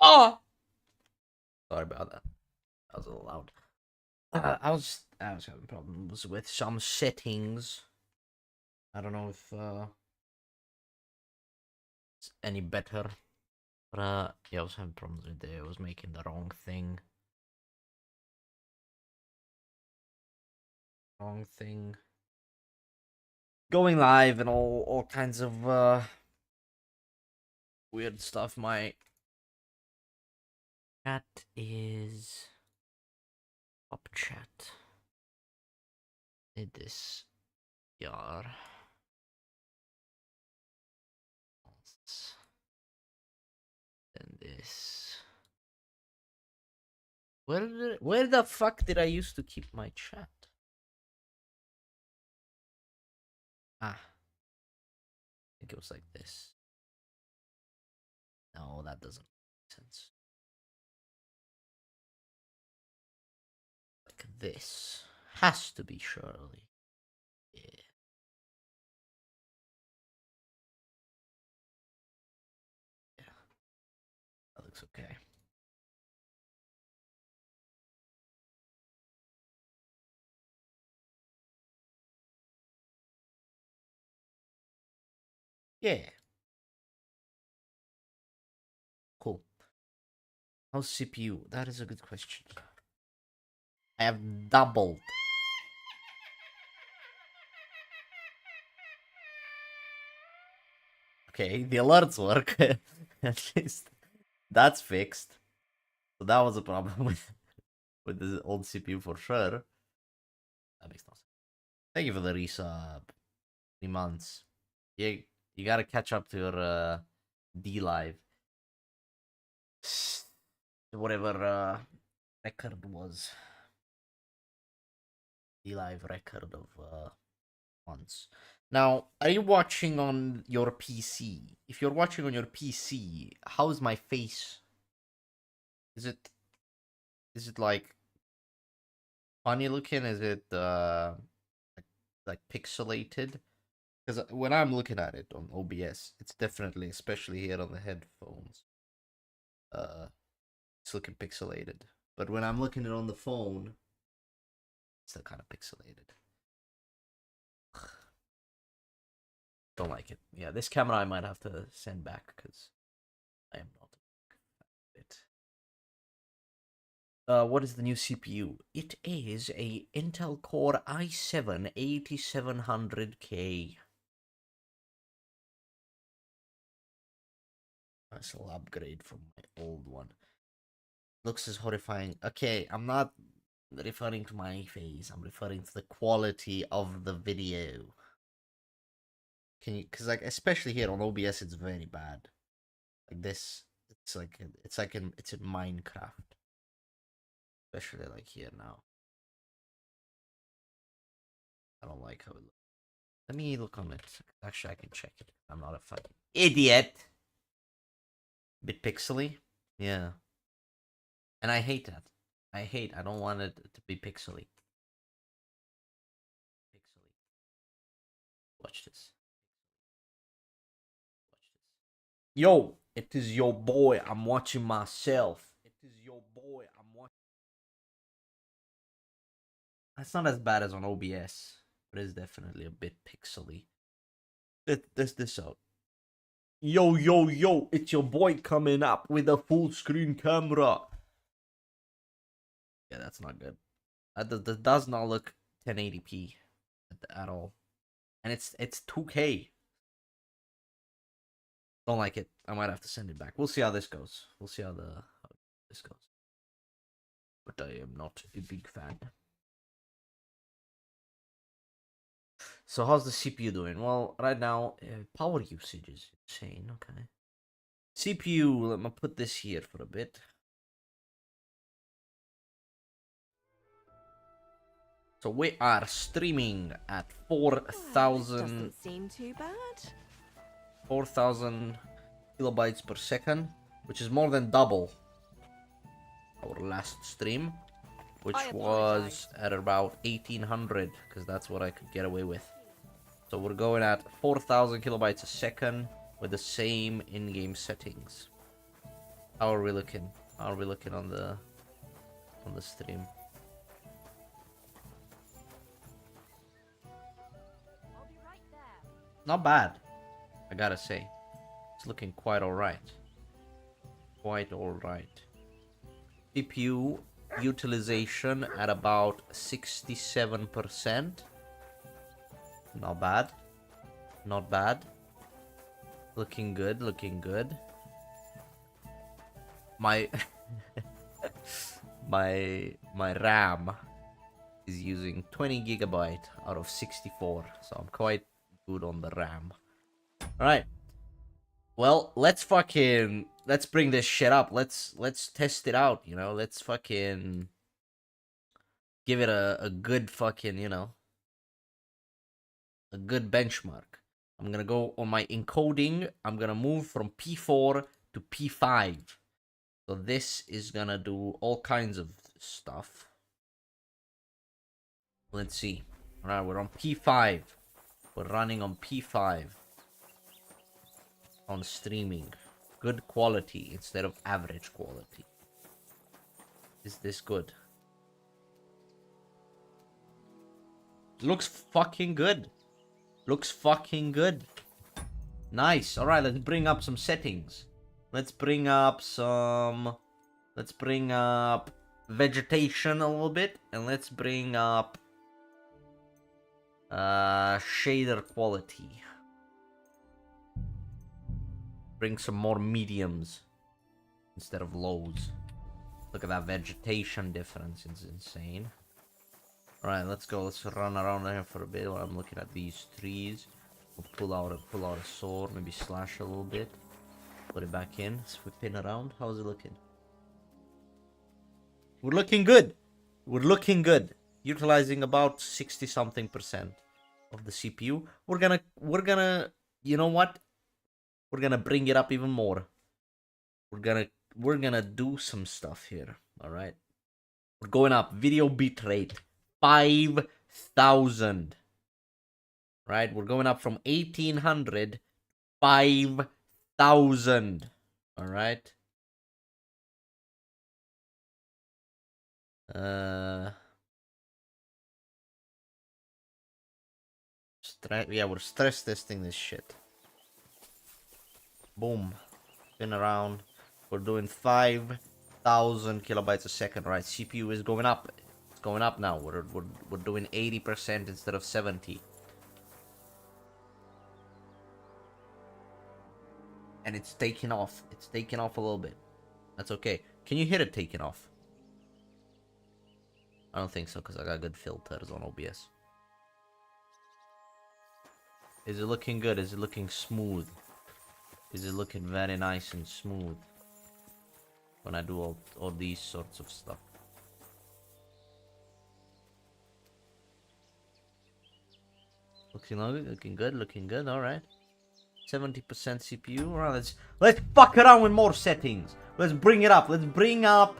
Oh! Sorry about that. That was a little loud. I was having problems with some settings. I don't know if it's any better. But yeah, I was having problems with it. I was making the wrong thing. Wrong thing. Going live and all kinds of weird stuff. My chat is up chat. Did this yar. Then this. Where the fuck did I used to keep my chat? I think it was like this. No, that doesn't make sense. Like this. Has to be surely. Yeah. Yeah. That looks okay. Yeah. Cool. How's CPU? That is a good question. I have doubled. Okay, the alerts work. At least that's fixed. So that was a problem with the old CPU for sure. That makes no sense. Thank you for the resub. 3 months. You gotta catch up to your D Live. Whatever record was. D Live record of months. Now, are you watching on your PC? If you're watching on your PC, how's my face? Is it like funny looking? Is it like pixelated? Because when I'm looking at it on OBS, it's definitely, especially here on the headphones, it's looking pixelated. But when I'm looking at it on the phone, it's still kind of pixelated. Don't like it. Yeah, this camera I might have to send back because I am not it. What is the new CPU? It is a Intel Core i7 8700K. Nice little upgrade from my old one. Looks as horrifying. Okay, I'm not referring to my face. I'm referring to the quality of the video. Can you? Because like, especially here on OBS, it's very bad. Like this, it's in Minecraft. Especially like here now. I don't like how it looks. Let me look on it. Actually, I can check it. I'm not a fucking idiot. Bit pixely. Yeah. And I hate that. I don't want it to be pixely. Pixely. Watch this. Watch this. Yo, it is your boy. I'm watching myself. It is your boy. I'm watching. That's not as bad as on OBS, but it's definitely a bit pixely. Test this out. Yo, yo, yo, it's your boy coming up with a full screen camera. Yeah, that's not good. That does not look 1080p at all. And it's 2K. Don't like it. I might have to send it back. We'll see how this goes. We'll see how this goes. But I am not a big fan. So how's the CPU doing? Well, right now, power usage is insane. Okay. CPU, let me put this here for a bit. So we are streaming at 4,000. Doesn't seem too bad. 4,000 kilobytes per second, which is more than double our last stream, which was at about 1,800, because that's what I could get away with. So we're going at 4,000 kilobytes a second with the same in-game settings. How are we looking? How are we looking on the stream? I'll be right there. Not bad, I gotta say. It's looking quite alright. Quite alright. CPU utilization at about 67%. Not bad. Not bad. Looking good, looking good. My my RAM is using 20 gigabyte out of 64, so I'm quite good on the RAM. All right. Well, let's bring this shit up. Let's test it out, you know. Let's fucking give it a good fucking, you know, a good benchmark. I'm gonna go on my encoding. I'm gonna move from P4 to P5. So this is gonna do all kinds of stuff. Let's see. Alright, we're on P5. We're running on P5. On streaming. Good quality instead of average quality. Is this good? Looks fucking good. Looks fucking good. Nice. Alright, let's bring up some settings. Let's bring up vegetation a little bit. And let's bring up shader quality. Bring some more mediums instead of lows. Look at that vegetation difference. It's insane. Alright, let's go. Let's run around here for a bit while I'm looking at these trees. We'll pull out a sword, maybe slash a little bit. Put it back in, whipping around. How's it looking? We're looking good. We're looking good. Utilizing about 60-something% of the CPU. We're gonna, you know what? We're gonna bring it up even more. We're gonna do some stuff here. All right. We're going up. Video bitrate 5,000. Right. We're going up from 1,800 5,000. All right. Yeah, we're stress testing this shit. Boom. Spin around. We're doing 5,000 kilobytes a second, right? CPU is going up. It's going up now. We're doing 80% instead of 70. And it's taking off. It's taking off a little bit. That's okay. Can you hear it taking off? I don't think so, because I got good filters on OBS. Is it looking good? Is it looking smooth? Is it looking very nice and smooth when I do all these sorts of stuff? Looking good, alright. 70% CPU. Alright, let's fuck around with more settings. Let's bring it up. Let's bring up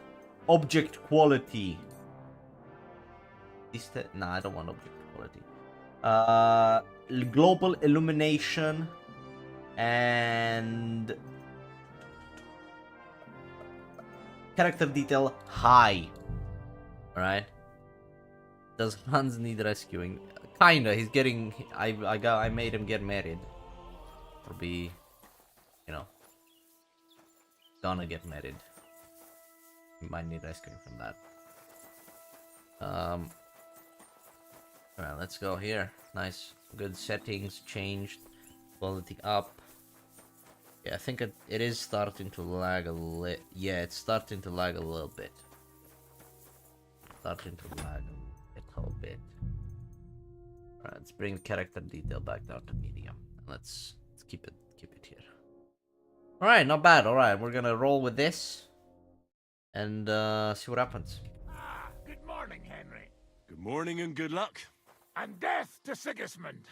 object quality. Nah, I don't want object quality. Global illumination and character detail high. Alright. Does Hans need rescuing? Kinda. He's getting. I made him get married. Or be, you know, gonna get married. He might need rescuing from that. Alright, let's go here. Nice. Good settings changed. Quality up. Yeah, I think it is starting to lag a little. Yeah, it's starting to lag a little bit. Starting to lag a little bit. Alright, let's bring the character detail back down to medium. Let's keep it here. Alright, not bad. Alright, we're gonna roll with this. And see what happens. Good morning, Henry. Good morning and good luck. And death to Sigismund.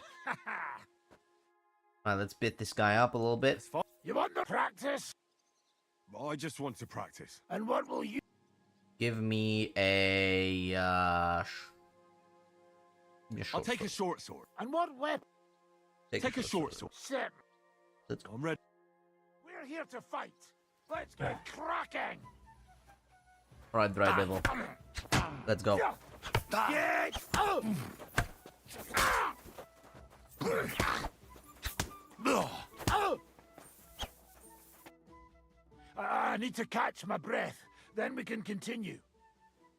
Alright, let's bit this guy up a little bit. It's fine. You want to practice? I just want to practice. And what will you... Give me a I'll take a short sword. And what weapon? Take a short sword. Sim. Let's go. I'm ready. We're here to fight. Let's get cracking. Alright, Dry Devil. Let's go. Get up. I need to catch my breath. Then we can continue.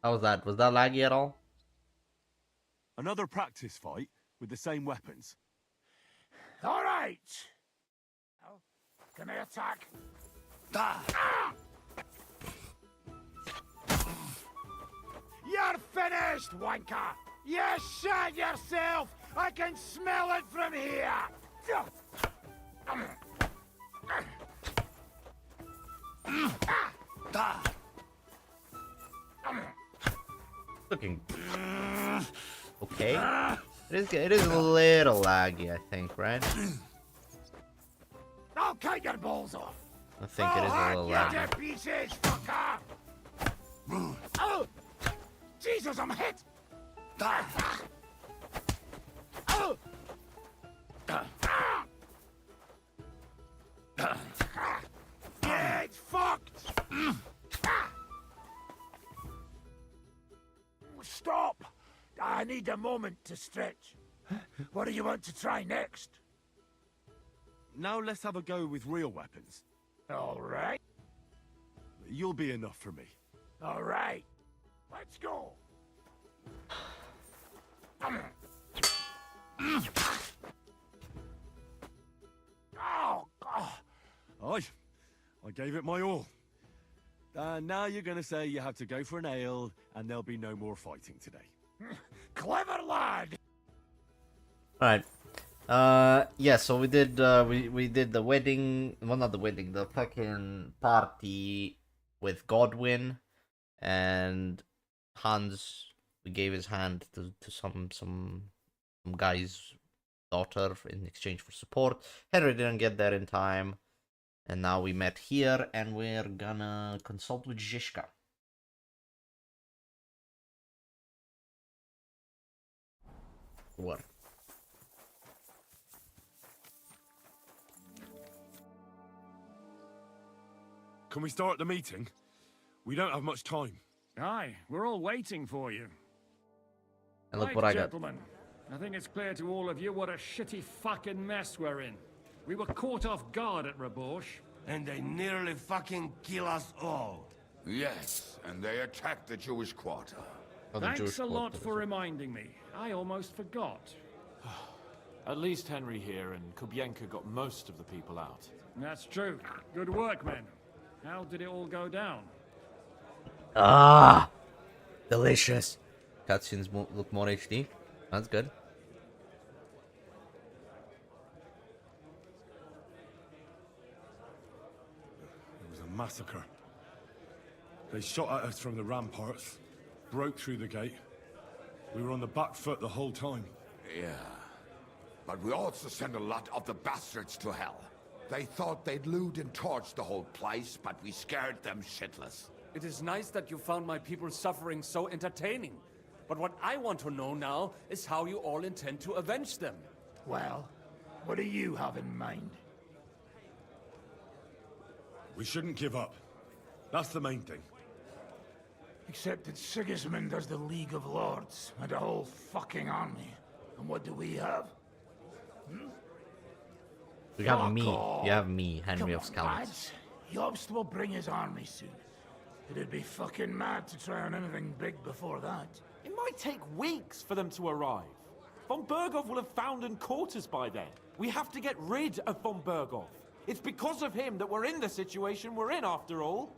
How was that? Was that laggy at all? Another practice fight with the same weapons. All right. Well, can I attack? Ah! You're finished, wanker! You shot yourself! I can smell it from here! Looking okay. It is a little laggy, I think, right? I'll cut your balls off! I think it is a little Get laggy. your pieces, fucker! Oh! Jesus, I'm hit! Oh! Get fucked! Stop! I need a moment to stretch. What do you want to try next? Now let's have a go with real weapons. All right. You'll be enough for me. All right. Let's go. Oh, God. I gave it my all. And now you're gonna say you have to go for an ale, and there'll be no more fighting today. Clever lad. Alright. Yeah, so we did we did the wedding, well, not the wedding, the fucking party with Godwin, and Hans, we gave his hand to some guy's daughter in exchange for support. Henry didn't get there in time, and now we met here, and we're gonna consult with Zizka. What? Can we start the meeting? We don't have much time. Aye, we're all waiting for you. And look Right, what I got. gentlemen. I think it's clear to all of you what a shitty fucking mess we're in. We were caught off guard at Rabosh. And they nearly fucking kill us all. Yes, and they attacked the Jewish quarter. Oh, the Thanks Jewish a lot quarter. for reminding me. I almost forgot. At least Henry here and Kubienka got most of the people out. That's true. Good work, men. How did it all go down? Ah, delicious. Cutscenes look more HD. That's good. It was a massacre. They shot at us from the ramparts, broke through the gate. We were on the back foot the whole time. Yeah. But we also sent a lot of the bastards to hell. They thought they'd loot and torch the whole place, but we scared them shitless. It is nice that you found my people's suffering so entertaining. But what I want to know now is how you all intend to avenge them. Well, what do you have in mind? We shouldn't give up. That's the main thing. Except that Sigismund has the League of Lords and a whole fucking army. And what do we have? You have Fuck me. off. You have me, Henry Come of on, Scouts. lads. Jobst will bring his army soon. It'd be fucking mad to try on anything big before that. It might take weeks for them to arrive. Von Bergov will have found and caught us by then. We have to get rid of Von Bergov. It's because of him that we're in the situation we're in, after all.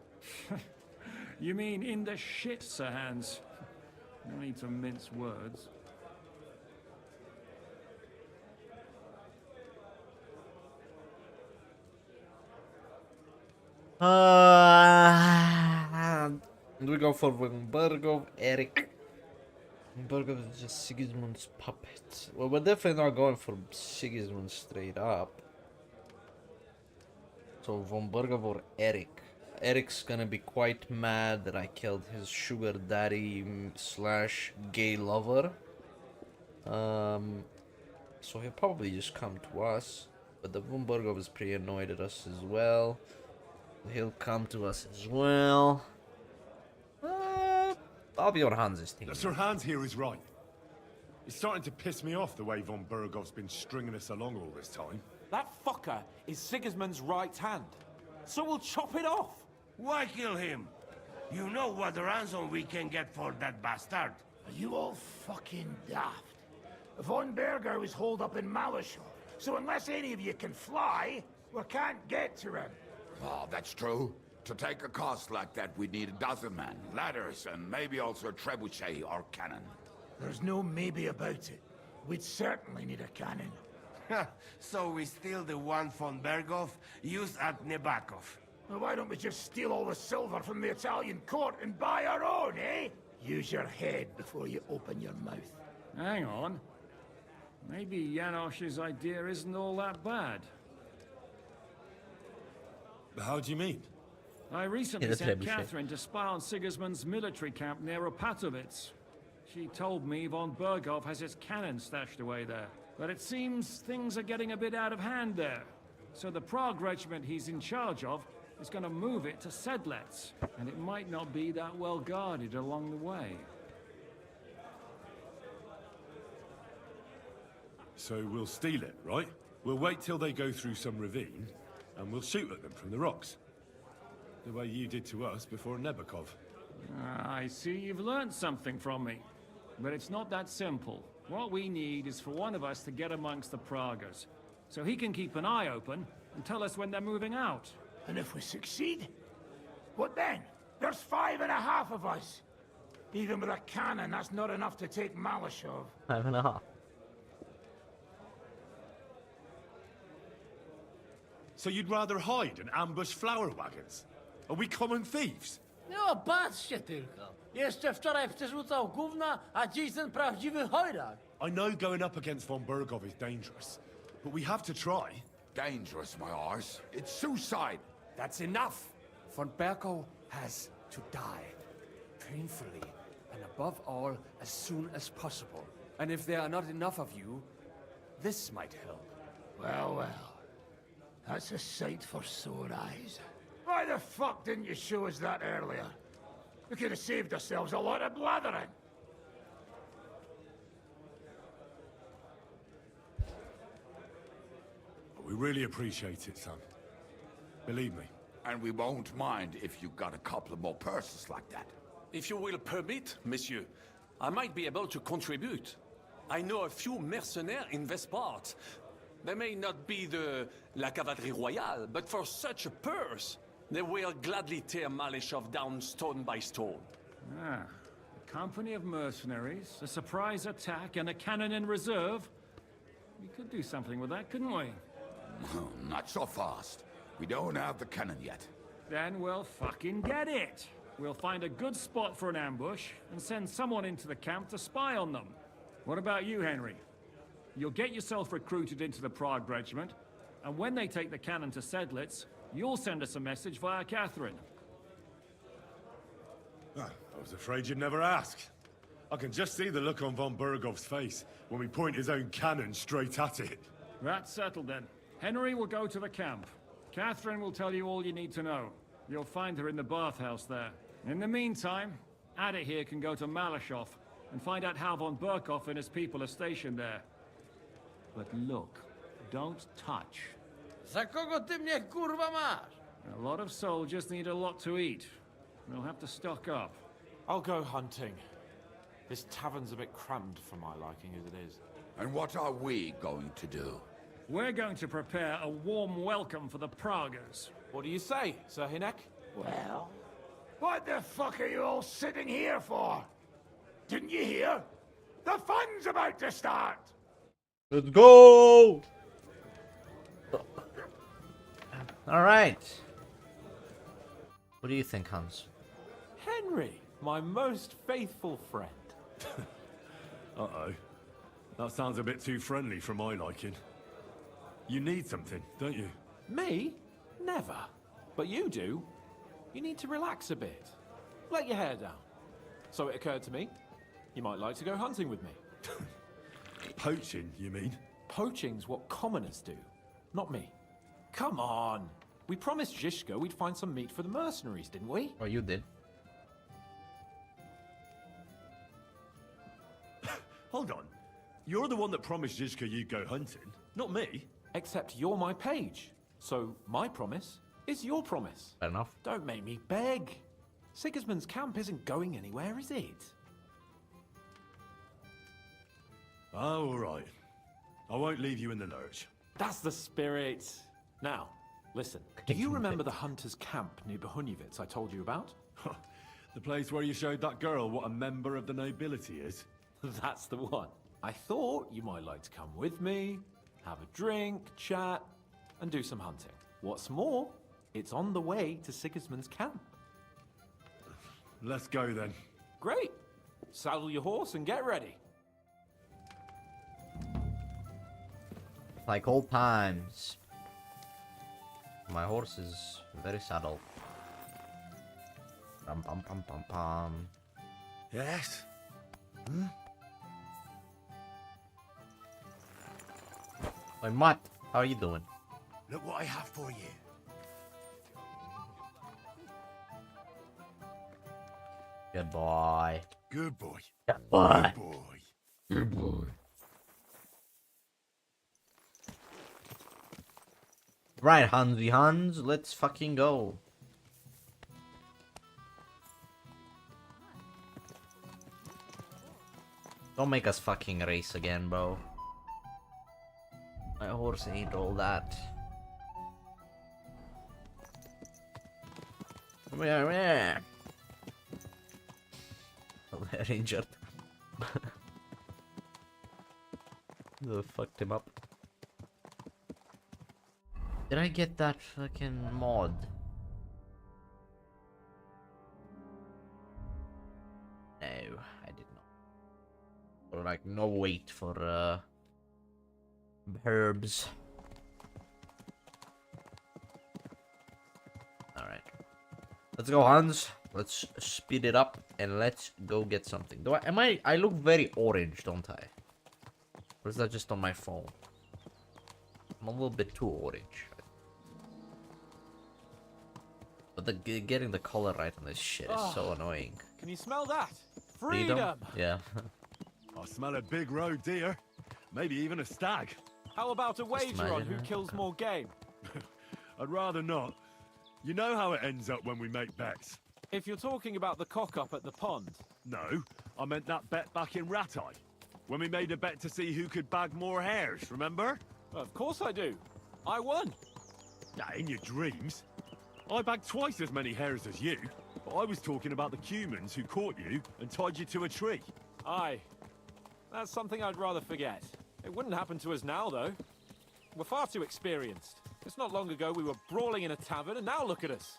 You mean in the shit, Sir Hans? No need to mince words. We go for Von Bergov, Eric. Von Bergov is just Sigismund's puppet. Well, we're definitely not going for Sigismund straight up. So Von Bergov or Eric. Eric's gonna be quite mad that I killed his sugar daddy slash gay lover. So he'll probably just come to us. But the Von Bergov is pretty annoyed at us as well. He'll come to us as well. I'll be on Hans's team. Sir Hans here is right. It's starting to piss me off the way von Bergov's been stringing us along all this time. That fucker is Sigismund's right hand. So we'll chop it off. Why kill him? You know what ransom we can get for that bastard. Are you all fucking daft? Von Berger was holed up in Malishov, so unless any of you can fly, we can't get to him. Oh, that's true. To take a cost like that, we'd need 12 men, ladders, and maybe also a trebuchet or cannon. There's no maybe about it. We'd certainly need a cannon. So we steal the one von Bergov used at Nebakov. Well, why don't we just steal all the silver from the Italian court and buy our own, eh? Use your head before you open your mouth. Hang on. Maybe Janosch's idea isn't all that bad. How do you mean? I recently Yeah, sent trebuchet. Catherine to spy on Sigismund's military camp near Opatovitz. She told me von Bergov has his cannon stashed away there. But it seems things are getting a bit out of hand there. So the Prague regiment he's in charge of is going to move it to Sedlets. And it might not be that well guarded along the way. So we'll steal it, right? We'll wait till they go through some ravine, and we'll shoot at them from the rocks. The way you did to us before Nebakov. I see you've learned something from me. But it's not that simple. What we need is for one of us to get amongst the Pragas, so he can keep an eye open and tell us when they're moving out. And if we succeed, what then? There's 5.5 of us. Even with a cannon, that's not enough to take Malishov. 5.5. So you'd rather hide and ambush flower wagons? Are we common thieves? No, patrzcie tylko. Jeszcze wczoraj przerzucał gówna, a dziś ten prawdziwy chojrak. I know going up against von Bergov is dangerous, but we have to try. Dangerous, my arse. It's suicide. That's enough! Von Berko has to die. Painfully, and above all, as soon as possible. And if there are not enough of you, this might help. Well, well. That's a sight for sore eyes. Why the fuck didn't you show us that earlier? We could have saved ourselves a lot of blathering. We really appreciate it, son. Believe me. And we won't mind if you got a couple more purses like that. If you will permit, monsieur, I might be able to contribute. I know a few mercenaires in this part. They may not be la cavalerie royale, but for such a purse, they will gladly tear Malishov down stone by stone. Ah, a company of mercenaries, a surprise attack, and a cannon in reserve. We could do something with that, couldn't we? Not so fast. We don't have the cannon yet. Then we'll fucking get it. We'll find a good spot for an ambush and send someone into the camp to spy on them. What about you, Henry? You'll get yourself recruited into the Prague regiment, and when they take the cannon to Sedlitz, you'll send us a message via Catherine. Ah, I was afraid you'd never ask. I can just see the look on von Bergov's face when we point his own cannon straight at it. That's settled then. Henry will go to the camp. Catherine will tell you all you need to know. You'll find her in the bathhouse there. In the meantime, Ada here can go to Malishov and find out how von Berkov and his people are stationed there. But look, don't touch. Za kogo ty mnie kurwa masz? A lot of soldiers need a lot to eat. We'll have to stock up. I'll go hunting. This tavern's a bit crammed for my liking as it is. And what are we going to do? We're going to prepare a warm welcome for the Pragas. What do you say, Sir Hinek? Well, what the fuck are you all sitting here for? Didn't you hear? The fun's about to start! Let's go! Alright. What do you think, Hans? Henry, my most faithful friend. Uh-oh. That sounds a bit too friendly for my liking. You need something, don't you? Me? Never. But you do. You need to relax a bit. Let your hair down. So it occurred to me, you might like to go hunting with me. Poaching, you mean? Poaching's what commoners do, not me. Come on. We promised Zhishka we'd find some meat for the mercenaries, didn't we? Oh, you did. Hold on. You're the one that promised Zizka you'd go hunting, not me. Except you're my page. So my promise is your promise. Fair enough. Don't make me beg. Sigismund's camp isn't going anywhere, is it? Oh, all right. I won't leave you in the lurch. That's the spirit. Now, listen. Do you remember the hunter's camp near Behunjevitz I told you about? The place where you showed that girl what a member of the nobility is? That's the one. I thought you might like to come with me, have a drink, chat, and do some hunting. What's more, it's on the way to Sigismund's camp. Let's go then. Great. Saddle your horse and get ready. Like old times. My horse is very saddled. Pum pum pum pum pum. Yes? Hmm? Hey, Matt, how are you doing? Look what I have for you. Good boy. Good boy. Good boy. Good boy. Good boy. Right, Hansy Hans, let's fucking go. Don't make us fucking race again, bro. My horse ain't all that. Come here. Oh, they're injured. They fucked him up. Did I get that fucking mod? No, I did not. Or like no wait for herbs. Alright. Let's go, Hans. Let's speed it up and let's go get something. Do I look very orange, don't I? Or is that just on my phone? I'm a little bit too orange. But getting the color right on this shit is so annoying. Can you smell that? Freedom! Yeah. I smell a big roe deer. Maybe even a stag. How about a wager on imagine who that. kills more game? I'd rather not. You know how it ends up when we make bets. If you're talking about the cock-up at the pond. No, I meant that bet back in Ratai. When we made a bet to see who could bag more hares, remember? Of course I do. I won. In your dreams. I bagged twice as many hares as you, but I was talking about the humans who caught you and tied you to a tree. Aye. That's something I'd rather forget. It wouldn't happen to us now, though. We're far too experienced. It's not long ago we were brawling in a tavern, and now look at us.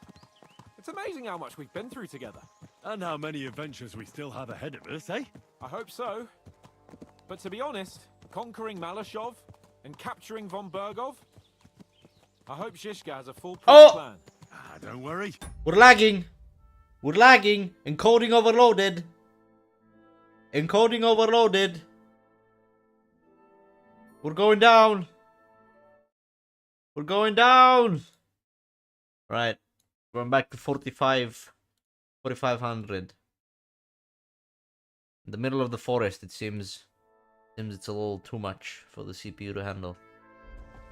It's amazing how much we've been through together. And how many adventures we still have ahead of us, eh? I hope so. But to be honest, conquering Malashov and capturing von Bergov, I hope Zhishka has a full-proof plan. Don't worry. We're lagging. We're lagging. Encoding overloaded. Encoding overloaded. We're going down. We're going down. Right. Going back to 4500. In the middle of the forest, it seems it's a little too much for the CPU to handle.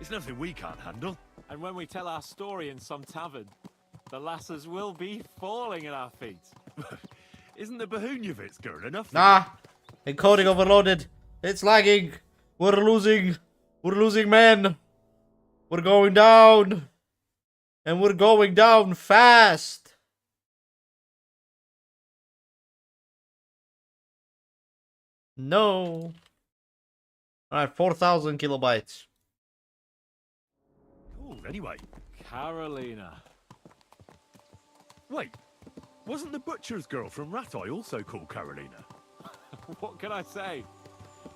It's nothing we can't handle. And when we tell our story in some tavern, the lasses will be falling at our feet. Isn't the Behunjevitz girl enough? Nah. Encoding overloaded. It's lagging. We're losing. We're losing men. We're going down. And we're going down fast. No. Alright, 4,000 kilobytes. Cool, anyway. Carolina. Wait, wasn't the butcher's girl from Ratai also called Carolina? What can I say?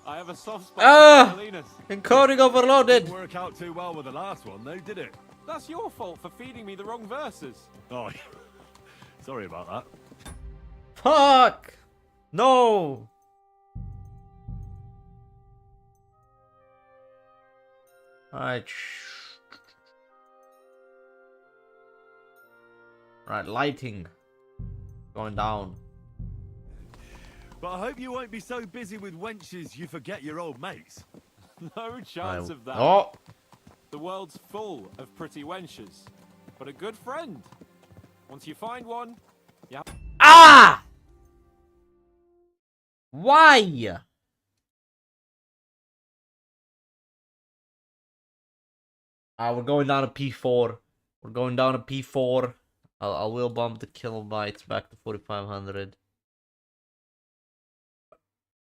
I have a soft spot for Carolinas. Encoding overloaded. Didn't work out too well with the last one, though, did it? That's your fault for feeding me the wrong verses. Oh, sorry about that. Fuck. No. Alright. Right, lighting. Going down. But I hope you won't be so busy with wenches you forget your old mates. No chance of that. Oh! The world's full of pretty wenches. But a good friend. Once you find one, you have... Ah! Why? We're going down to P4. We're going down to P4. I will bump the kilobytes back to 4500.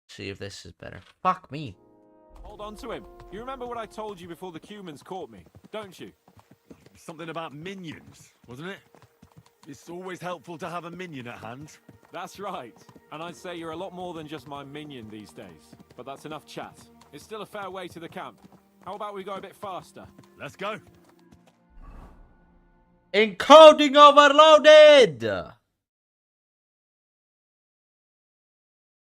See if this is better. Fuck me. Hold on to him. You remember what I told you before the Cumans caught me, don't you? Something about minions, wasn't it? It's always helpful to have a minion at hand. That's right. And I'd say you're a lot more than just my minion these days. But that's enough chat. It's still a fair way to the camp. How about we go a bit faster? Let's go. Encoding overloaded!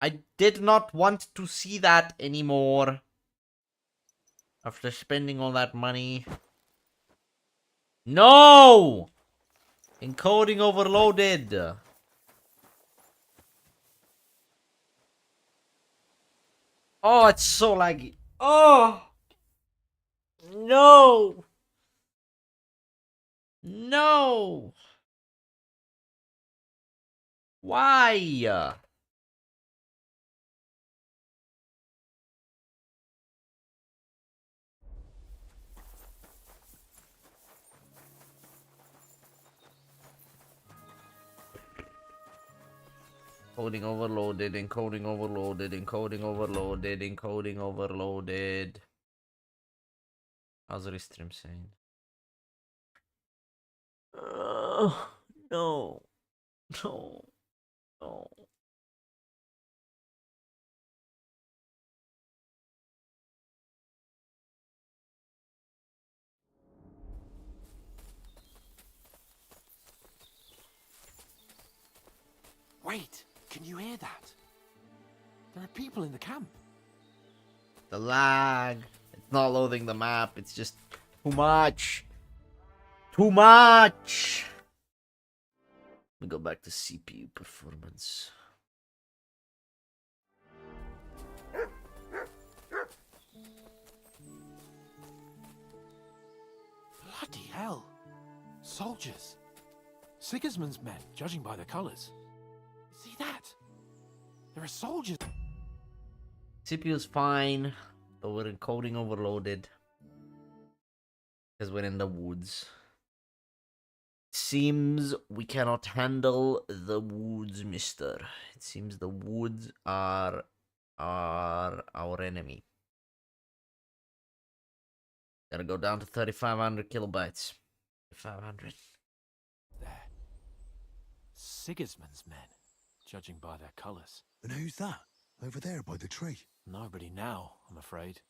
I did not want to see that anymore. After spending all that money. No! Encoding overloaded. Oh, it's so laggy. Oh! No! No! Why? Encoding overloaded, encoding overloaded, encoding overloaded, encoding overloaded. How's the stream saying? No, no, no. Wait, can you hear that? There are people in the camp. The lag. It's not loading the map. It's just too much. Too much. Let me go back to CPU performance. Bloody hell. Soldiers. Sigismund's men, judging by the colours. See that? There are soldiers. CPU's fine, but we're encoding overloaded. Because we're in the woods. Seems we cannot handle the woods, mister. It seems the woods are our enemy. Gotta go down to 3500 kilobytes. 500. There. Sigismund's men, judging by their colours. And who's that? Over there by the tree? Nobody now, I'm afraid.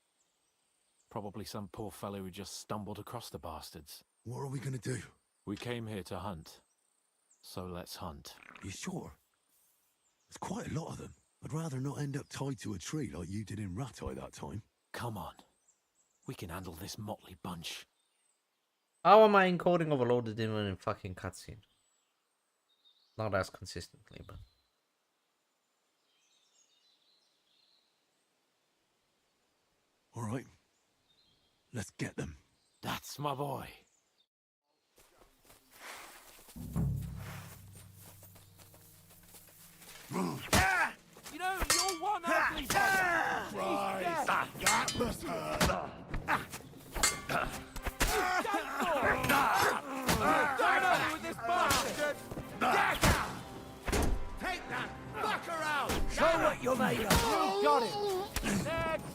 Probably some poor fellow who just stumbled across the bastards. What are we gonna do? We came here to hunt. So let's hunt. You sure? There's quite a lot of them. I'd rather not end up tied to a tree like you did in Ratai that time. Come on. We can handle this motley bunch. How am I encoding overloaded even in fucking cutscene? Not as consistently, but... Alright. Let's get them. That's my boy. You know, you're one ugly bugger. Christ, that must hurt. With this bastard. Take that fucker out! Show what you're made of. Got him. Next.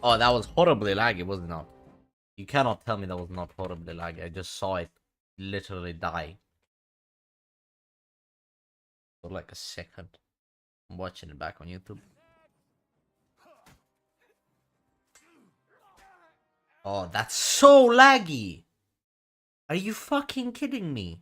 Oh, that was horribly laggy, was it not? You cannot tell me that was not horribly laggy. I just saw it literally die. For like a second. I'm watching it back on YouTube. Oh, that's so laggy! Are you fucking kidding me?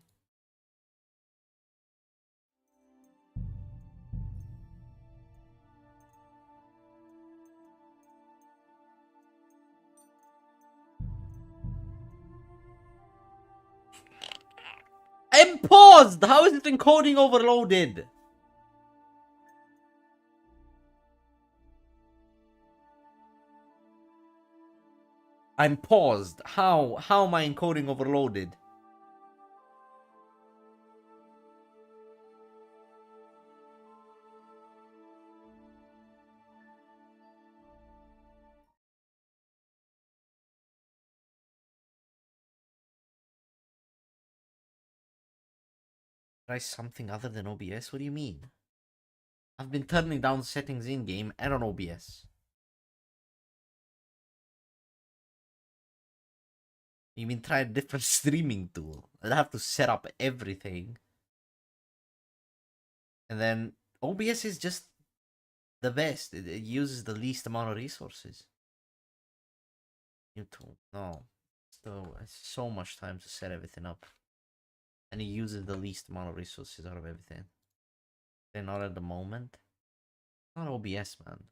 I'm paused! How is it encoding overloaded? I'm paused. How? How am I encoding overloaded? Try something other than OBS? What do you mean? I've been turning down settings in-game and on OBS. You mean try a different streaming tool? I'd have to set up everything. And then OBS is just the best. It uses the least amount of resources. YouTube, no. So it's so much time to set everything up. And it uses the least amount of resources out of everything. They're not at the moment. Not OBS, man.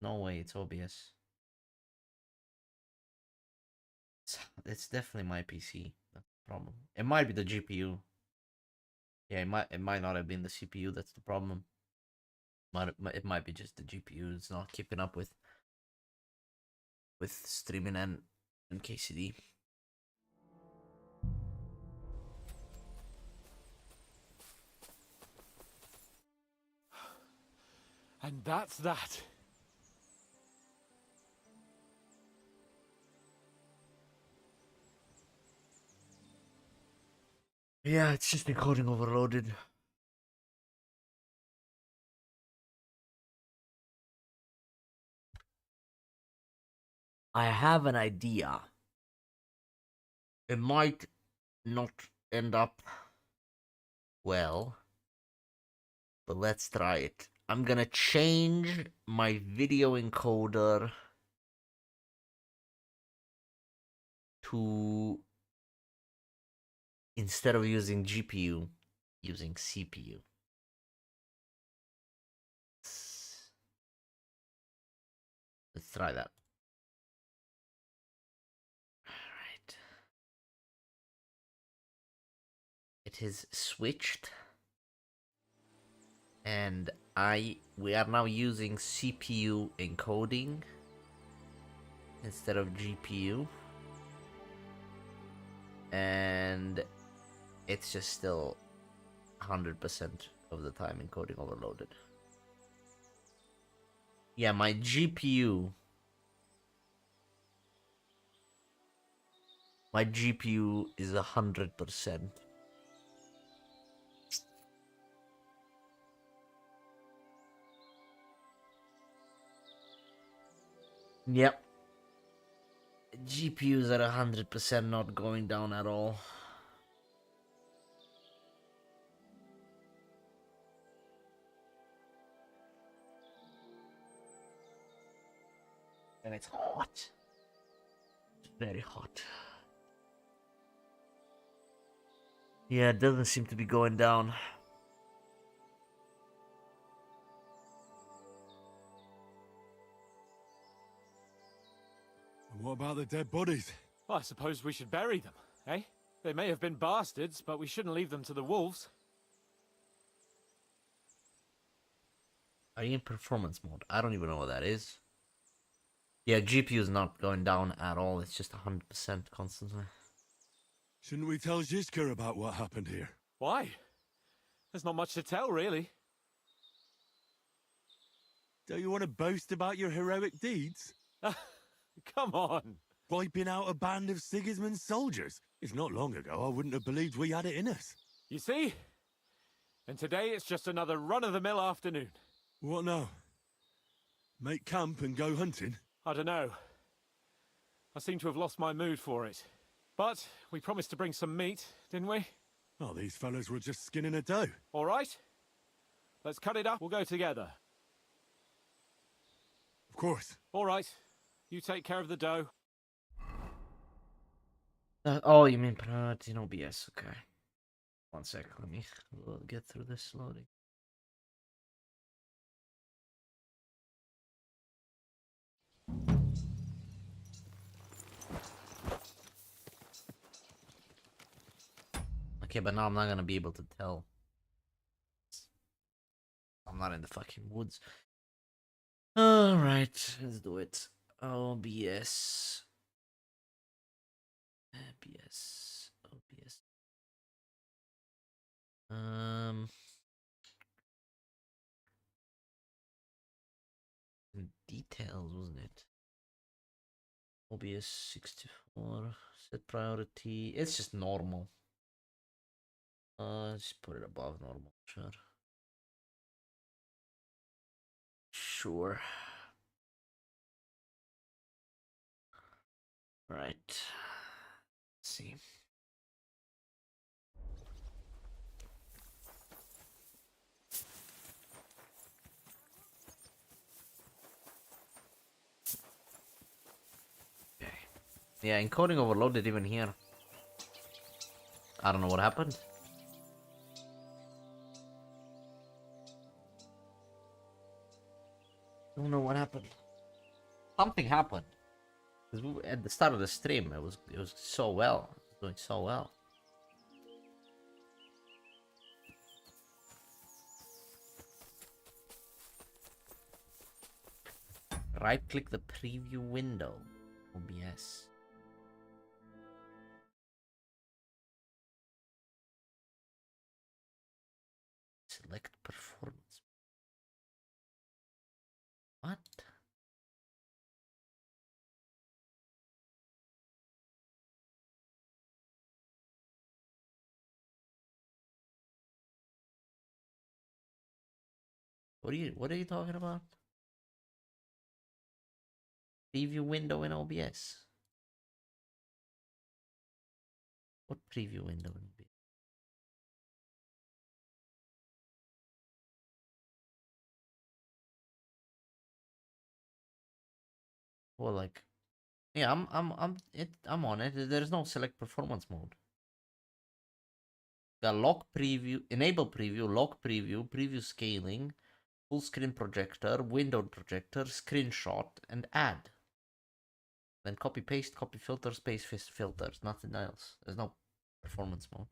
No way, it's OBS. It's definitely my PC. That's the problem. It might be the GPU. Yeah, it might not have been the CPU. That's the problem. It might be just the GPU. It's not keeping up with streaming and KCD. And that's that. Yeah, it's just encoding overloaded. I have an idea. It might not end up well, but let's try it. I'm gonna change my video encoder to, instead of using GPU, using CPU. Let's try that. Alright. It is switched. And we are now using CPU encoding instead of GPU. And it's just still 100% of the time encoding overloaded. Yeah, my GPU is 100%. Yep. GPUs are 100% not going down at all. And it's hot. It's very hot. Yeah, it doesn't seem to be going down. And what about the dead bodies? Well, I suppose we should bury them, eh? They may have been bastards, but we shouldn't leave them to the wolves. Are you in performance mode? I don't even know what that is. Yeah, GPU is not going down at all. It's just 100% constantly. Shouldn't we tell Zizka about what happened here? Why? There's not much to tell, really. Don't you want to boast about your heroic deeds? Come on. Wiping out a band of Sigismund's soldiers. It's not long ago I wouldn't have believed we had it in us. You see? And today it's just another run-of-the-mill afternoon. What now? Make camp and go hunting? I don't know. I seem to have lost my mood for it. But we promised to bring some meat, didn't we? Oh, these fellas were just skinning a doe. All right. Let's cut it up. We'll go together. Of course. All right. You take care of the dough. Oh, you mean priority in OBS? Okay. One sec. Let me get through this loading. Okay, but now I'm not gonna be able to tell. I'm not in the fucking woods. Alright, let's do it. OBS. OBS. OBS. Details, wasn't it? OBS 64. Set priority. It's just normal. Just put it above normal. Sure. Sure. Right. Let's see. Okay. Yeah, encoding overloaded even here. I don't know what happened. Don't know what happened. Something happened. At the start of the stream, it was so well. It was doing so well. Right click the preview window. OBS. Select performance. What? What are you talking about? Preview window in OBS. What preview window in OBS? Well, like, yeah, I'm on it. There's no select performance mode. Got lock preview, enable preview, lock preview, preview scaling, full screen projector, windowed projector, screenshot, and add. Then copy paste, copy filters, paste filters, nothing else. There's no performance mode.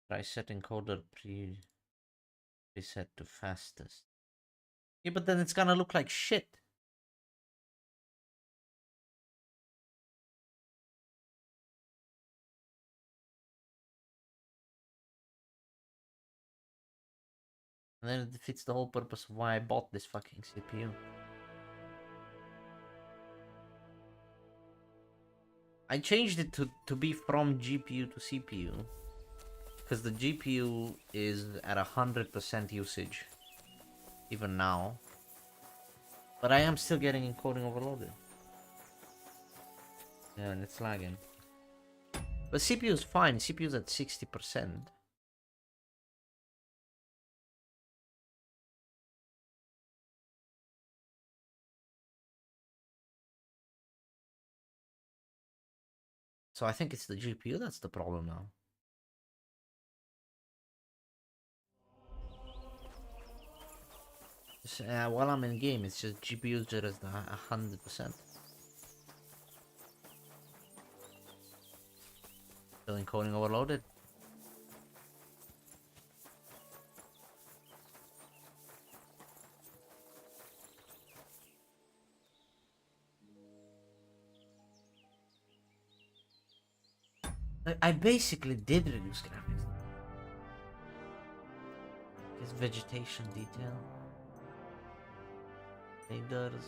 Try set encoder preset to fastest. Yeah, but then it's gonna look like shit. And then it defeats the whole purpose of why I bought this fucking CPU. I changed it to be from GPU to CPU. Because the GPU is at 100% usage. Even now. But I am still getting encoding overloaded. Yeah, and it's lagging. But CPU is fine. CPU is at 60%. So I think it's the GPU that's the problem now. Just, while I'm in game, it's just GPU is just 100%. Still encoding overloaded. I basically did reduce graphics. It's vegetation detail. Shaders.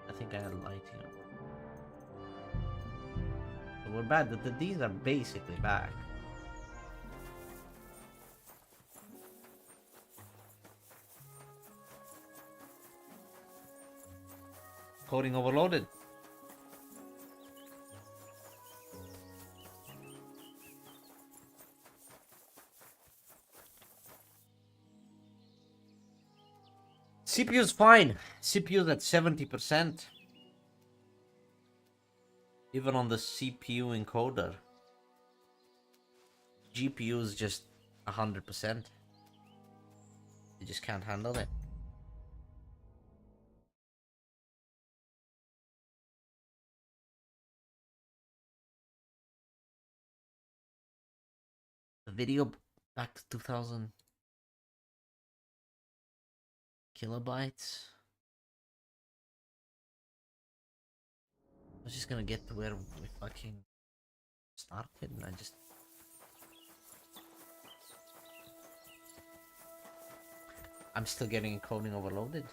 I think I had light here. So we're bad. These are basically back. Coding overloaded. CPU's fine. CPU's at 70%. Even on the CPU encoder. GPU's just 100%. You just can't handle it. The video back to 2000 kilobytes. I was just gonna get to where we fucking started and I just... I'm still getting encoding overloaded.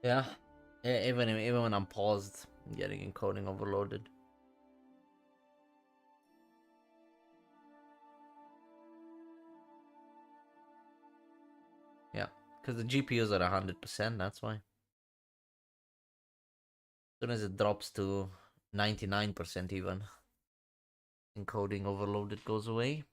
Yeah, even when I'm paused, I'm getting encoding overloaded. Yeah, because the GPU's at 100%, that's why. As soon as it drops to 99% even, encoding overloaded goes away.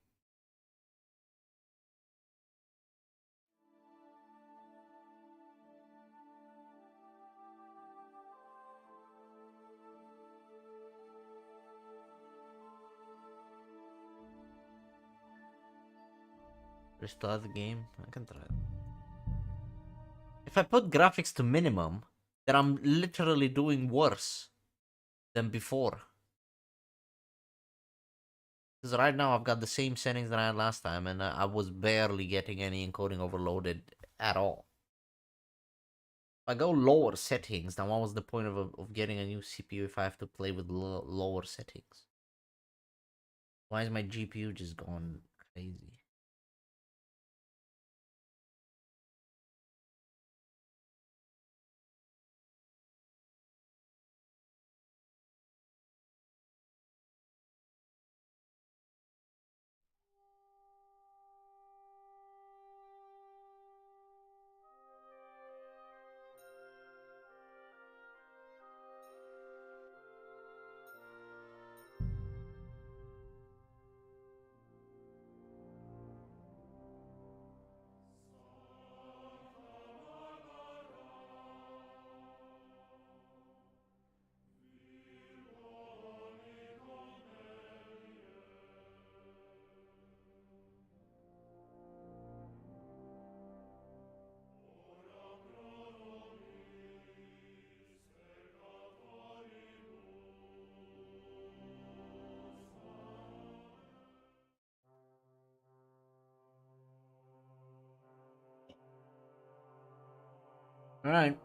Restart the game. I can try it. If I put graphics to minimum, then I'm literally doing worse than before. Because right now I've got the same settings that I had last time, and I was barely getting any encoding overloaded at all. If I go lower settings, then what was the point of getting a new CPU if I have to play with lower settings? Why is my GPU just going crazy? Alright.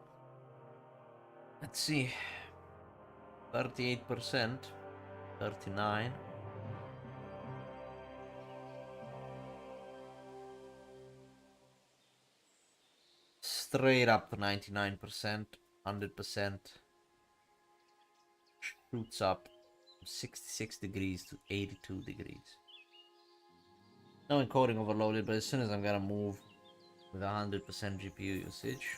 Let's see. 38%. 39. Straight up to 99%. 100%. Shoots up from 66 degrees to 82 degrees. No encoding overloaded, but as soon as I'm gonna move with 100% GPU usage.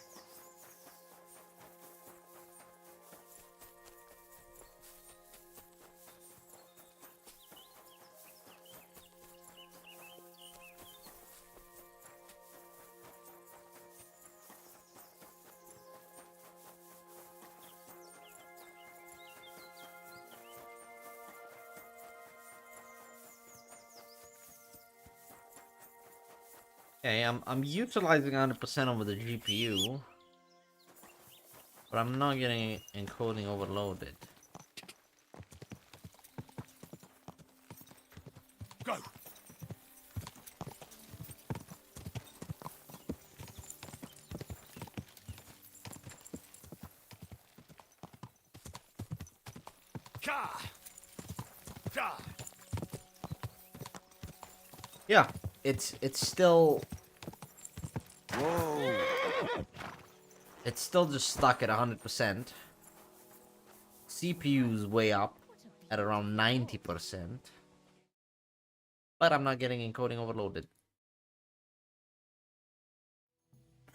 Okay, I'm utilizing 100% over the GPU, but I'm not getting encoding overloaded. Go! Yeah, it's still. Whoa. It's still just stuck at 100%. CPU's way up at around 90%. But I'm not getting encoding overloaded.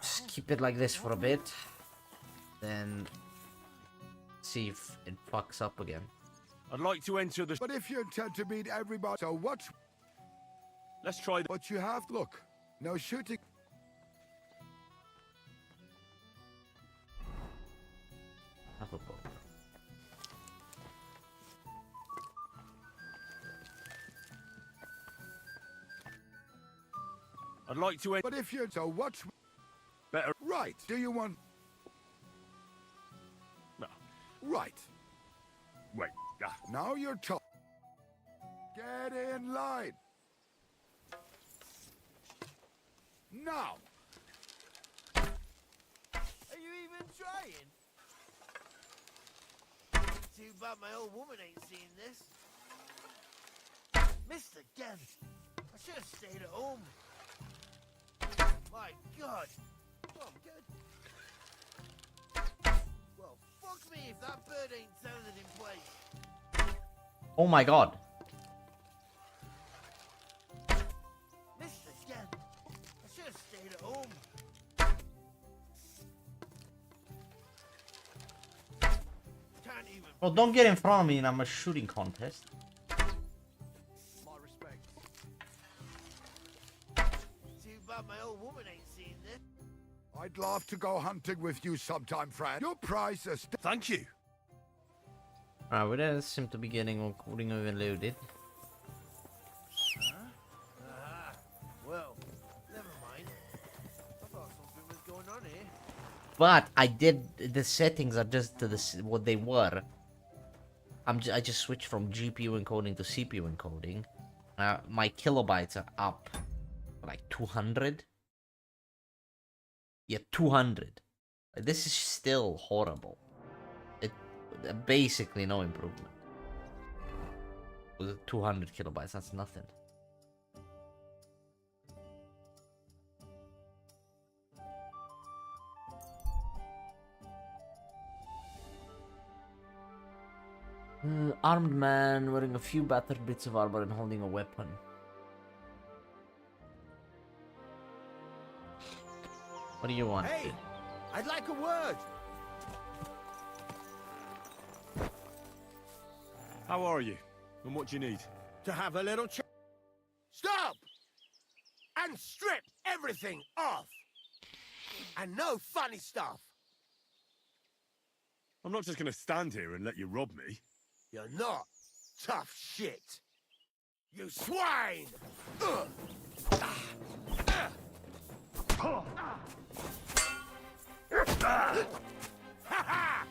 Just keep it like this for a bit. Then see if it fucks up again. I'd like to enter the... But if you intend to meet everybody, so what? Let's try the... But you have, look, no shooting. Have a bow. I'd like to... But if you... So what? Better... Right. Do you want... No. Right. Wait. Now you're talking. Get in line. Now. Are you even trying? Too bad my old woman ain't seen this. Missed again. I should have stayed at home. My God. Oh, I'm good. Well, fuck me if that bird ain't sounded in place. Oh my god. Missed again. I should have stayed at home. Can't even. Oh, don't get in front of me in a shooting contest. My respect. Too bad my old woman ain't seen this. I'd love to go hunting with you sometime, friend. Your price is... Thank you. Alright, we don't seem to be getting recording overloaded. Well, never mind. I thought something was going on here. But I did... The settings are just to what they were. I just switched from GPU encoding to CPU encoding. My kilobytes are up like 200. Yeah, 200. This is still horrible. Basically no improvement. With 200 kilobytes, that's nothing. Armed man wearing a few battered bits of armor and holding a weapon. What do you want? Hey, I'd like a word. How are you? And what do you need? To have a little chat. Stop! And strip everything off. And no funny stuff. I'm not just going to stand here and let you rob me. You're not tough shit. You swine!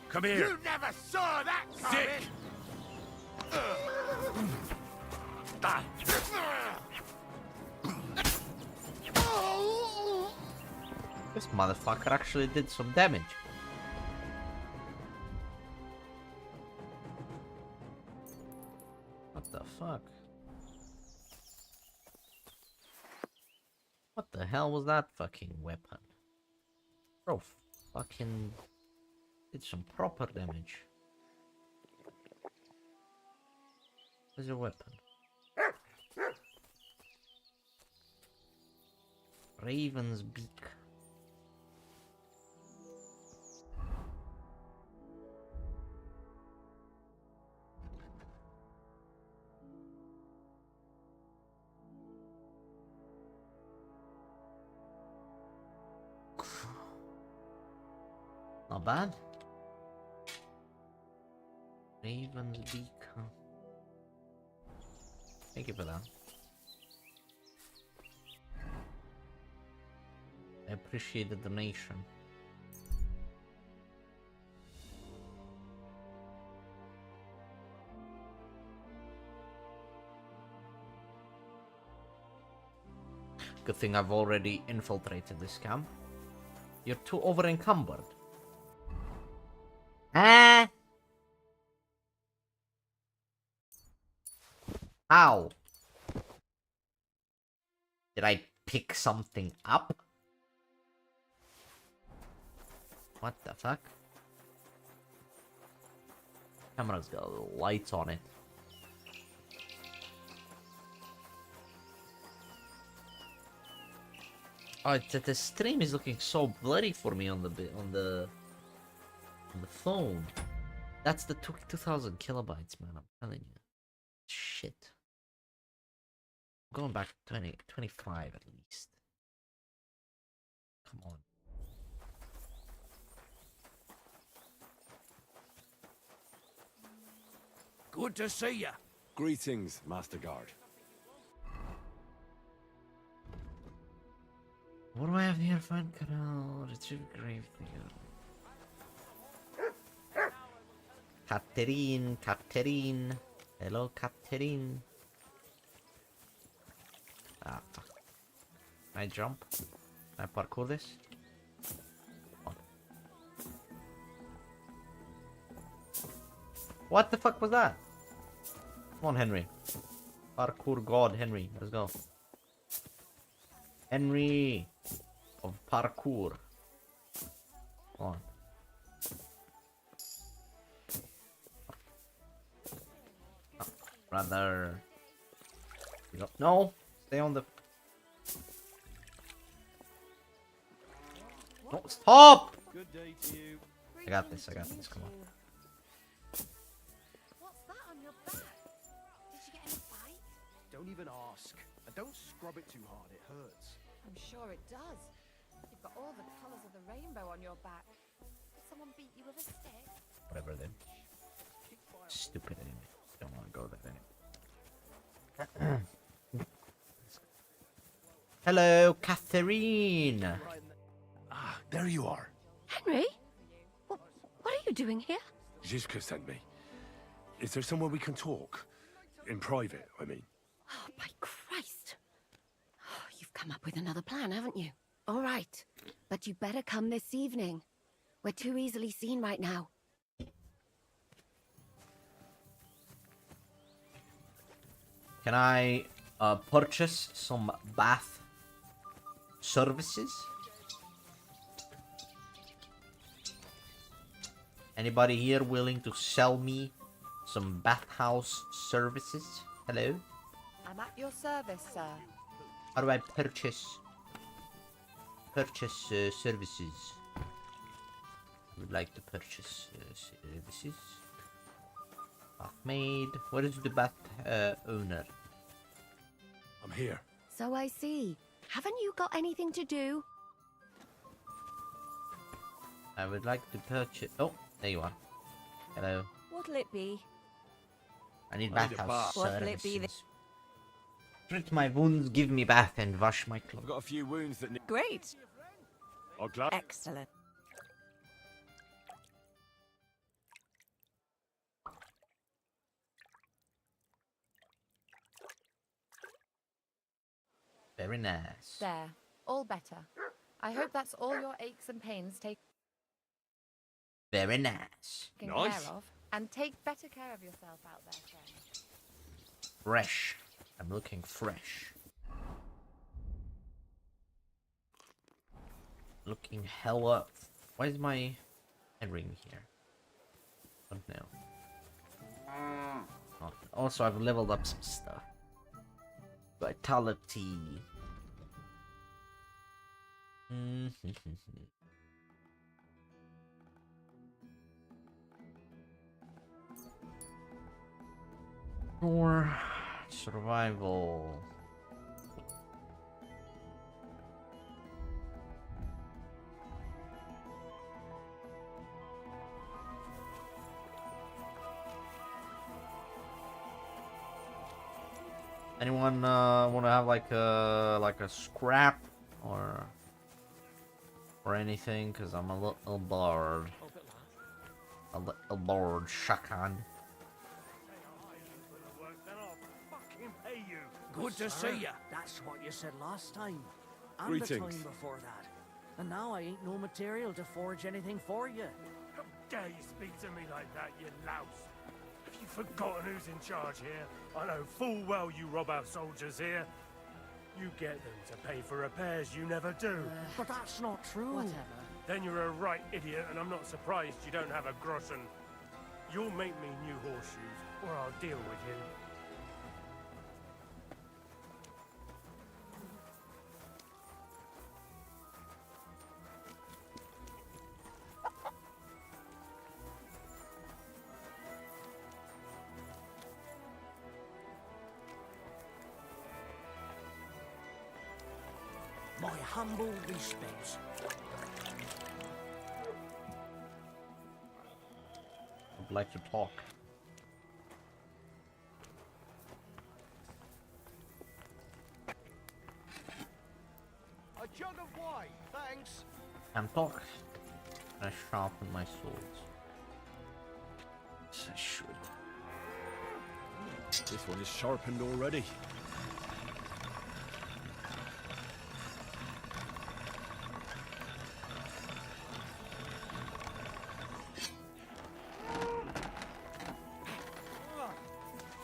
Come here. You never saw that coming! Sick. This motherfucker actually did some damage. What the fuck? What the hell was that fucking weapon? Bro, fucking did some proper damage. Where's your weapon? Raven's beak. Not bad. Raven's beak. Huh? Thank you for that. I appreciate the donation. Good thing I've already infiltrated this camp. You're too over encumbered. Ah! How? Did I pick something up? What the fuck? Camera's got lights on it. Oh, the stream is looking so bloody for me on the phone. That's the 2000 kilobytes, man. I'm telling you. Shit. I'm going back to 25 at least. Come on. Good to see ya. Greetings, Master Guard. What do I have here? Find canal. Retrieve grave digger. Catherine. Hello, Catherine. Ah, fuck. Can I jump? Can I parkour this? What the fuck was that? Come on, Henry. Parkour god, Henry. Let's go. Henry of parkour. Come on. Oh, brother. No, stay on the. No, stop! Good day to you. I got this. Come on. What's that on your back? Did you get in a fight? Don't even ask. And don't scrub it too hard, it hurts. I'm sure it does. You've got all the colours of the rainbow on your back. Someone beat you with a stick? Whatever then. Stupid enemy. Don't want to go there anyway. Hello, Catherine. Ah, there you are. Henry? What are you doing here? Zizka sent me. Is there somewhere we can talk? In private, I mean. Oh, by Christ. Oh, you've come up with another plan, haven't you? All right. But you better come this evening. We're too easily seen right now. Can I purchase some bath services? Anybody here willing to sell me some bathhouse services? Hello? I'm at your service, sir. How do I purchase services? I would like to purchase services. Bath maid. Where is the bath owner? I'm here. So I see. Haven't you got anything to do? I would like to purchase. Oh, there you are. Hello. What'll it be? I need I need a bathhouse bath. What'll it be? services. Treat my wounds, give me bath, and wash my clothes. I've got a few wounds that need. Great. I'll glad. Excellent. Very nice. There. All better. I hope that's all your aches and pains taken Very nice. Nice. care of. And take better care of yourself out there, friend. Fresh. I'm looking fresh. Looking hella. Why is my head ring here? I don't know. Oh, also, I've leveled up some stuff. Vitality. Or survival. Anyone want to have like a scrap or anything? Cause I'm a little bored. A little bored, Shakan. Good to see ya. That's what you said last time. And the Greetings. time before that. And now I ain't no material to forge anything for you. How dare you speak to me like that, you louse? Have you forgotten who's in charge here. I know full well you rob our soldiers here. You get them to pay for repairs you never do. But that's not true. Whatever. Then you're a right idiot, and I'm not surprised you don't have a groschen. You'll make me new horseshoes, or I'll deal with you. My humble respects. I'd like to talk. A jug of wine, thanks. I'm talk. I sharpen my swords. Yes, I should. This one is sharpened already.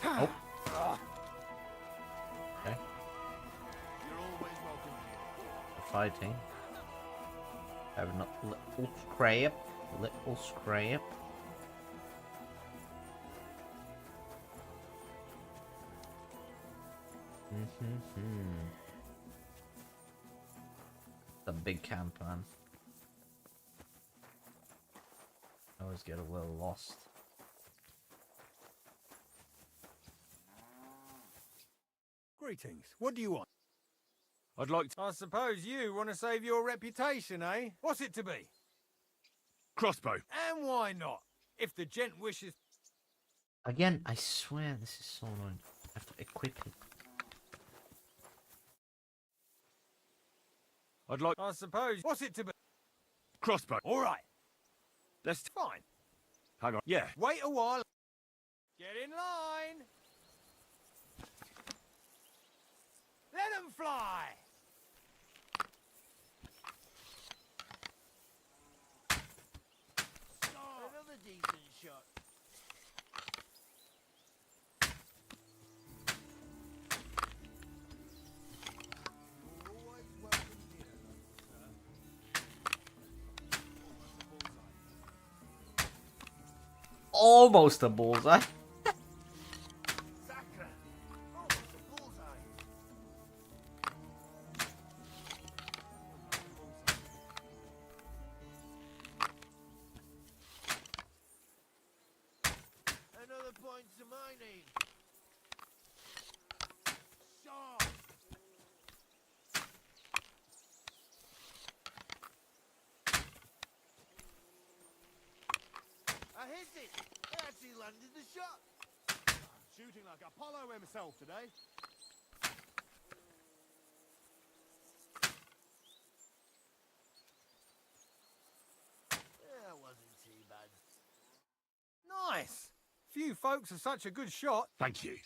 Oh. Okay. You're always welcome here. Fighting. Have a little scrap. Little scrap. The big camp, man. I always get a little lost. Greetings. What do you want? I'd like to... I suppose you want to save your reputation, eh? What's it to be? Crossbow. And why not? If the gent wishes... Again, I swear this is so annoying. I have to equip it. I'd like... I suppose... What's it to be? Crossbow. All right. Let's... Fine. Hang on. Yeah. Wait a while. Get in line. Let them fly. Another decent shot. Always welcome here, Almost a bullseye. Sacre. Almost a bullseye. Another point to my name. Shot. I hit it. I actually landed the shot. Shooting like Apollo himself today. That wasn't too bad. Nice. Few folks are such a good shot. Thank you.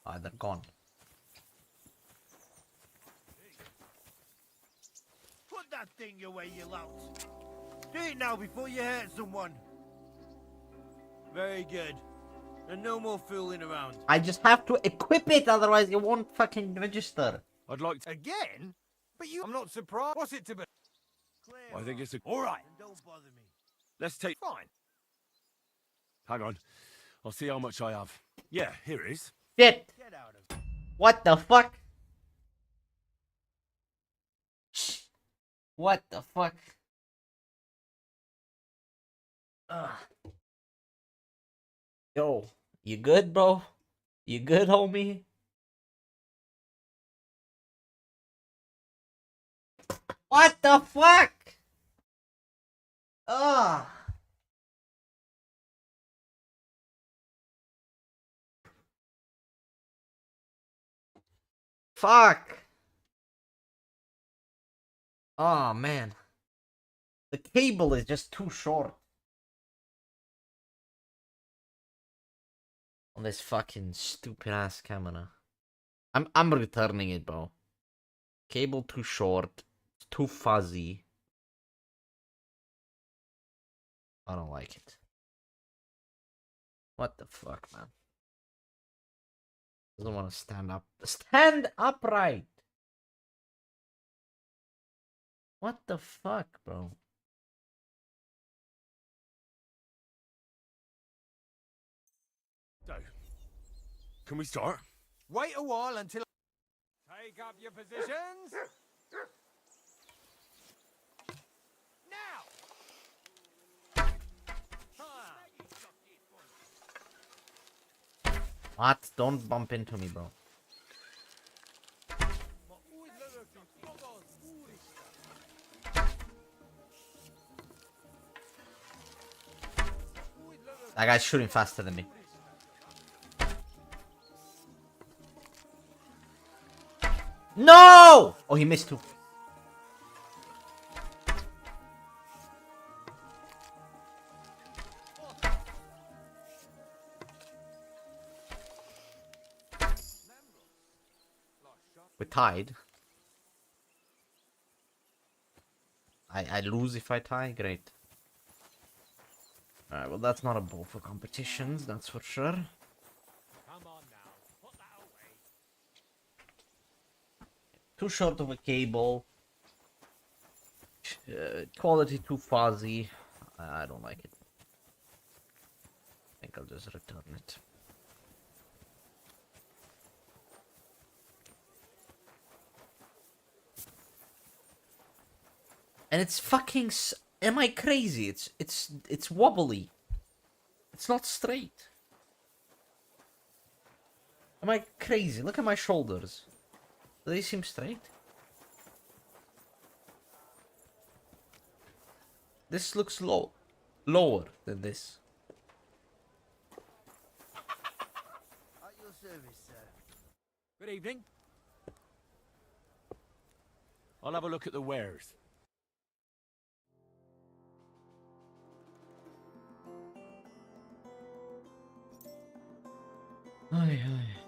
Ah, they're gone. Put that thing away, you lout. Do it now before you hurt someone. Very good. And no more fooling around. I just have to equip it, otherwise it won't fucking register. I'd like to... Again? But you... I'm not surprised. What's it to be? I think it's a... All right. And don't bother me. Let's take... Fine. Hang on. I'll see how much I have. Yeah, here it is. Shit! Get out of here. What the fuck? What the fuck? Ugh. Yo, you good, bro? You good, homie? What the fuck? Ugh. Fuck. Oh, man. The cable is just too short. On this fucking stupid ass camera. I'm returning it, bro. Cable too short. It's too fuzzy. I don't like it. What the fuck, man? Doesn't want to stand up. Stand upright! What the fuck, bro? So, can we start? Wait a while until... Take up your positions. What? Don't bump into me, bro. That guy's shooting faster than me. No! Oh, he missed too. We're tied. I lose if I tie? Great. Alright, well that's not a ball for competitions, that's for sure. Too short of a cable. Quality too fuzzy. I don't like it. I think I'll just return it. And it's fucking... Am I crazy? It's wobbly. It's not straight. Am I crazy? Look at my shoulders. Do they seem straight? This looks lower than this. At your service, sir. Good evening. I'll have a look at the wares. Aye, aye.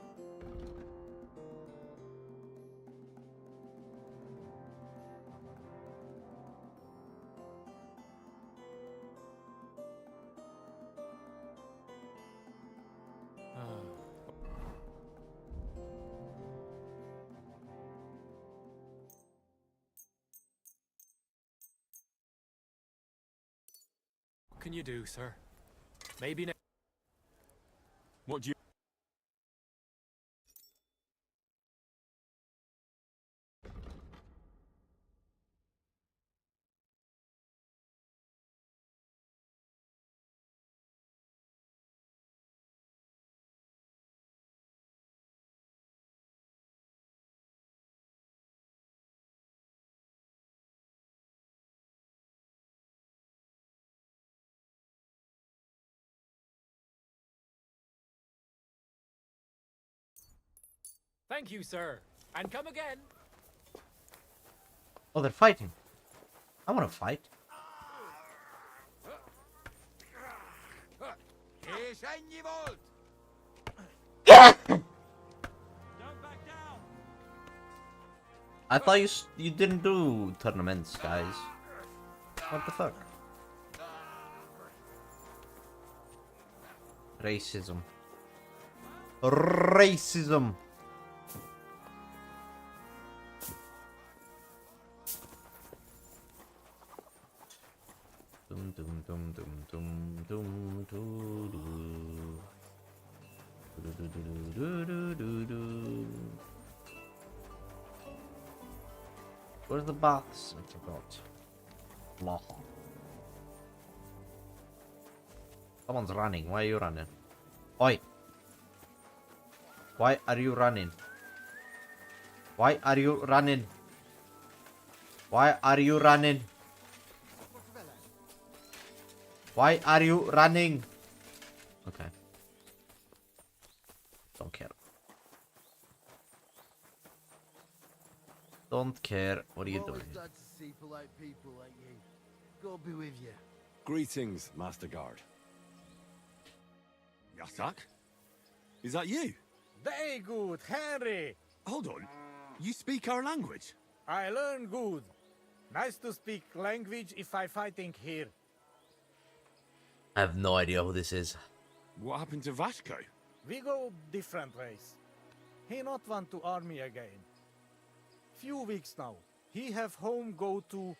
What can you do, sir? Maybe next. What do you... Thank you, sir. And come again. Oh, they're fighting. I want to fight. I thought you didn't do tournaments, guys. What the fuck? Racism. Racism. Dum dum dum dum dum dum doo doo. Do do do do do do. Where's the baths? I forgot. Blah. Someone's running. Why are you running? Oi! Why are you running? Why are you running? Why are you running? Why are you running? Okay. Don't care. Don't care. What are you doing? Glad to see polite people like you. God be with you. Greetings, Master Guard. Yasak? Is that you? Very good, Henry. Hold on. You speak our language? I learn good. Nice to speak language if I fighting here. I have no idea who this is. What happened to Vasco? We go different ways. He not want to army again. Few weeks now. He have home go to,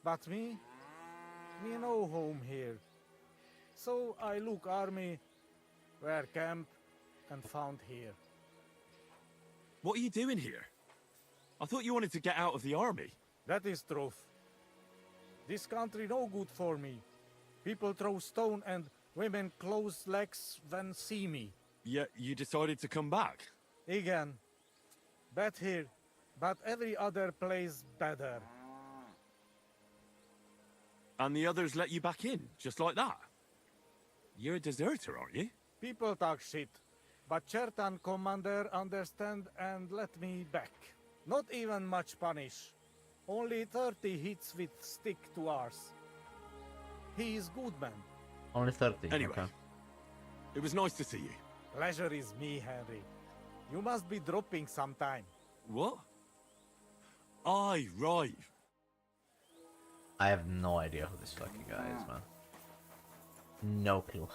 but me no home here. So I look army, where camp, and found here. What are you doing here? I thought you wanted to get out of the army. That is truth. This country no good for me. People throw stone and women close legs when see me. Yet you decided to come back. Again. Bad here, but every other place better. And the others let you back in, just like that? You're a deserter, aren't you? People talk shit, but Chertan commander understand and let me back. Not even much punish. Only 30 hits with stick to ours. He is good man. Only 30. Anyway, okay. It was nice to see you. Pleasure is me, Henry. You must be dropping sometime. What? Aye, right. I have no idea who this fucking guy is, man. No clue.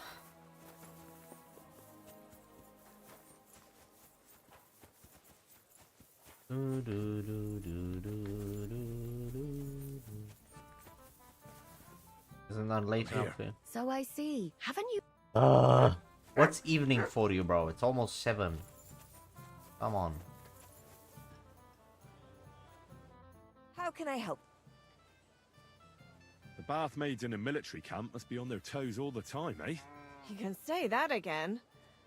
Isn't that late enough for you? So I see. Haven't you? What's evening for you, bro? It's almost 7. Come on. How can I help? The bath maids in a military camp must be on their toes all the time, eh? You can say that again.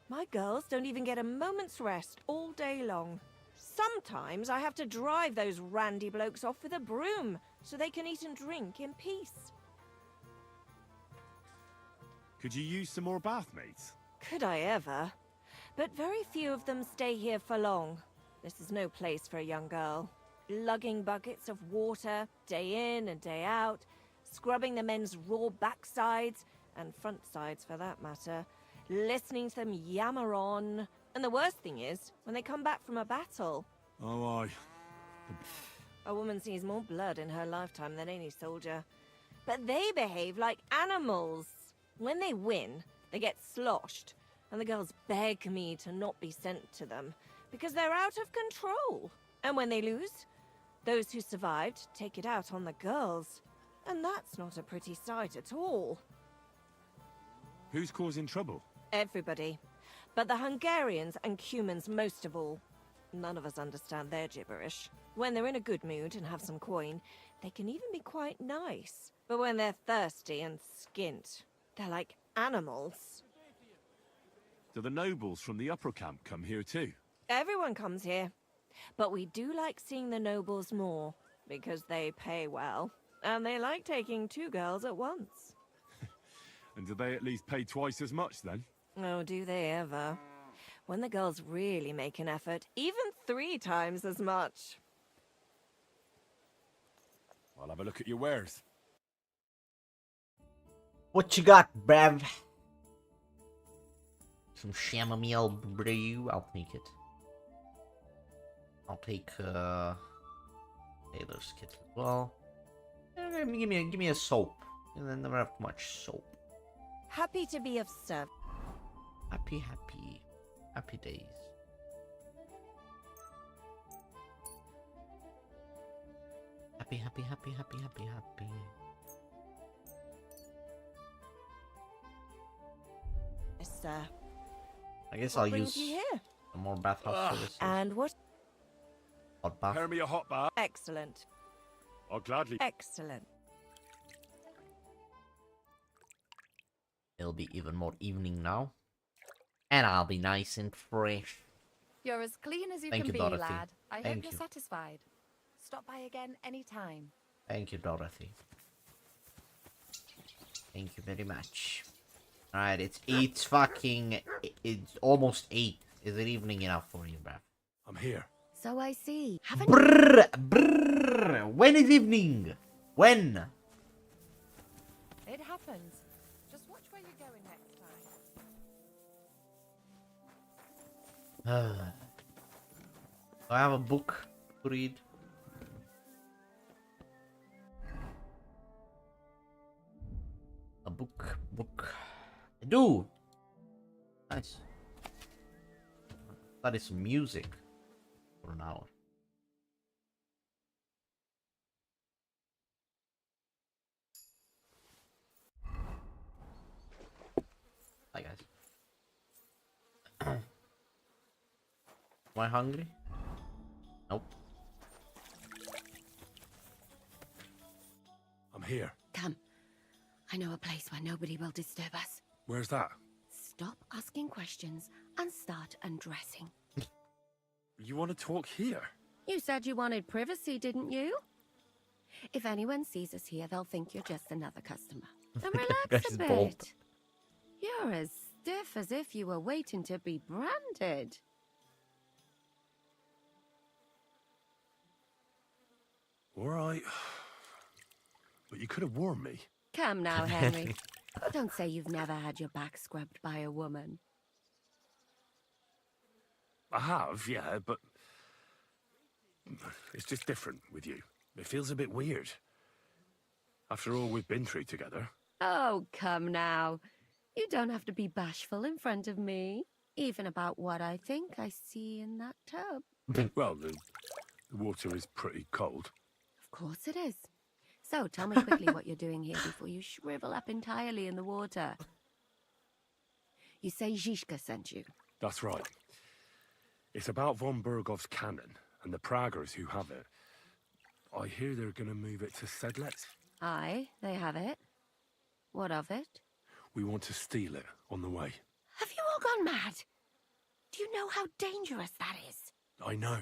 My girls don't even get a moment's rest all day long. Sometimes I have to drive those randy blokes off with a broom so they can eat and drink in peace. Could you use some more bath maids? Could I ever? But very few of them stay here for long. This is no place for a young girl. Lugging buckets of water, day in and day out, scrubbing the men's raw backsides, and front sides for that matter, listening to them yammer on. And the worst thing is, when they come back from a battle, Oh, aye. a woman sees more blood in her lifetime than any soldier. But they behave like animals. When they win, they get sloshed, and the girls beg me to not be sent to them, because they're out of control. And when they lose, those who survived take it out on the girls. And that's not a pretty sight at all. Who's causing trouble? Everybody. But the Hungarians and Cumans most of all. None of us understand their gibberish. When they're in a good mood and have some coin, they can even be quite nice. But when they're thirsty and skint, they're like animals. Do the nobles from the upper camp come here too? Everyone comes here. But we do like seeing the nobles more, because they pay well. And they like taking 2 girls at once. And do they at least pay twice as much then? Oh, do they ever? When the girls really make an effort, even 3 times as much. I'll have a look at your wares. What you got, bruv? Some chamomile brew. I'll take it. I'll take Taylor's kit as well. Give me a soap. And then never have too much soap. Happy to be of service. Happy days. Happy. Yes, sir. I guess What I'll brings use you here? some more bathhouse services. And what? Hot bath. Prepare me a hot bath. Excellent. I'll gladly. Excellent. It'll be even more evening now. And I'll be nice and fresh. You're as clean as you Thank can you, be, Dorothy. lad. I hope Thank you're you. satisfied. Stop by again anytime. Thank you, Dorothy. Thank you very much. Alright, it's almost 8. Is it evening enough for you, bruv? I'm here. So I see. Haven't Brrr. When is evening? When? It happens. Just watch where you're going next time. Do I have a book to read? A book. do. Nice. That is music for an hour. Hi guys. Am I hungry? Nope. I'm here. Come. I know a place where nobody will disturb us. Where's that? Stop asking questions and start undressing. You want to talk here? You said you wanted privacy, didn't you? If anyone sees us here, they'll think you're just another customer. And relax a Guy's bold. bit. You're as stiff as if you were waiting to be branded. All right. But you could have warned me. Come now, Henry. Don't say you've never had your back scrubbed by a woman. I have, yeah, but it's just different with you. It feels a bit weird. After all we've been through together. Oh, come now. You don't have to be bashful in front of me. Even about what I think I see in that tub. Well, the water is pretty cold. Of course it is. So, tell me quickly what you're doing here before you shrivel up entirely in the water. You say Zizka sent you. That's right. It's about von Bergov's cannon and the Praggers who have it. I hear they're going to move it to Sedlec. Aye, they have it. What of it? We want to steal it on the way. Have you all gone mad? Do you know how dangerous that is? I know.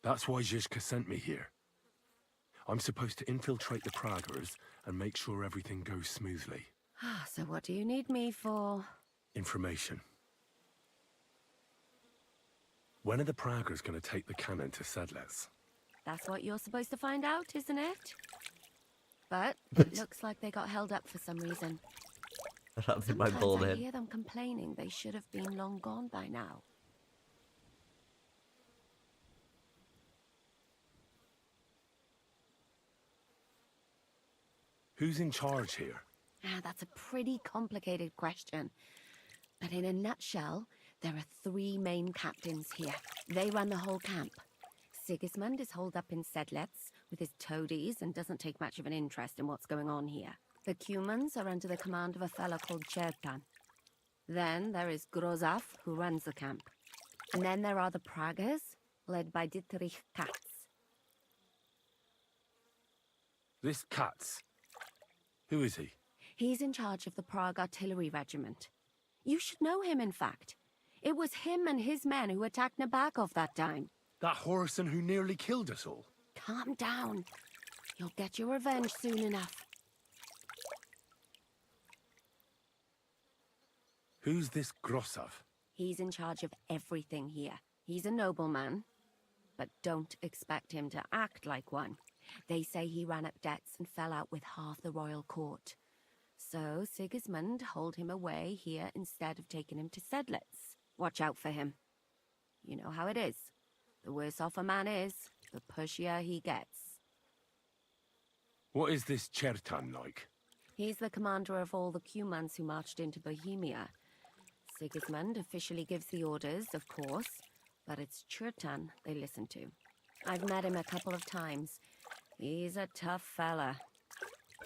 That's why Zizka sent me here. I'm supposed to infiltrate the Praggers and make sure everything goes smoothly. So what do you need me for? Information. When are the Praggers going to take the cannon to Sedlec? That's what you're supposed to find out, isn't it? But it looks like they got held up for some reason. That's my Sometimes bald I head. hear them complaining they should have been long gone by now. Who's in charge here? That's a pretty complicated question. But in a nutshell, there are 3 main captains here. They run the whole camp. Sigismund is holed up in Sedlec with his toadies and doesn't take much of an interest in what's going on here. The Cumans are under the command of a fellow called Chertan. Then there is Grozaf, who runs the camp. And then there are the Praggers, led by Dietrich Katz. This Katz. Who is he? He's in charge of the Prague Artillery Regiment. You should know him, in fact. It was him and his men who attacked Nabakov that time. That Horison who nearly killed us all. Calm down. You'll get your revenge soon enough. Who's this Grosov? He's in charge of everything here. He's a nobleman, but don't expect him to act like one. They say he ran up debts and fell out with half the royal court. So Sigismund holed him away here instead of taking him to Sedlec. Watch out for him. You know how it is. The worse off a man is, the pushier he gets. What is this Chertan like? He's the commander of all the Cumans who marched into Bohemia. Sigismund officially gives the orders, of course, but it's Chertan they listen to. I've met him a couple of times. He's a tough fella,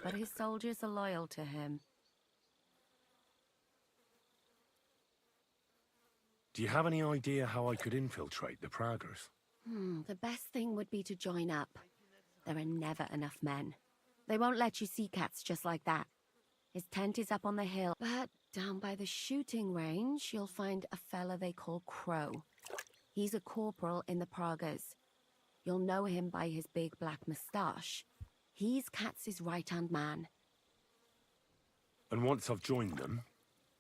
but his soldiers are loyal to him. Do you have any idea how I could infiltrate the Praggers? The best thing would be to join up. There are never enough men. They won't let you see Cats just like that. His tent is up on the hill, but down by the shooting range, you'll find a fella they call Crow. He's a corporal in the Praggers. You'll know him by his big black moustache. He's Katz's right-hand man. And once I've joined them,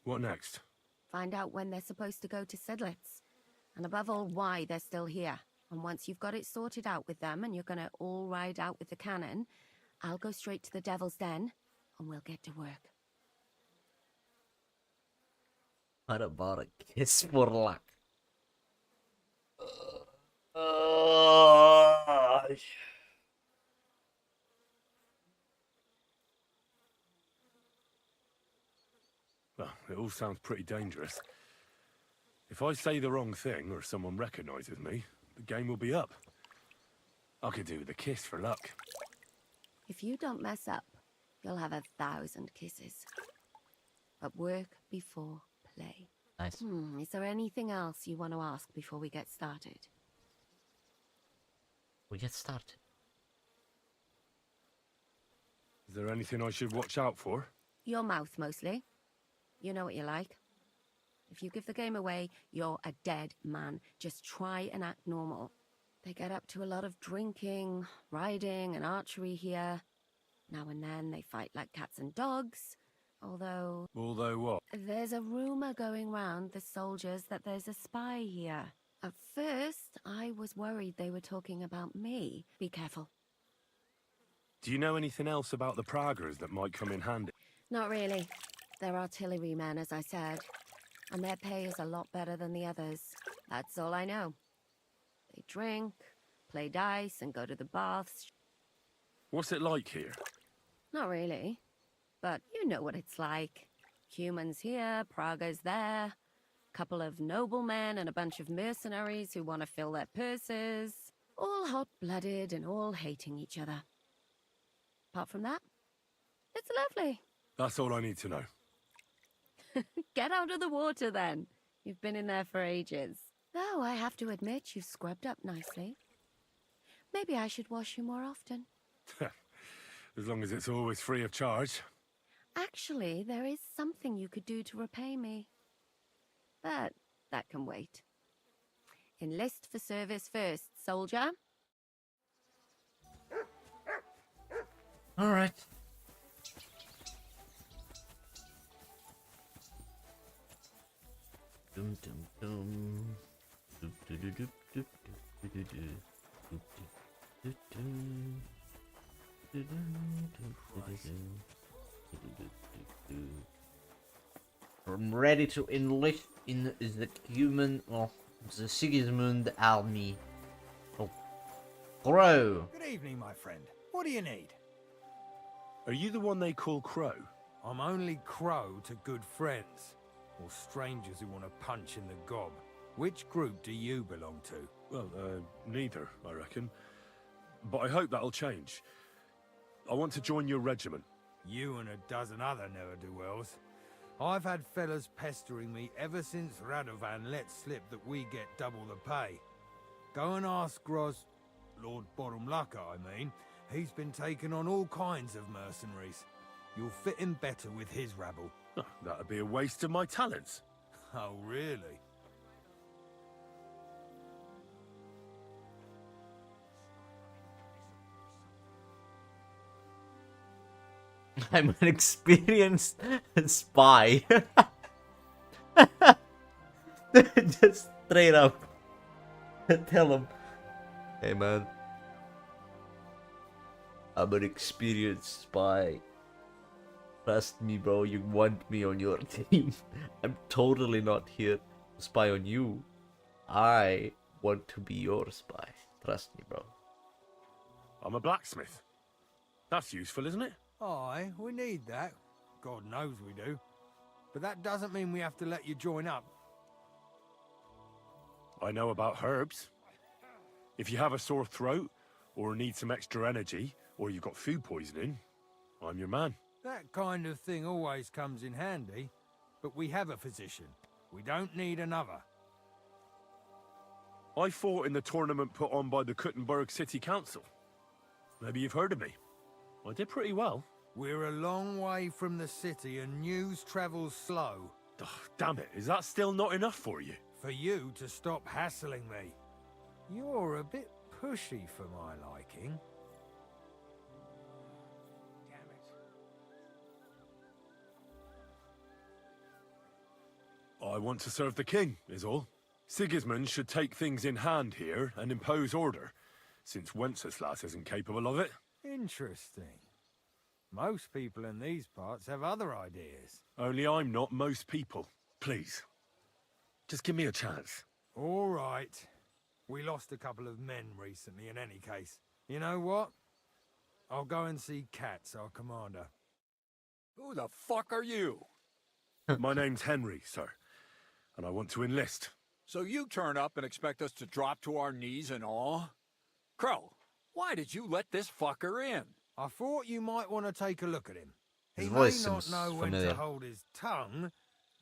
what next? Find out when they're supposed to go to Sedlec. And above all, why they're still here. And once you've got it sorted out with them and you're gonna all ride out with the cannon, I'll go straight to the Devil's Den and we'll get to work. What about a kiss for luck? Well, it all sounds pretty dangerous. If I say the wrong thing or someone recognizes me, the game will be up. I could do with a kiss for luck. If you don't mess up, you'll have 1,000 kisses. But work before play. Nice. Is there anything else you want to ask before we get started? We get started. Is there anything I should watch out for? Your mouth, mostly. You know what you're like. If you give the game away, you're a dead man. Just try and act normal. They get up to a lot of drinking, riding, and archery here. Now and then they fight like cats and dogs. Although what? there's a rumor going round the soldiers that there's a spy here. At first, I was worried they were talking about me. Be careful. Do you know anything else about the Praggers that might come in handy? Not really. They're artillerymen, as I said. And their pay is a lot better than the others. That's all I know. They drink, play dice, and go to the baths. What's it like here? Not really. But you know what it's like. Humans here, Prague's there. Couple of noblemen and a bunch of mercenaries who want to fill their purses. All hot-blooded and all hating each other. Apart from that, it's lovely. That's all I need to know. Get out of the water, then. You've been in there for ages. Though I have to admit you've scrubbed up nicely. Maybe I should wash you more often. As long as it's always free of charge. Actually, there is something you could do to repay me. But that can wait. Enlist for service first, soldier. All right. Dum dum dum. Doop doop doop doop doop doop doop doop doop doop doop. I'm ready to enlist in the the Sigismund army. Oh, Crow. Good evening, my friend. What do you need? Are you the one they call Crow? I'm only Crow to good friends. Or strangers who want to punch in the gob. Which group do you belong to? Well, neither, I reckon. But I hope that'll change. I want to join your regiment. You and a dozen other ne'er-do-wells. I've had fellas pestering me ever since Radovan let slip that we get double the pay. Go and ask Lord Bottomlucker, I mean. He's been taking on all kinds of mercenaries. You'll fit in better with his rabble. Oh, that'd be a waste of my talents. Oh, really? I'm an experienced spy. Just straight up tell him, hey man, I'm an experienced spy. Trust me, bro, you want me on your team. I'm totally not here to spy on you. I want to be your spy. Trust me, bro. I'm a blacksmith. That's useful, isn't it? Aye, we need that. God knows we do. But that doesn't mean we have to let you join up. I know about herbs. If you have a sore throat, or need some extra energy, or you've got food poisoning, I'm your man. That kind of thing always comes in handy, but we have a physician. We don't need another. I fought in the tournament put on by the Kuttenberg City Council. Maybe you've heard of me. I did pretty well. We're a long way from the city and news travels slow. Oh, damn it, is that still not enough for you? For you to stop hassling me. You're a bit pushy for my liking. I want to serve the king, is all. Sigismund should take things in hand here and impose order, since Wenceslas isn't capable of it. Interesting. Most people in these parts have other ideas. Only I'm not most people. Please. Just give me a chance. All right. We lost a couple of men recently in any case. You know what? I'll go and see Katz, our commander. Who the fuck are you? My name's Henry, sir, and I want to enlist. So you turn up and expect us to drop to our knees in awe? Crow, why did you let this fucker in? I thought you might want to take a look at him. His He voice may not seems know when familiar. to hold his tongue,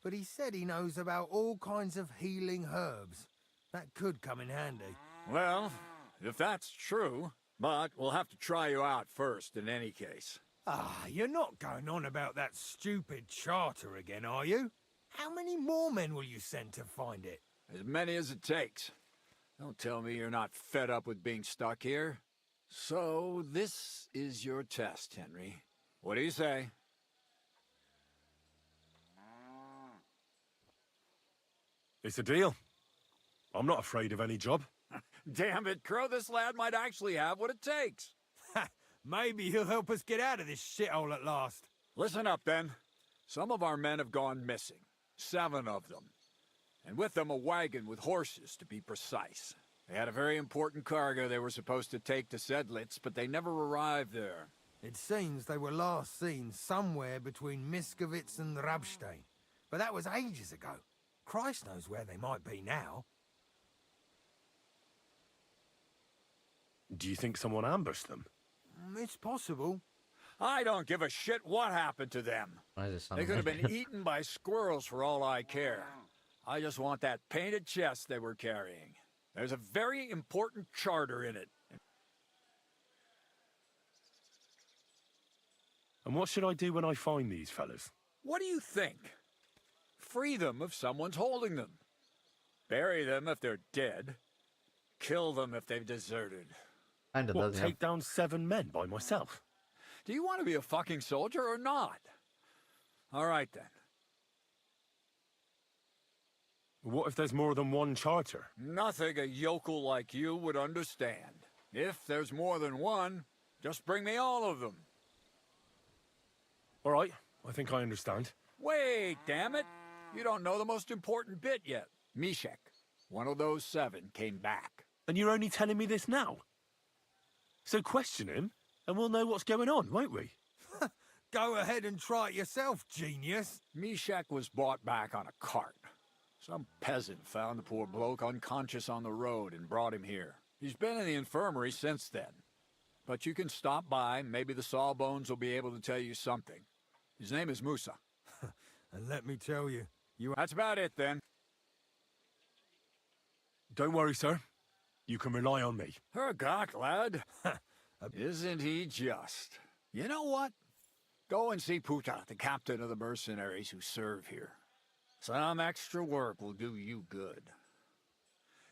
but he said he knows about all kinds of healing herbs. That could come in handy. Well, if that's true, but we'll have to try you out first in any case. Ah, you're not going on about that stupid charter again, are you? How many more men will you send to find it? As many as it takes. Don't tell me you're not fed up with being stuck here. So, this is your test, Henry. What do you say? It's a deal. I'm not afraid of any job. Damn it, Crow, this lad might actually have what it takes. Maybe he'll help us get out of this shithole at last. Listen up, then. Some of our men have gone missing. 7 of them. And with them a wagon with horses, to be precise. They had a very important cargo they were supposed to take to Sedlitz, but they never arrived there. It seems they were last seen somewhere between Miskovitz and Rabstein. But that was ages ago. Christ knows where they might be now. Do you think someone ambushed them? It's possible. I don't give a shit what happened to them. They could have been eaten by squirrels for all I care. I just want that painted chest they were carrying. There's a very important charter in it. And what should I do when I find these fellas? What do you think? Free them if someone's holding them. Bury them if they're dead. Kill them if they've deserted. What, take down 7 men by myself? Do you want to be a fucking soldier or not? All right, then. What if there's more than one charter? Nothing a yokel like you would understand. If there's more than one, just bring me all of them. All right, I think I understand. Wait, damn it! You don't know the most important bit yet. Mishek, one of those 7, came back. And you're only telling me this now? So question him, and we'll know what's going on, won't we? Go ahead and try it yourself, genius. Mishek was brought back on a cart. Some peasant found the poor bloke unconscious on the road and brought him here. He's been in the infirmary since then. But you can stop by, maybe the Sawbones will be able to tell you something. His name is Musa. And let me tell you, That's about it, then. Don't worry, sir. You can rely on me. Hergott, lad. Isn't he just? You know what? Go and see Puta, the captain of the mercenaries who serve here. Some extra work will do you good.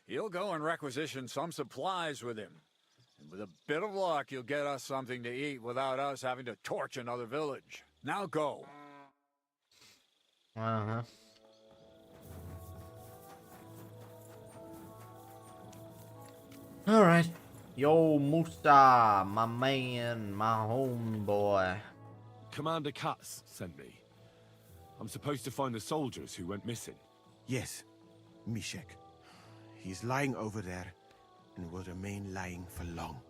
He'll go and requisition some supplies with him. And with a bit of luck, you'll get us something to eat without us having to torch another village. Now go. Uh-huh. Alright. Yo, Musa, my man, my homeboy. Commander Katz sent me. I'm supposed to find the soldiers who went missing. Yes, Mishek. He's lying over there, and will remain lying for long.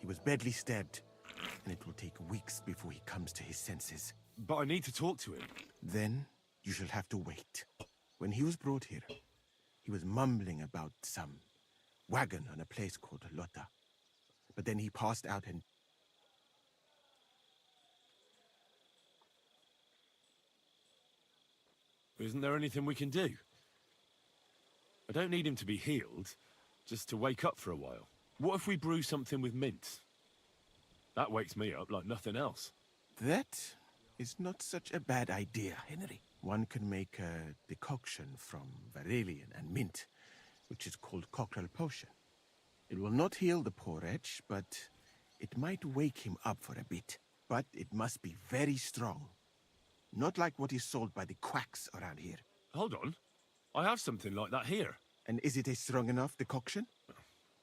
He was badly stabbed, and it will take weeks before he comes to his senses. But I need to talk to him. Then you shall have to wait. When he was brought here, he was mumbling about some wagon on a place called Lota. But then he passed out and... Isn't there anything we can do? I don't need him to be healed, just to wake up for a while. What if we brew something with mint? That wakes me up like nothing else. That is not such a bad idea, Henry. One can make a decoction from Varelian and mint, which is called Cockrell Potion. It will not heal the poor wretch, but it might wake him up for a bit. But it must be very strong. Not like what is sold by the quacks around here. Hold on. I have something like that here. And is it a strong enough decoction?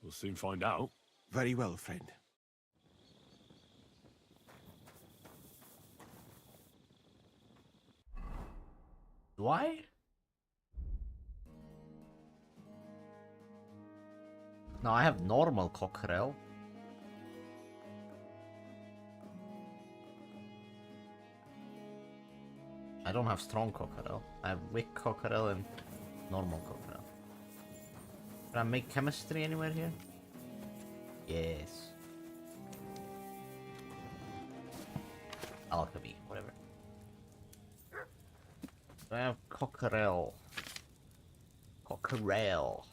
We'll soon find out. Very well, friend. Why? No, I have normal cockerel. I don't have strong cockerel. I have weak cockerel and normal cockerel. Can I make chemistry anywhere here? Yes. Alchemy, whatever. I have cockerel. Cockerel.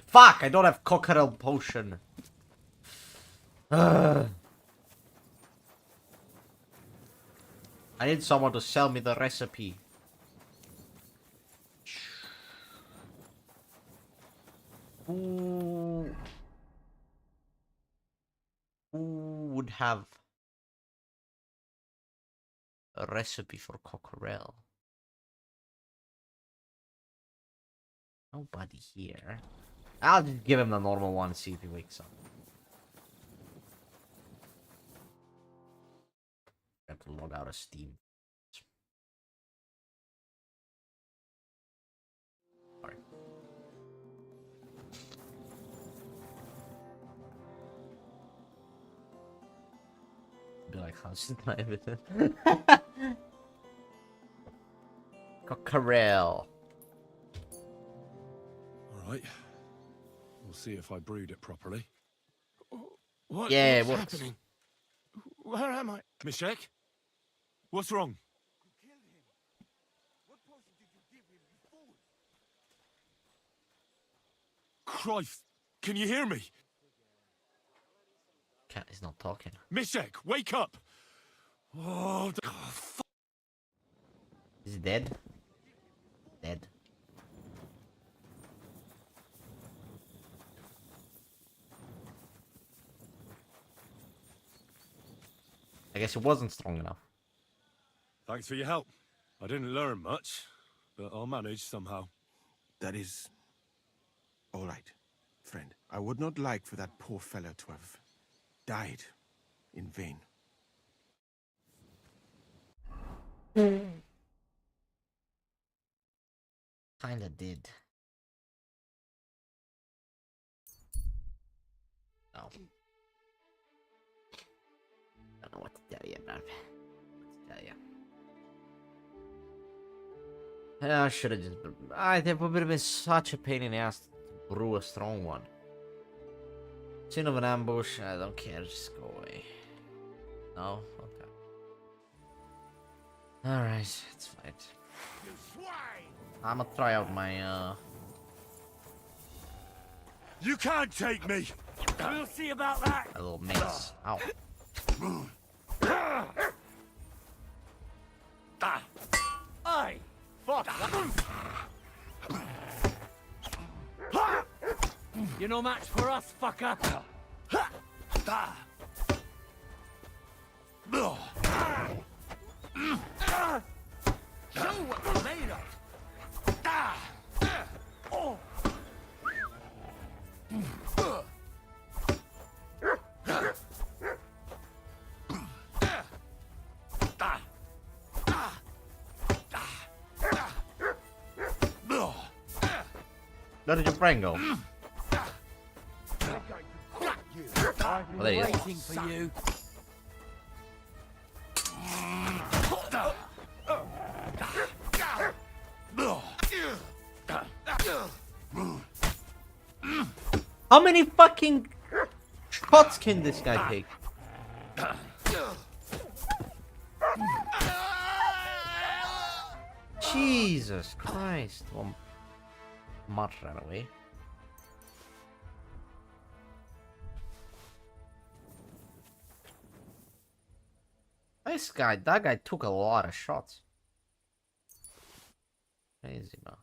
Fuck! I don't have cockerel potion. I need someone to sell me the recipe. Who would have a recipe for cockerel? Nobody here. I'll just give him the normal one, see if he wakes up. I have to log out of Steam. Sorry. Be like, how's my everything? Cockerel. Alright. We'll see if I brewed it properly. What's happening? Where am I? Mishek? What's wrong? Christ! Can you hear me? Cat is not talking. Mishek, wake up! Oh, Is he dead? Dead. I guess it wasn't strong enough. Thanks for your help. I didn't learn much, but I'll manage somehow. That is all right, friend. I would not like for that poor fellow to have died in vain. Kinda did. No. Don't know what to tell you, man. What to tell you? Yeah, I should have just. That would have been such a pain in the ass to brew a strong one. Sin of an ambush. I don't care. Just go away. No. Okay. All right. It's fine. I'm gonna try out my. You can't take me. We'll see about that. A little mace. Ow. Aye. Fuck. You're no match for us, fucker. Show what we're made of. Oh. Where did your brain go? Oh, there he is. Waiting for you. How many fucking shots can this guy take? Jesus Christ. Well, Mutt ran away. That guy took a lot of shots. Crazy, man.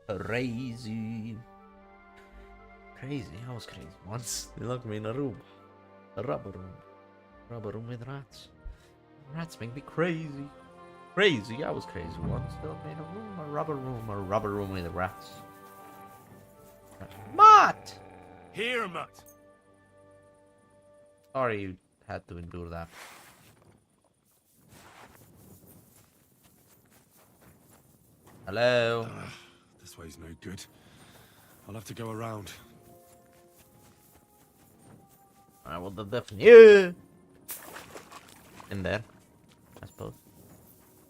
Crazy. Crazy, I was crazy once. They locked me in a room. A rubber room. Rubber room with rats. Rats make me crazy. Crazy? I was crazy once. Still made a rubber room with rats. Mutt! Here, Mutt! Sorry you had to endure that. Hello? This way's no good. I'll have to go around. I will definitely in there, I suppose.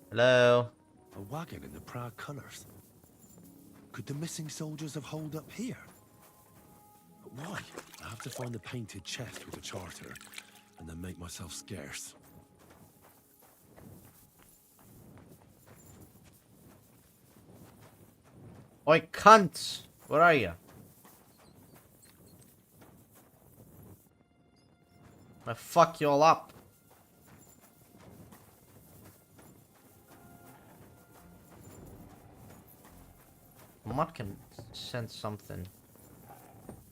Hello? A wagon in the proud colours. Could the missing soldiers have holed up here? But why? I have to find the painted chest with the charter, and then make myself scarce. Oi, cunts! Where are you? I'm gonna fuck you all up. Mutt can sense something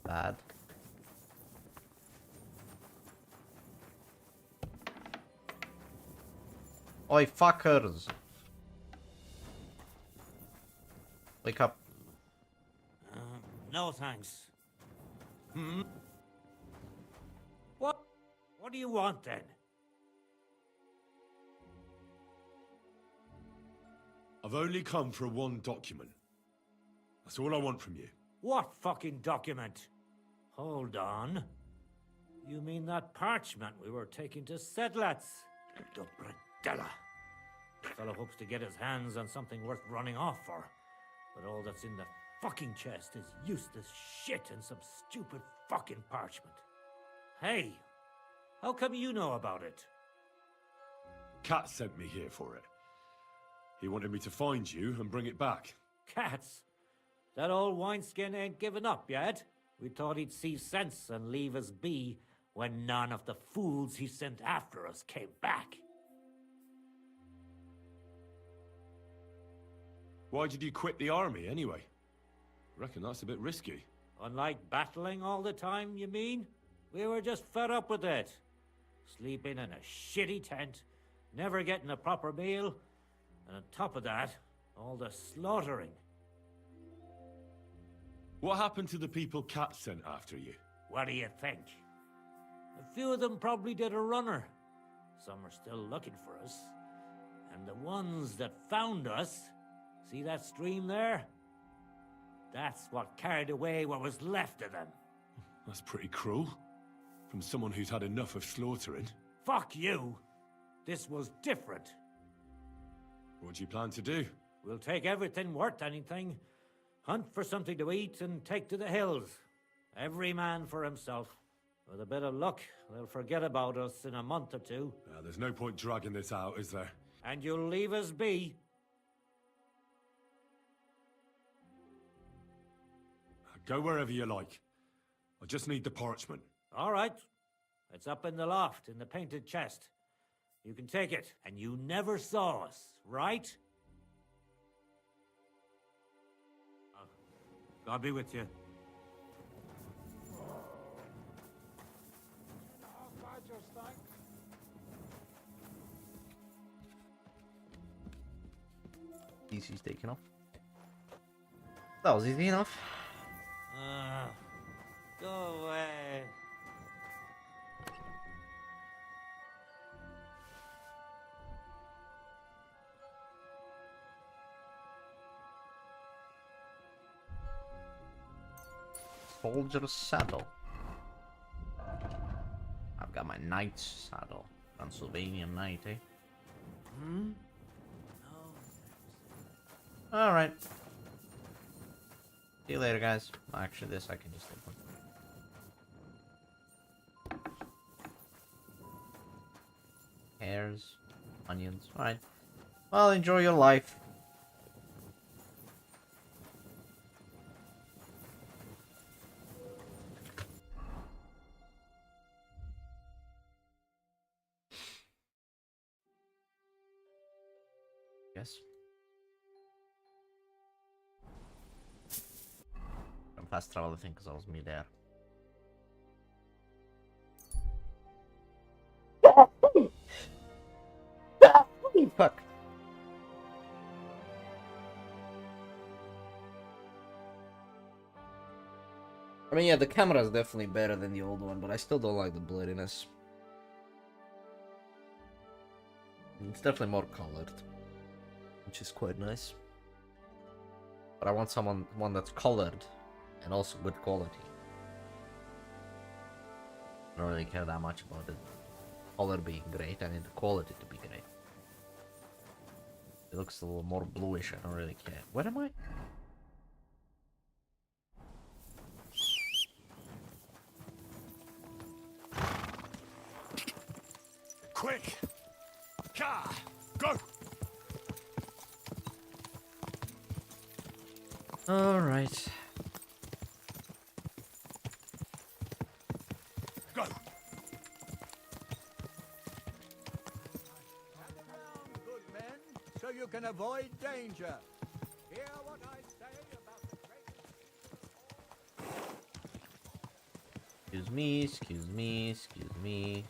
bad. Oi, fuckers! Wake up. No thanks. Hmm? What do you want then? I've only come for one document. That's all I want from you. What fucking document? Hold on. You mean that parchment we were taking to Sedlets? The Bredella. The fellow hopes to get his hands on something worth running off for. But all that's in the fucking chest is useless shit and some stupid fucking parchment. Hey, how come you know about it? Cat sent me here for it. He wanted me to find you and bring it back. Cats? That old wineskin ain't given up yet. We thought he'd see sense and leave us be when none of the fools he sent after us came back. Why did you quit the army, anyway? Reckon that's a bit risky. Unlike battling all the time, you mean? We were just fed up with it. Sleeping in a shitty tent, never getting a proper meal, and on top of that, all the slaughtering. What happened to the people Cat sent after you? What do you think? A few of them probably did a runner. Some are still looking for us. And the ones that found us, see that stream there? That's what carried away what was left of them. That's pretty cruel. From someone who's had enough of slaughtering. Fuck you! This was different. What do you plan to do? We'll take everything worth anything, hunt for something to eat, and take to the hills. Every man for himself. With a bit of luck, they'll forget about us in a month or two. There's no point dragging this out, is there? And you'll leave us be. Go wherever you like. I just need the parchment. All right. It's up in the loft, in the painted chest. You can take it, and you never saw us, right? God be with you. PC's taken off. That was easy enough. Go away. Soldier's saddle. I've got my knight's saddle. Transylvanian knight, eh? Hmm? Alright. See you later, guys. Actually, this I can just open. Pears, onions. Alright. Well, enjoy your life. Yes. I'm fast travel the thing because I was mid-air. fuck? I mean, yeah, the camera is definitely better than the old one, but I still don't like the bloodiness. It's definitely more colored, which is quite nice. But I want one that's colored and also good quality. I don't really care that much about the color being great. I need the quality to be great. It looks a little more bluish. I don't really care. Where am I? Quick! Ka! Go! Alright. Go! Good men, so you can avoid danger. Hear what I say about the great... Excuse me, excuse me, excuse me.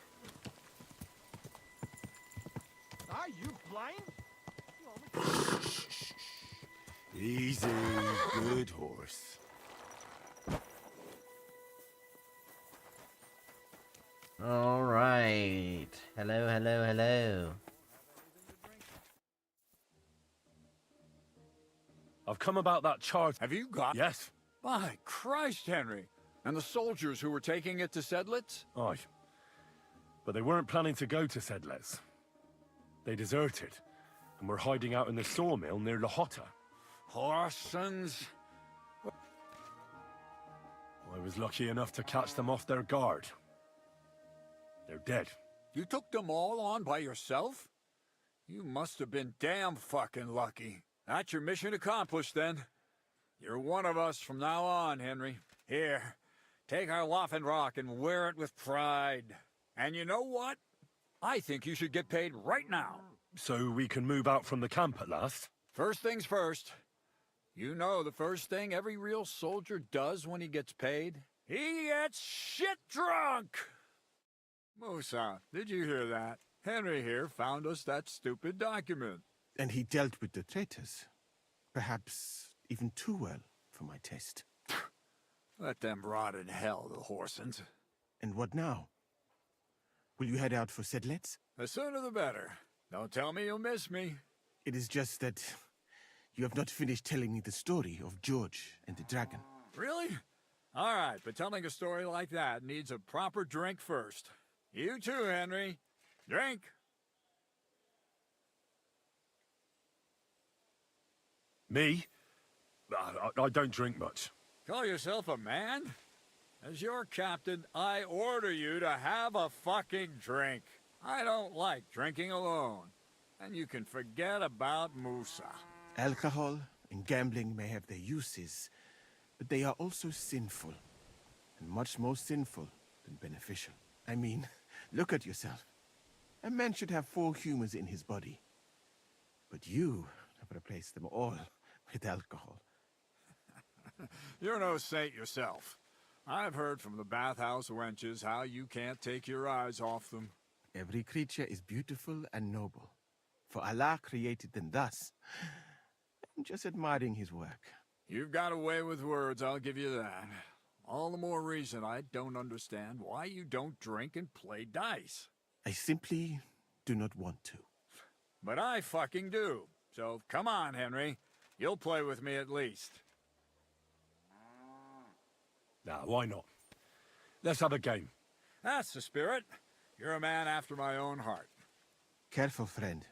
Are you blind? Easy, good horse. Alright. Hello, hello, hello. I've come about that charge. Have you got... Yes. By Christ, Henry. And the soldiers who were taking it to Sedlitz? Aye. But they weren't planning to go to Sedlitz. They deserted, and were hiding out in the sawmill near Lahota. Horsons. I was lucky enough to catch them off their guard. They're dead. You took them all on by yourself? You must have been damn fucking lucky. That's your mission accomplished, then. You're one of us from now on, Henry. Here, take our Rock and wear it with pride. And you know what? I think you should get paid right now. So we can move out from the camp at last? First things first. You know the first thing every real soldier does when he gets paid? He gets shit drunk! Musa, did you hear that? Henry here found us that stupid document. And he dealt with the traitors. Perhaps even too well for my taste. Let them rot in hell, the Horsens. And what now? Will you head out for Sedlitz? The sooner the better. Don't tell me you'll miss me. It is just that you have not finished telling me the story of George and the dragon. Really? All right, but telling a story like that needs a proper drink first. You too, Henry. Drink. Me? I don't drink much. Call yourself a man? As your captain, I order you to have a fucking drink. I don't like drinking alone. And you can forget about Musa. Alcohol and gambling may have their uses, but they are also sinful. And much more sinful than beneficial. I mean, look at yourself. A man should have 4 humors in his body. But you have replaced them all with alcohol. You're no saint yourself. I've heard from the bathhouse wenches how you can't take your eyes off them. Every creature is beautiful and noble, for Allah created them thus. I'm just admiring his work. You've got a way with words, I'll give you that. All the more reason I don't understand why you don't drink and play dice. I simply do not want to. But I fucking do. So come on, Henry. You'll play with me at least. Nah, why not? Let's have a game. That's the spirit. You're a man after my own heart. Careful, friend.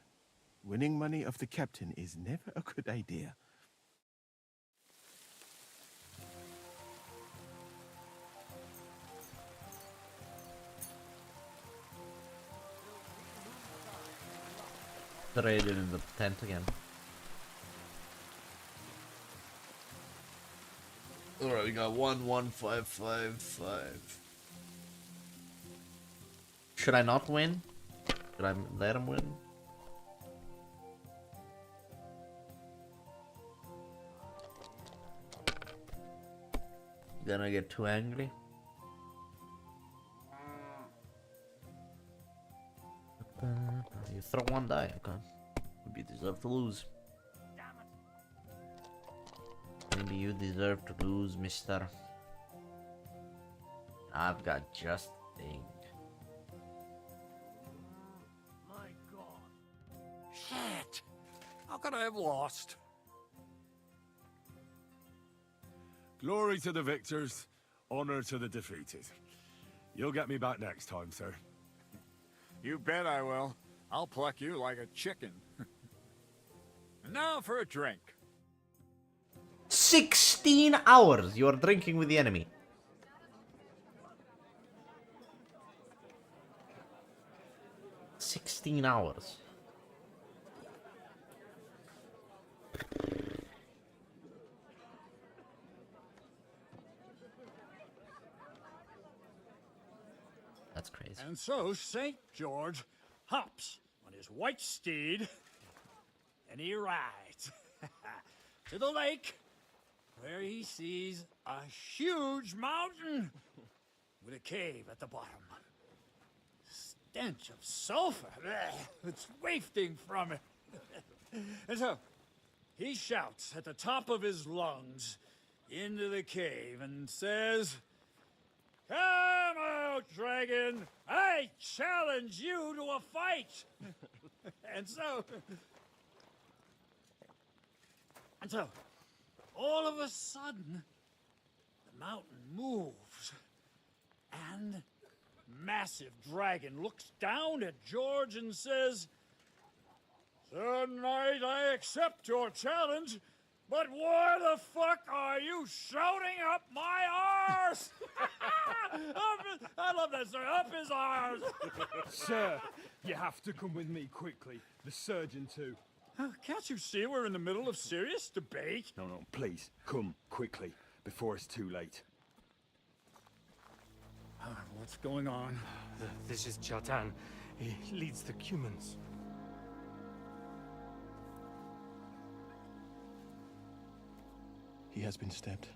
Winning money of the captain is never a good idea. Traded in the tent again. Alright, we got 11555. Should I not win? Should I let him win? Gonna get too angry? You throw one die, okay. Maybe you deserve to lose. Maybe you deserve to lose, mister. I've got just the thing. My God. Shit! How could I have lost? Glory to the victors, honor to the defeated. You'll get me back next time, sir. You bet I will. I'll pluck you like a chicken. And now for a drink. 16 hours you're drinking with the enemy. $16. That's crazy. And so St. George hops on his white steed, and he rides to the lake, where he sees a huge mountain with a cave at the bottom. Stench of sulfur, it's wafting from it. And so he shouts at the top of his lungs into the cave and says, "Come out, dragon! I challenge you to a fight!" And so, all of a sudden, the mountain moves, and massive dragon looks down at George and says, "Sir Knight, I accept your challenge, but why the fuck are you shouting up my arse?" I love that, sir. Up his arse. Sir, you have to come with me quickly. The surgeon too. Can't you see we're in the middle of serious debate? No, please, come quickly, before it's too late. What's going on? This is Chatan. He leads the Cumans. He has been stabbed.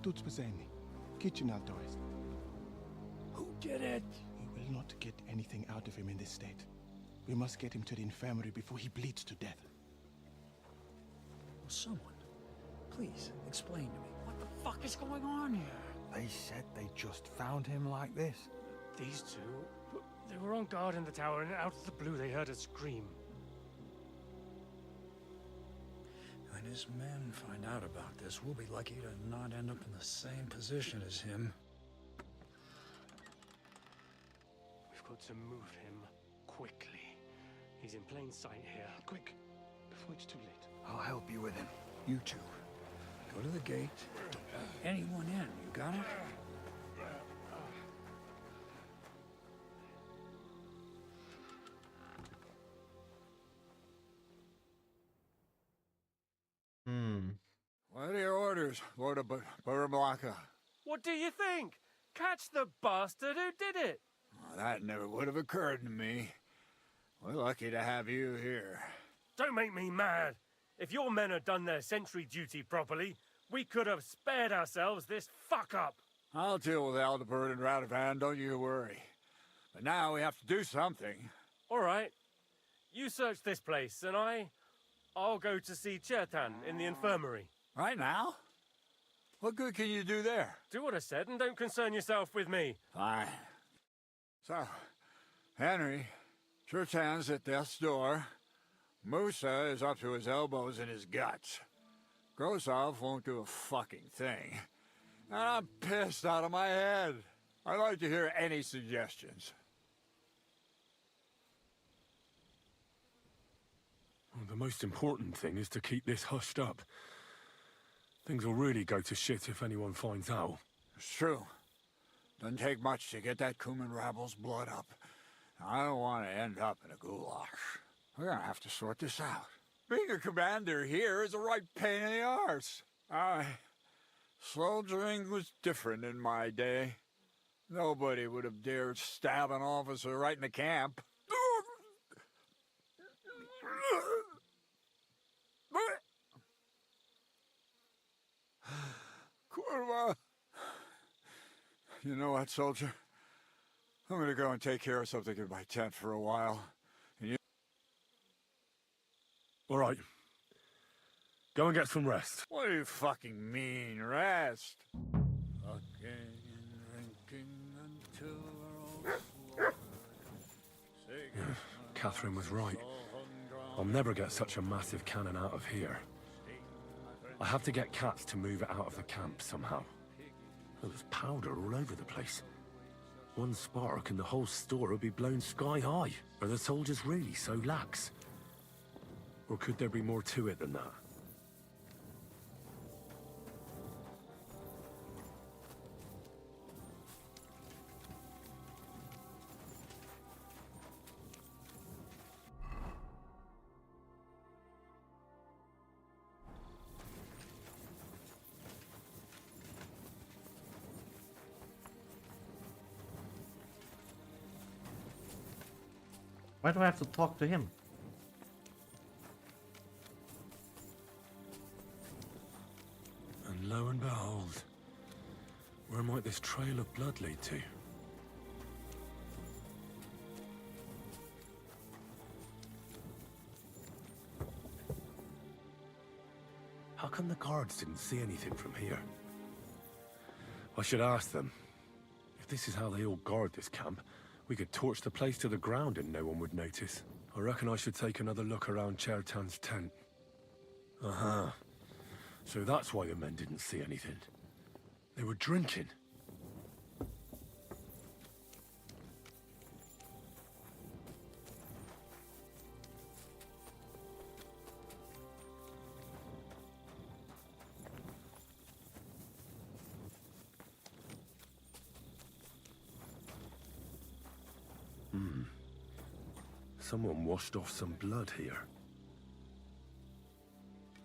Tuts bezeni. Kitchen outdoors. Who did it? We will not get anything out of him in this state. We must get him to the infirmary before he bleeds to death. Someone, please explain to me. What the fuck is going on here? They said they just found him like this. These two, they were on guard in the tower, and out of the blue they heard a scream. When his men find out about this, we'll be lucky to not end up in the same position as him. We've got to move him quickly. He's in plain sight here. Quick, before it's too late. I'll help you with him. You two. Go to the gate. Anyone in, you got it? What are your orders, Lord of Burblaka? What do you think? Catch the bastard who did it! Well, that never would have occurred to me. We're lucky to have you here. Don't make me mad. If your men had done their sentry duty properly, we could have spared ourselves this fuck-up. I'll deal with Aldebert and Radovan, don't you worry. But now we have to do something. All right. You search this place, and I'll go to see Chertan in the infirmary. Right now? What good can you do there? Do what I said, and don't concern yourself with me. Fine. So, Henry, Chertan's at death's door. Musa is up to his elbows in his guts. Grosov won't do a fucking thing. And I'm pissed out of my head. I'd like to hear any suggestions. Well, the most important thing is to keep this hushed up. Things will really go to shit if anyone finds out. It's true. Doesn't take much to get that Kuman rabble's blood up. I don't want to end up in a goulash. We're gonna have to sort this out. Being a commander here is a right pain in the arse. Soldiering was different in my day. Nobody would have dared stab an officer right in the camp. Kurva! You know what, soldier? I'm gonna go and take care of something in my tent for a while. And All right. Go and get some rest. What do you fucking mean, rest? Fucking drinking until we're all slaughtered. Catherine was right. I'll never get such a massive cannon out of here. I have to get Cats to move it out of the camp somehow. Oh, there's powder all over the place. One spark and the whole store would be blown sky high. Are the soldiers really so lax? Or could there be more to it than that? Why do I have to talk to him? And lo and behold, where might this trail of blood lead to? How come the guards didn't see anything from here? I should ask them. If this is how they all guard this camp, we could torch the place to the ground and no one would notice. I reckon I should take another look around Chertan's tent. Uh-huh. So that's why the men didn't see anything. They were drinking. Someone washed off some blood here.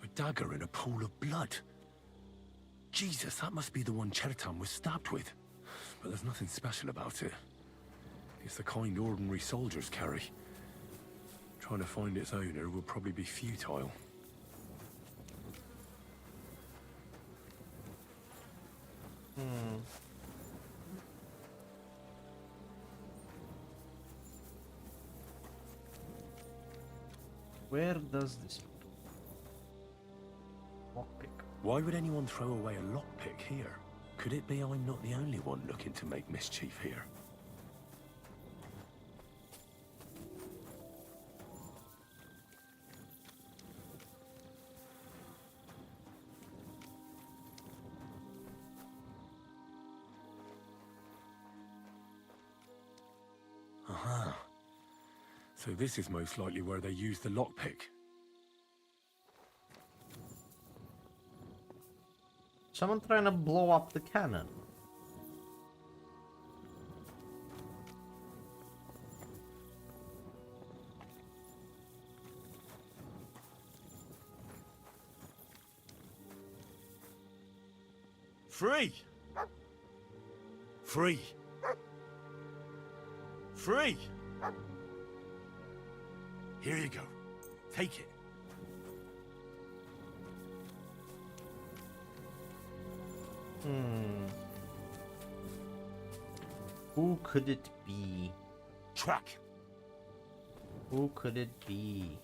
A dagger in a pool of blood. Jesus, that must be the one Chertan was stabbed with. But there's nothing special about it. It's the kind ordinary soldiers carry. Trying to find its owner will probably be futile. Where does this lockpick? Why would anyone throw away a lockpick here? Could it be I'm not the only one looking to make mischief here? Aha. So this is most likely where they use the lockpick. Someone trying to blow up the cannon. Free! Free! Free! Here you go. Take it. Who could it be? Track. Who could it be?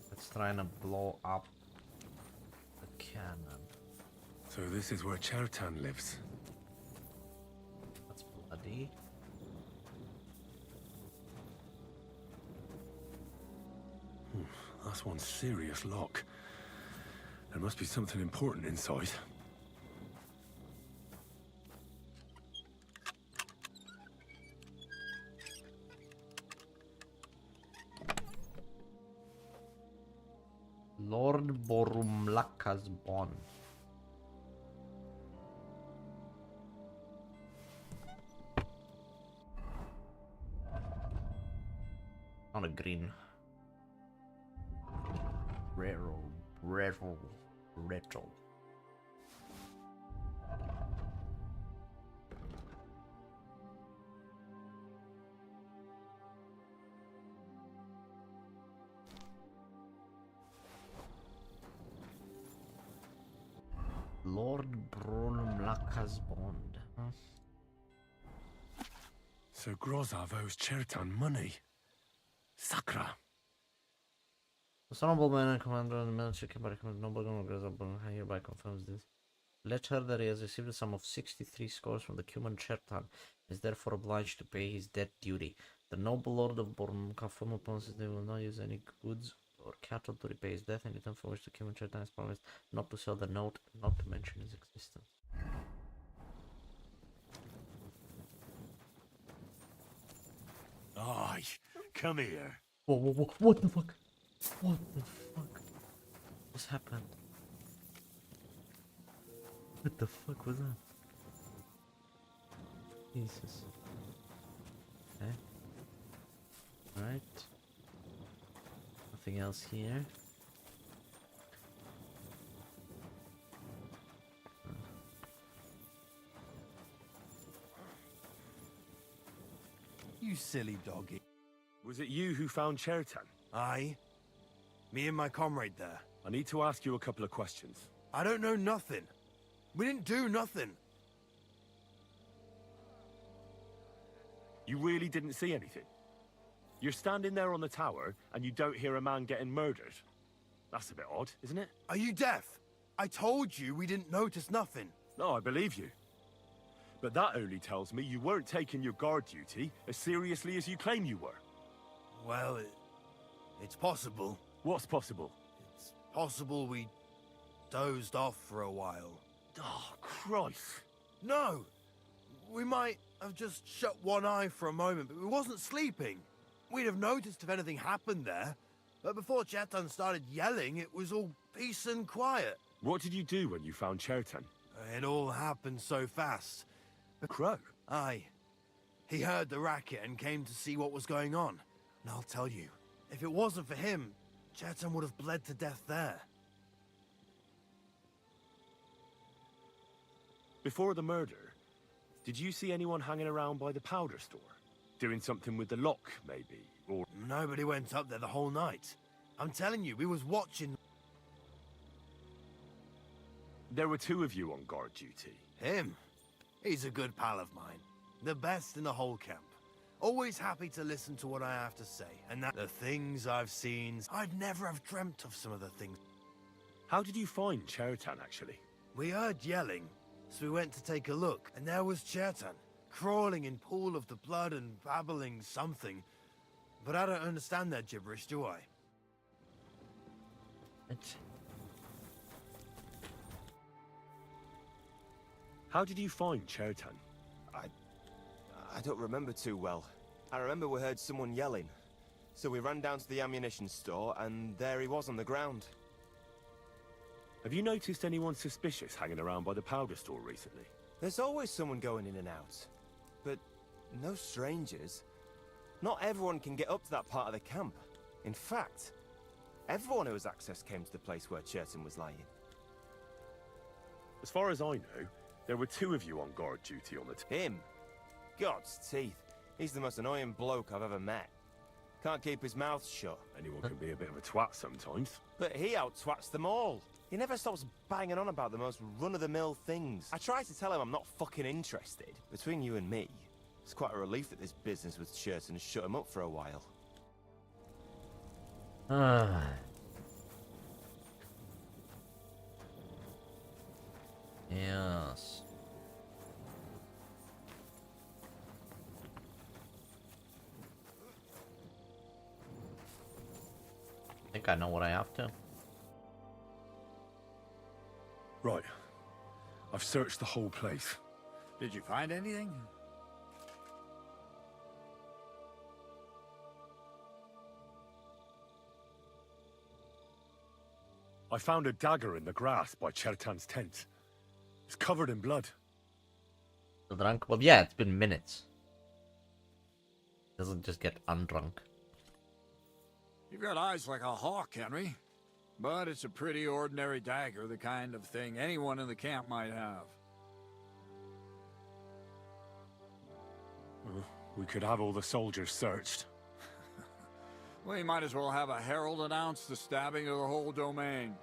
That's trying to blow up the cannon. So this is where Chertan lives. That's bloody. That's one serious lock. There must be something important inside. Lord Borumlaka's bond. On a green. Retro. Lord Brunlaka's bond. Huh? So Grozov owes Chertan money. Sakra. The honorable man and commander of the military can recommend noble Gunnar hereby confirms this. Letter that he has received a sum of 63 scores from the Cuman Chertan is therefore obliged to pay his debt duty. The noble lord of Born confirm promises they will not use any goods or cattle to repay his debt, and return for which the Cuman Chertan has promised not to sell the note, not to mention his existence. Aye, come here. Whoa, what the fuck? What the fuck? What's happened? What the fuck was that? Jesus. Okay. Alright. Nothing else here. You silly doggy. Was it you who found Chertan? Aye. Me and my comrade there. I need to ask you a couple of questions. I don't know nothing. We didn't do nothing. You really didn't see anything? You're standing there on the tower, and you don't hear a man getting murdered? That's a bit odd, isn't it? Are you deaf? I told you we didn't notice nothing. No, I believe you. But that only tells me you weren't taking your guard duty as seriously as you claim you were. Well, it's possible. What's possible? It's possible we dozed off for a while. Oh, Christ. No! We might have just shut one eye for a moment, but we wasn't sleeping. We'd have noticed if anything happened there. But before Chertan started yelling, it was all peace and quiet. What did you do when you found Chertan? It all happened so fast. The crow? Aye. He heard the racket and came to see what was going on. And I'll tell you, if it wasn't for him, Chertan would have bled to death there. Before the murder, did you see anyone hanging around by the powder store? Doing something with the lock, maybe? Or... Nobody went up there the whole night. I'm telling you, we was watching... There were two of you on guard duty. Him? He's a good pal of mine. The best in the whole camp. Always happy to listen to what I have to say. And that the things I've seen, I'd never have dreamt of some of the things. How did you find Chertan, actually? We heard yelling, so we went to take a look. And there was Chertan, crawling in pool of the blood and babbling something. But I don't understand that gibberish, do I? How did you find Chertan? I don't remember too well. I remember we heard someone yelling. So we ran down to the ammunition store, and there he was on the ground. Have you noticed anyone suspicious hanging around by the powder store recently? There's always someone going in and out. But no strangers. Not everyone can get up to that part of the camp. In fact, everyone who has access came to the place where Chertan was lying. As far as I know, there were two of you on guard duty on the Him? God's teeth. He's the most annoying bloke I've ever met. Can't keep his mouth shut. Anyone can be a bit of a twat sometimes. But he out-twats them all. He never stops banging on about the most run-of-the-mill things. I try to tell him I'm not fucking interested. Between you and me, it's quite a relief that this business with Chertan has shut him up for a while. Yes. I think I know what I have to. Right. I've searched the whole place. Did you find anything? I found a dagger in the grass by Chertan's tent. It's covered in blood. Still drunk? Well, yeah, it's been minutes. Doesn't just get undrunk. You've got eyes like a hawk, Henry. But it's a pretty ordinary dagger, the kind of thing anyone in the camp might have. We could have all the soldiers searched. We might as well have a herald announce the stabbing of the whole domain.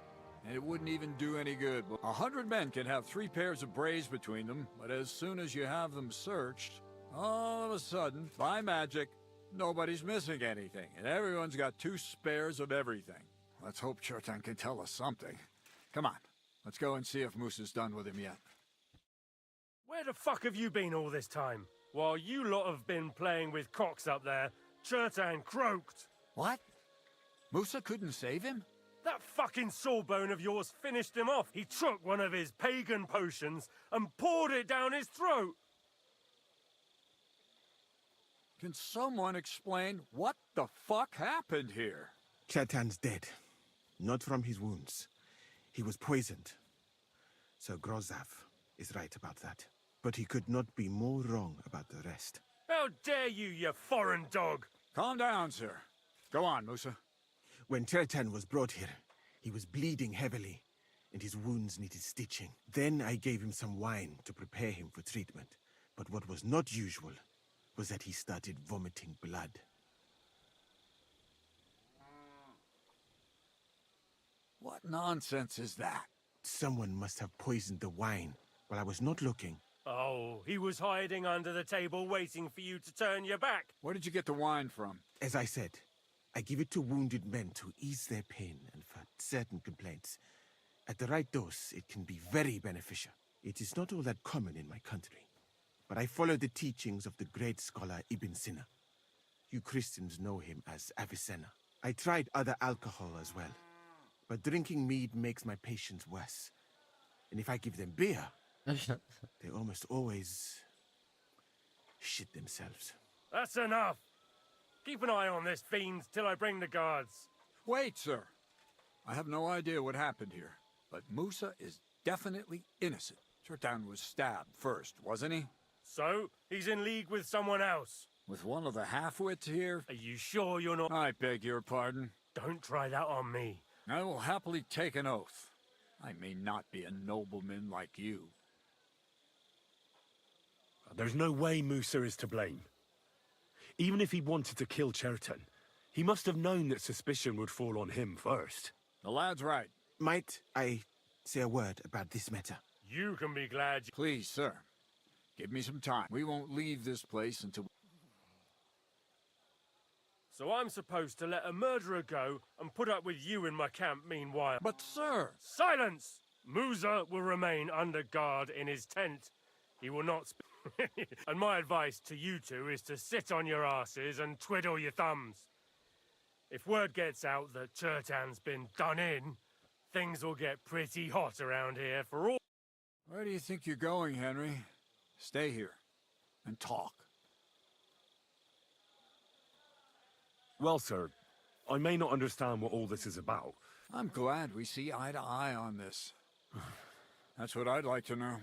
And it wouldn't even do any good. 100 men can have 3 pairs of braves between them, but as soon as you have them searched, all of a sudden, by magic, nobody's missing anything, and everyone's got 2 spares of everything. Let's hope Chertan can tell us something. Come on, let's go and see if Moosa's done with him yet. Where the fuck have you been all this time? While you lot have been playing with cocks up there, Chertan croaked. What? Moosa couldn't save him? That fucking sawbone of yours finished him off. He took one of his pagan potions and poured it down his throat. Can someone explain what the fuck happened here? Chertan's dead. Not from his wounds. He was poisoned. Sir Grozav is right about that. But he could not be more wrong about the rest. How dare you, you foreign dog! Calm down, sir. Go on, Moosa. When Chertan was brought here, he was bleeding heavily, and his wounds needed stitching. Then I gave him some wine to prepare him for treatment. But what was not usual was that he started vomiting blood. What nonsense is that? Someone must have poisoned the wine while I was not looking. Oh, he was hiding under the table waiting for you to turn your back. Where did you get the wine from? As I said, I give it to wounded men to ease their pain and for certain complaints. At the right dose, it can be very beneficial. It is not all that common in my country. But I follow the teachings of the great scholar Ibn Sina. You Christians know him as Avicenna. I tried other alcohol as well. But drinking mead makes my patients worse. And if I give them beer, they almost always shit themselves. That's enough. Keep an eye on this fiend till I bring the guards. Wait, sir. I have no idea what happened here, but Moosa is definitely innocent. Chertan was stabbed first, wasn't he? So, he's in league with someone else. With one of the half-wits here? Are you sure you're not— I beg your pardon. Don't try that on me. I will happily take an oath. I may not be a nobleman like you. There's no way Moosa is to blame. Even if he wanted to kill Chertan, he must have known that suspicion would fall on him first. The lad's right. Might I say a word about this matter? You can be glad you— Please, sir. Give me some time. We won't leave this place until— So I'm supposed to let a murderer go and put up with you in my camp meanwhile. But, sir— Silence! Musa will remain under guard in his tent. He will not And my advice to you two is to sit on your asses and twiddle your thumbs. If word gets out that Chertan's been done in, things will get pretty hot around here for all— Where do you think you're going, Henry? Stay here and talk. Well, sir, I may not understand what all this is about. I'm glad we see eye to eye on this. That's what I'd like to know.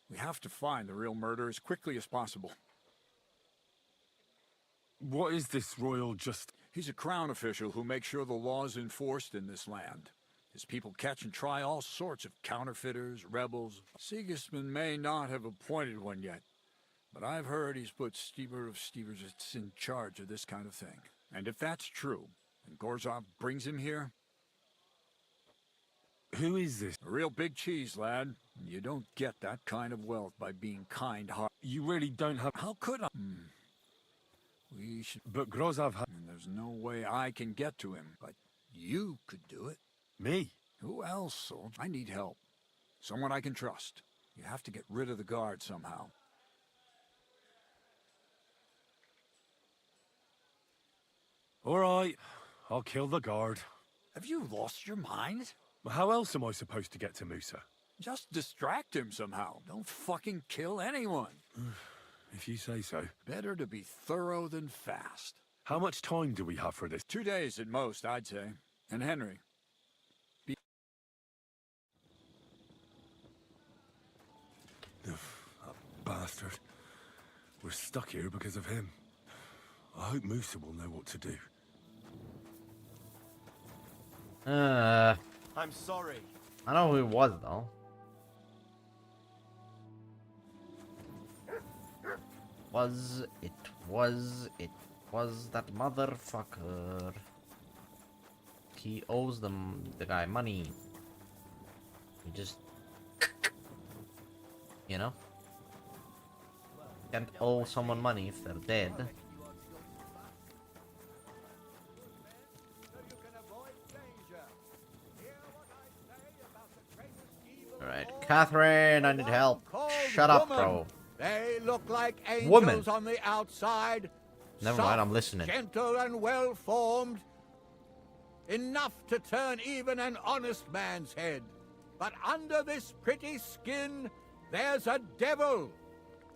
We have to find the real murderer as quickly as possible. What is this royal just— He's a crown official who makes sure the law's enforced in this land. His people catch and try all sorts of counterfeiters, rebels. Sigismund may not have appointed one yet, but I've heard he's put Steber of Steversitz in charge of this kind of thing. And if that's true, and Gorzov brings him here— Who is this? A real big cheese, lad. You don't get that kind of wealth by being kind-hearted. You really don't have— How could I? We should— But Grozov ha— And there's no way I can get to him, but you could do it. Me? Who else, soldier? I need help. Someone I can trust. You have to get rid of the guard somehow. All right, I'll kill the guard. Have you lost your mind? How else am I supposed to get to Musa? Just distract him somehow. Don't fucking kill anyone. If you say so. Better to be thorough than fast. How much time do we have for this? 2 days at most, I'd say. And Henry. That bastard. We're stuck here because of him. I hope Musa will know what to do. I'm sorry. I know who it was though. It was that motherfucker. He owes the guy money. He just, you know, can't owe someone money if they're dead. Alright, Catherine, I need help. Shut up, bro. They look like angels Woman. on the outside. Never mind, I'm listening. Gentle and well formed. Enough to turn even an honest man's head. But under this pretty skin, there's a devil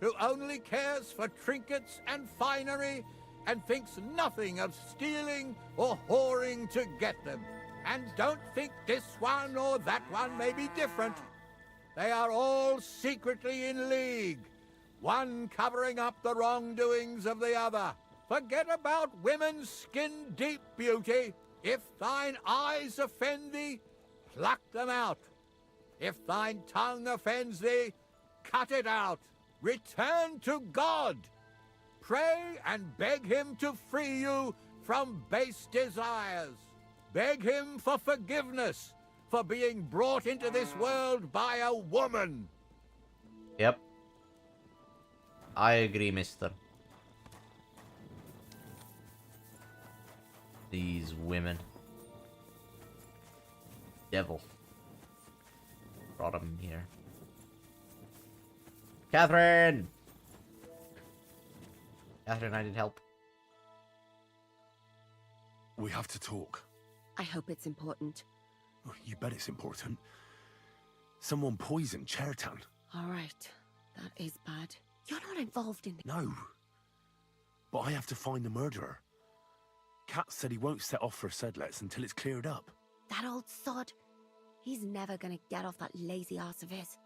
who only cares for trinkets and finery and thinks nothing of stealing or whoring to get them. And don't think this one or that one may be different. They are all secretly in league, one covering up the wrongdoings of the other. Forget about women's skin-deep beauty. If thine eyes offend thee, pluck them out. If thine tongue offends thee, cut it out. Return to God. Pray and beg him to free you from base desires. Beg him for forgiveness for being brought into this world by a woman. Yep. I agree, mister. These women. Devil. Brought him here. Catherine! Catherine, I need help. We have to talk. I hope it's important. Oh, you bet it's important. Someone poisoned Chertan. All right. That is bad. You're not involved in it. No. But I have to find the murderer. Kat said he won't set off for Sedlets until it's cleared up. That old sod. He's never gonna get off that lazy ass of his.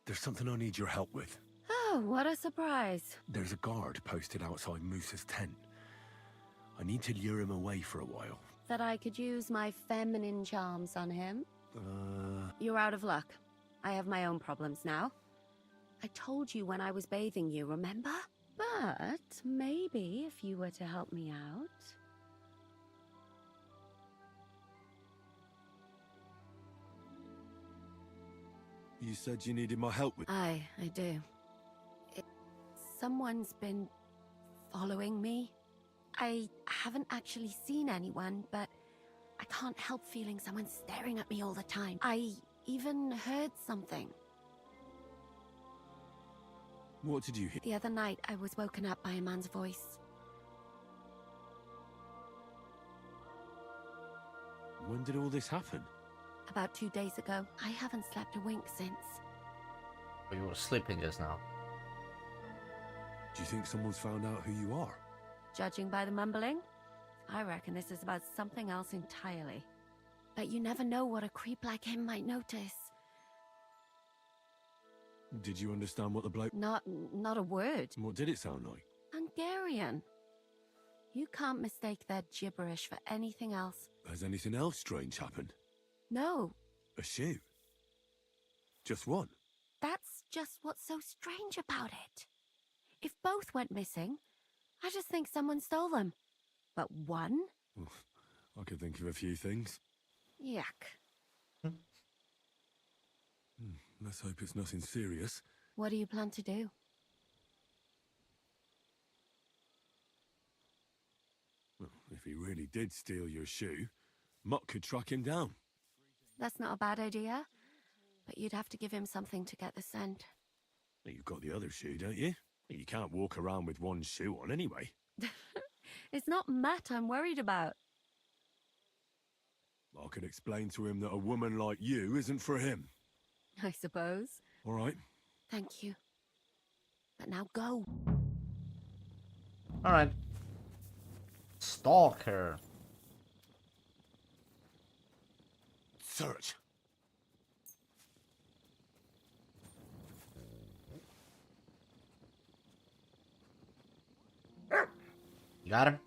There's something I need your help with. Oh, what a surprise. There's a guard posted outside Moose's tent. I need to lure him away for a while. That I could use my feminine charms on him? You're out of luck. I have my own problems now. I told you when I was bathing you, remember? But maybe if you were to help me out... You said you needed my help with... I do. Someone's been following me. I haven't actually seen anyone, but I can't help feeling someone staring at me all the time. I even heard something. What did you hear? The other night, I was woken up by a man's voice. When did all this happen? About 2 days ago. I haven't slept a wink since. But you were sleeping just now. Do you think someone's found out who you are? Judging by the mumbling, I reckon this is about something else entirely. But you never know what a creep like him might notice. Did you understand what the bloke... Not a word. What did it sound like? Hungarian. You can't mistake their gibberish for anything else. Has anything else strange happened? No. A shoe? Just one? That's just what's so strange about it. If both went missing, I just think someone stole them. But one? I could think of a few things. Yuck. Let's hope it's nothing serious. What do you plan to do? Well, if he really did steal your shoe, Mutt could track him down. That's not a bad idea. But you'd have to give him something to get the scent. You've got the other shoe, don't you? You can't walk around with one shoe on anyway. It's not Matt I'm worried about. I can explain to him that a woman like you isn't for him. I suppose. All right. Thank you. But now go. Alright. Stalker. Search. You got him?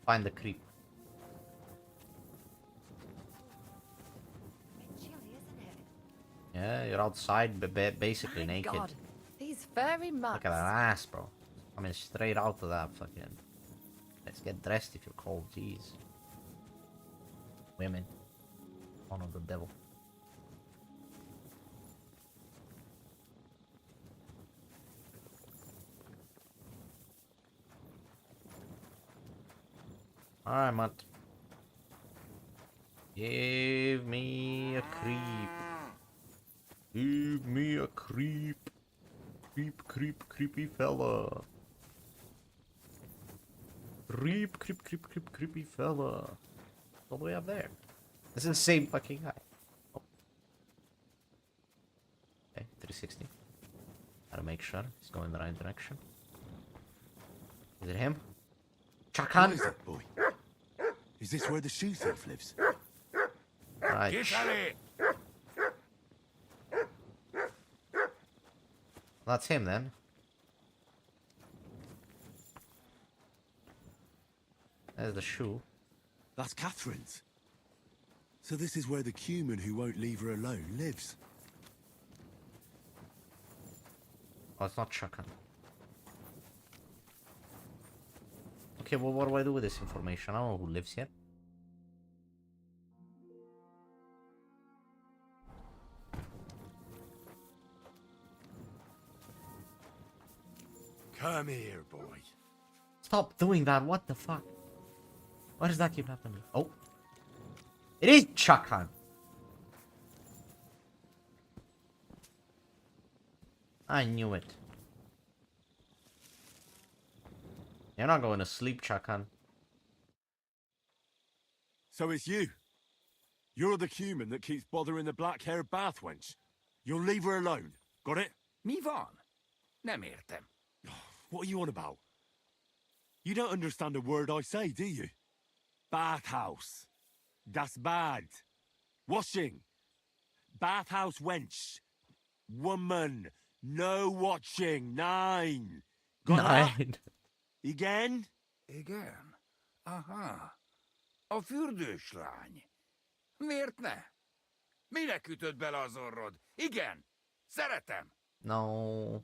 Find the creep. Yeah, you're outside, basically My naked. God, these furry mutts. Look at that ass, bro. I mean, straight out of that fucking... Let's get dressed if you're cold, jeez. Women. One of the devil. Alright, Matt. Give me a creep. Give me a creep. Creep, creep, creepy fella. Creep, creep, creep, creep, creepy fella. All the way up there. This is the same fucking guy. Oh. Okay, 360. Gotta make sure he's going the right direction. Is it him? Chakan? What is it, boy? Is this where the shoe thief lives? Right. That's him then. There's the shoe. That's Catherine's. So this is where the cumin who won't leave her alone lives. Oh, it's not Chakan. Okay, well, what do I do with this information? I don't know who lives here. Come here, boy. Stop doing that. What the fuck? Why does that keep happening? Oh. It is Chakan. I knew it. You're not going to sleep, Chakan. So it's you. You're the cumin that keeps bothering the black-haired bath wench. You'll leave her alone. Got it? Mi van. Nem értem. What are you on about? You don't understand a word I say, do you? Bathhouse. Das bad. Washing. Bathhouse wench. Woman. No watching. 9. Got 9. Igen? Igen? Aha. A fürdőslány. Miért ne? Minek ütöd bele az orrod? Igen. Szeretem. No.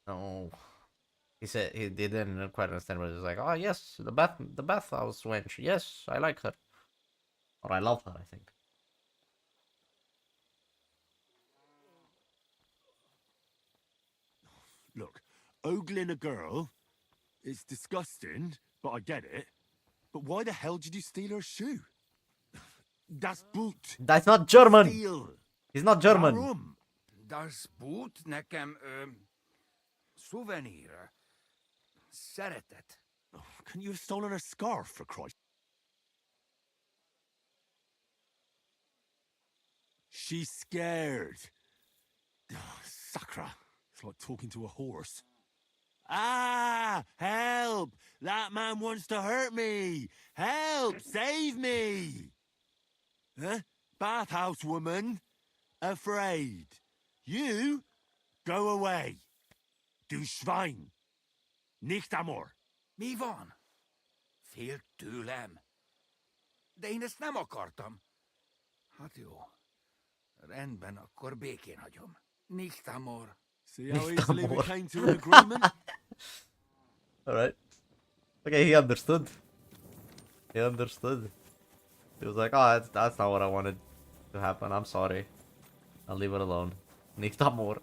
No. He said he didn't quite understand what he was like. Oh yes, the bathhouse wench. Yes, I like her. Or I love her, I think. Look, ogling a girl is disgusting, but I get it. But why the hell did you steal her shoe? Das Boot. That's not German. Steal. He's not German. Warum? Das Boot nekem szuvenír. Szeretet. Couldn't you have stolen her scarf, for Christ? She's scared. Sacra. It's like talking to a horse. Ah! Help! That man wants to hurt me! Help! Save me! Huh? Bathhouse woman? Afraid. You? Go away. Du Schwein. Nicht amor. Mi van? Félt tőlem. De én ezt nem akartam. Hát jó. Rendben, akkor békén hagyom. Nicht amor. See how easily we came to an agreement? Alright. Okay, he understood. He understood. He was like, oh, that's not what I wanted to happen. I'm sorry. I'll leave it alone. Nicht amor.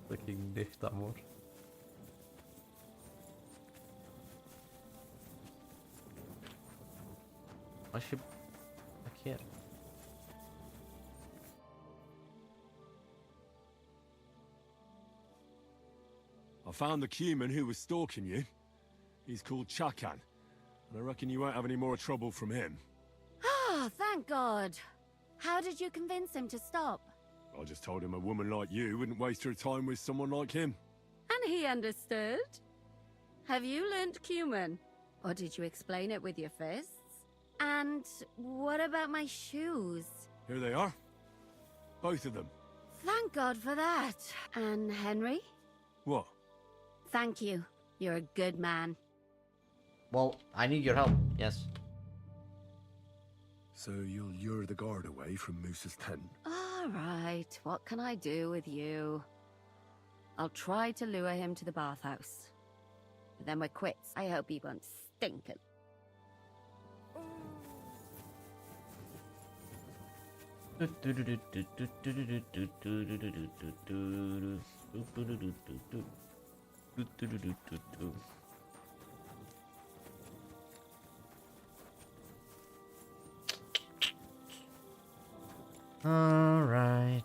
Fucking nicht amor. Why is she back here? I found the cumin who was stalking you. He's called Chakan. And I reckon you won't have any more trouble from him. Ah, thank God. How did you convince him to stop? I just told him a woman like you wouldn't waste her time with someone like him. And he understood? Have you learnt cumin? Or did you explain it with your fists? And what about my shoes? Here they are. Both of them. Thank God for that. And Henry? What? Thank you. You're a good man. Well, I need your help. Yes. So you'll lure the guard away from Moose's tent? All right. What can I do with you? I'll try to lure him to the bathhouse. But then we're quits. I hope he won't stink it. All right.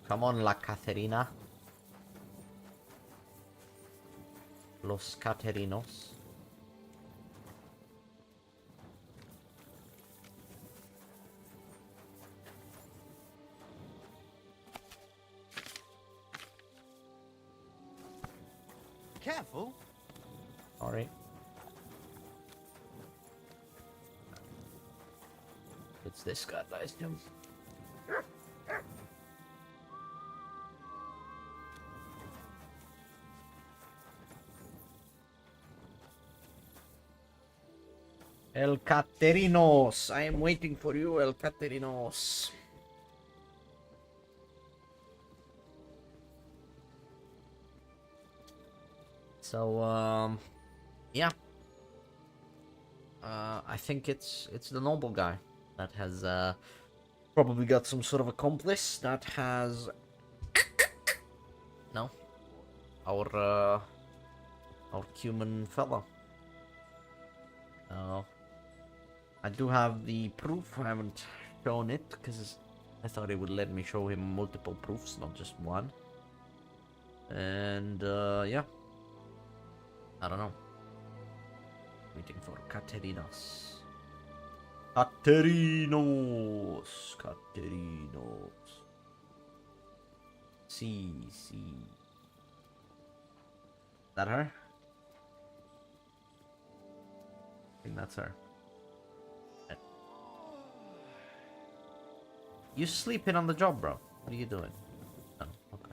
Come on, La Caterina. Los Caterinos. Careful. Sorry. It's this guy, I assume. El Caterinos. I am waiting for you, El Caterinos. So, yeah. I think it's the noble guy that has probably got some sort of accomplice that has no our human fella. I do have the proof. I haven't shown it because I thought it would let me show him multiple proofs, not just one. And yeah, I don't know. Waiting for Caterinos. Caterinos. See. That her? I think that's her. You sleeping on the job, bro? What are you doing? Oh, okay.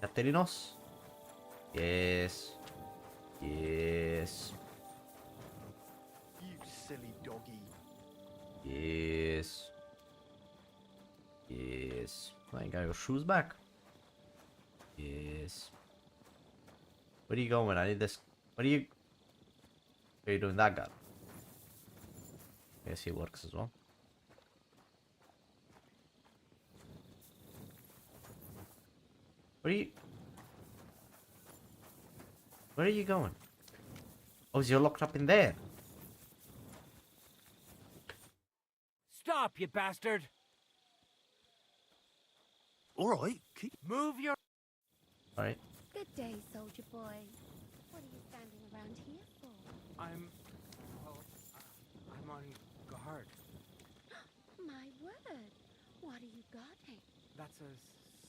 Caterinos? Yes. Yes. You silly doggy. Yes. Yes. I got your shoes back. Yes. Where are you going? I need this. What are you doing that guy? I guess he works as well. Where are you going? Oh, you're locked up in there. Stop, you bastard! Alright, Move your... Alright. Good day, soldier boy. What are you standing around here for? I'm on guard. My word. What are you guarding? That's a